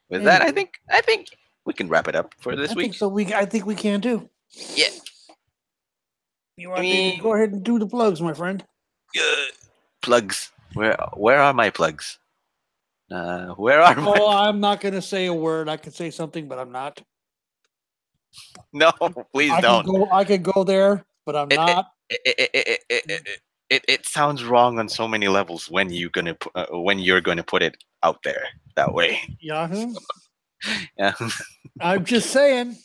with that, I think we can wrap it up for this I week. think so. I think we can too. Yeah. You want to go ahead and do the plugs, my friend? Plugs. Where are my plugs? Where are my? Oh, I'm not going to say a word. I could say something, but I'm not. No, please don't. I could go there, but I'm not. It sounds wrong on so many levels when you're gonna put it out there that way. Yahoo. Yeah. I'm just saying.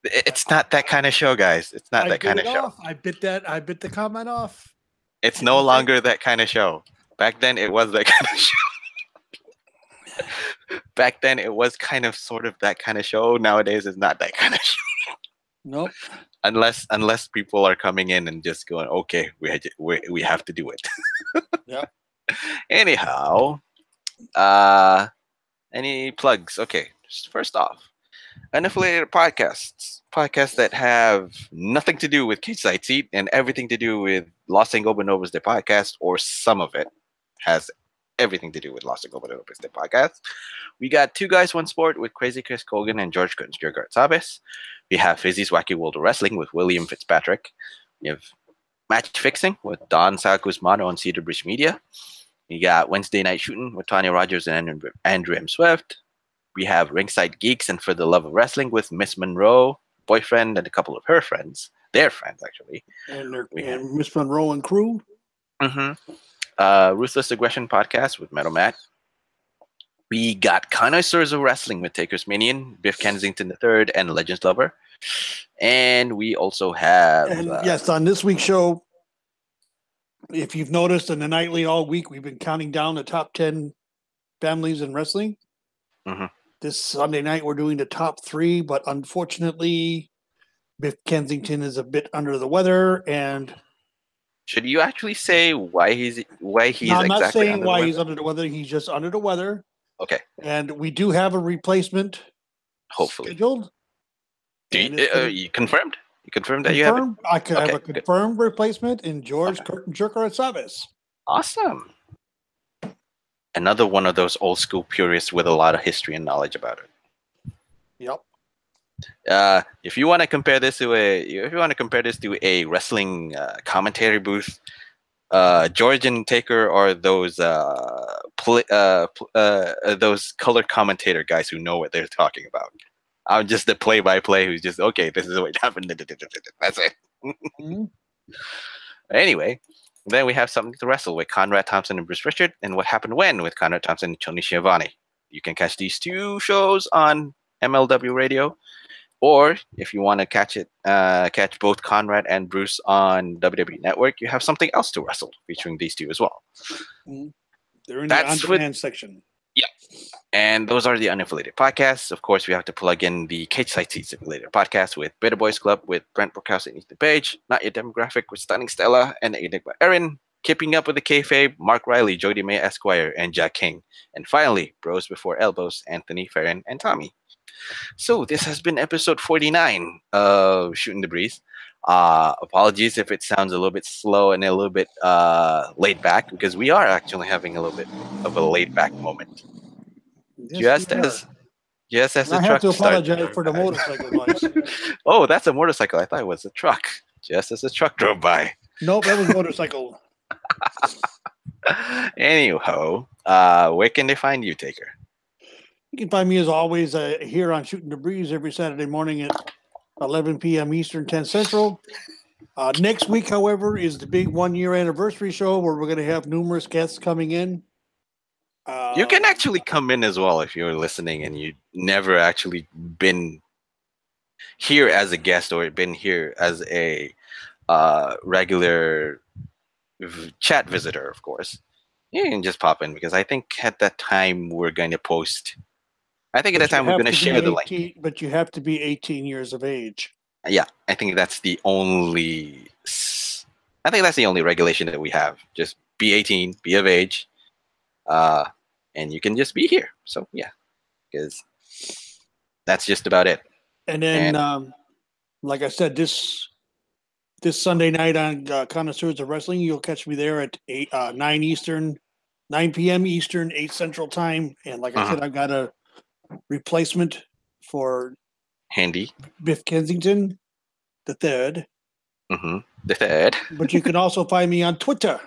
It's not that kind of show, guys. It's not that kind of show. I bit the comment off. It's no longer that kind of show. Back then, it was that kind of show. Back then, it was kind of sort of that kind of show. Nowadays, it's not that kind of show. Nope. Unless people are coming in and just going, okay, we have to do it. Yep. Anyhow, any plugs? Okay, first off, unaffiliated podcasts that have nothing to do with Cage Side Seat and everything to do with Los Ingobernables, the podcast, or some of it has everything to do with Los Ingobernables, the podcast. We got Two Guys, One Sport with Crazy Chris Kogan and George Sabes. We have Fizzy's Wacky World of Wrestling with William Fitzpatrick. We have Match Fixing with Don Saguzmano on Cedar Bridge Media. We got Wednesday Night Shooting with Tanya Rogers and Andrew M. Swift. We have Ringside Geeks and For the Love of Wrestling with Miss Monroe, boyfriend, and a couple of her friends. Their friends, actually. And Miss Monroe and crew. Mm-hmm. Ruthless Aggression Podcast with Metal Matt. We got Connoisseurs of Wrestling with TakersMinion, Biff Kensington III, and Legends Lover. And we also have... yes, on this week's show, if you've noticed in the nightly all week, we've been counting down the top 10 families in wrestling. Mm-hmm. This Sunday night, we're doing the top 3, but unfortunately, Biff Kensington is a bit under the weather, and... Should you actually say why he's no, I'm exactly not saying why he's he's under the weather. He's just under the weather. Okay. And we do have a replacement hopefully scheduled. You confirmed? You confirmed that you have it? I could have a confirmed replacement in George Curtin Jerker Sabes. Awesome. Another one of those old school purists with a lot of history and knowledge about it. Yep. If you want to compare this to a wrestling commentary booth, George and Taker are those color commentator guys who know what they're talking about. I'm just the play-by-play who's just, okay, this is what happened. That's it. Mm-hmm. Anyway, then we have something to wrestle with Conrad Thompson and Bruce Richard, and What Happened When with Conrad Thompson and Tony Schiavone. You can catch these two shows on MLW Radio, or if you want to catch both Conrad and Bruce on WWE Network, you have Something Else to Wrestle featuring these two as well. Mm-hmm. They're in the on-demand section. Yeah. And those are the unaffiliated podcasts. Of course, we have to plug in the Cage Side Seat Simulator podcast with Better Boys Club with Brent Brookhouse and Ethan Page, Not Your Demographic with Stunning Stella and Enigma Erin, Keeping Up with the Kayfabe, Mark Riley, Jody May Esquire, and Jack King. And finally, Bros Before Elbows, Anthony, Farron, and Tommy. So this has been episode 49 of Shootin' Da Breeze. Apologies if it sounds a little bit slow and a little bit laid back, because we are actually having a little bit of a laid back moment. Yes, Just as the I truck have to apologize started. for the motorcycle noise. Oh, that's a motorcycle. I thought it was a truck. Just as the truck drove by. Nope, that was motorcycle. Anyhow, where can they find you, Taker? You can find me as always here on Shootin' Da Breeze every Saturday morning at 11 p.m. Eastern, 10 Central. Next week, however, is the big 1-year anniversary show where we're going to have numerous guests coming in. You can actually come in as well if you're listening and you've never actually been here as a guest or been here as a regular chat visitor, of course. You can just pop in because I think at that time we're going to post. I think at that time we're going to share the link. But you have to be 18 years of age. Yeah, I think that's the only. I think that's the only regulation that we have. Just be 18, be of age, and you can just be here. So yeah, because that's just about it. And then, like I said, this Sunday night on Connoisseurs of Wrestling, you'll catch me there at 9 p.m. Eastern, 8 Central Time. And like I said, I've got a replacement for Handy. Biff Kensington the third. The third. But you can also find me on Twitter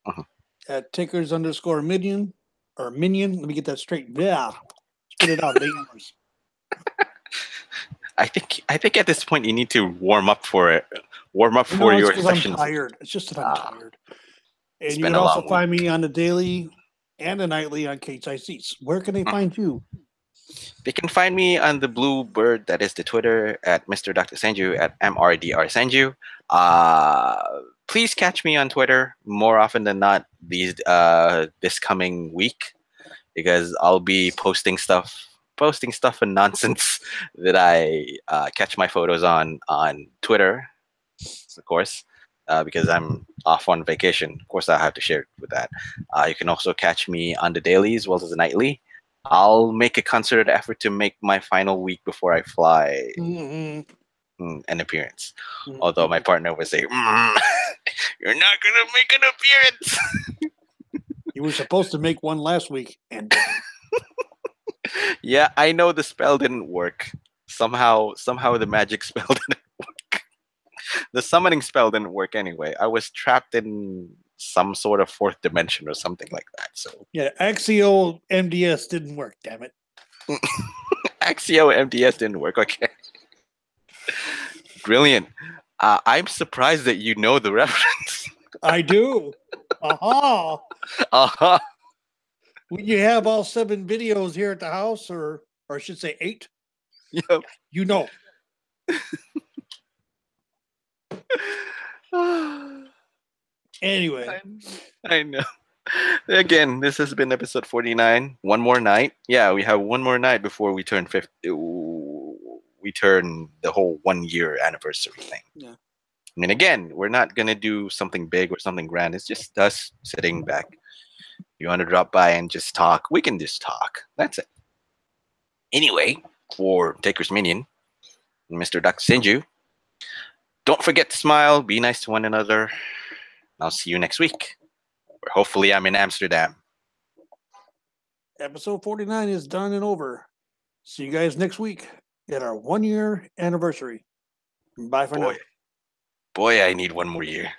Mhm. at Takers_Minion or Minion. Let me get that straight. Yeah. Spit it out. The English. I think at this point you need to warm up for it. Warm up No, for it's your because I'm sessions. tired. It's just that I'm tired. It's And you been can a also long find me on the daily and the nightly on Kate's Seats. Where can they find you? They can find me on the Blue Bird, that is the Twitter, at Mr. Dr. Senju, at MRDR Senju. Please catch me on Twitter more often than not this coming week, because I'll be posting stuff and nonsense that I catch my photos on Twitter, of course, because I'm off on vacation. Of course, I have to share it with that. You can also catch me on the daily as well as the nightly. I'll make a concerted effort to make my final week before I fly Mm-hmm. an appearance. Mm-hmm. Although my partner would say, "You're not gonna make an appearance." You were supposed to make one last week and Yeah, I know the spell didn't work. Somehow the magic spell didn't work. The summoning spell didn't work anyway. I was trapped in some sort of fourth dimension or something like that. So yeah, Axio MDS didn't work, damn it. Axio MDS didn't work. Okay. Brilliant. I'm surprised that you know the reference. I do. Aha. Uh-huh. When you have all 7 videos here at the house, or I should say 8, Yep. you know. Anyway. I know. Again, this has been episode 49. One more night. Yeah, we have one more night before we turn 50. We turn the whole 1 year anniversary thing. Yeah. I mean, again, we're not gonna do something big or something grand. It's just us sitting back. You want to drop by and just talk? We can just talk. That's it. Anyway, for TakersMinion, Mr. Dr. Senju, don't forget to smile. Be nice to one another. I'll see you next week. Where hopefully I'm in Amsterdam. Episode 49 is done and over. See you guys next week at our 1 year anniversary. Bye for now. Boy, I need 1 more year.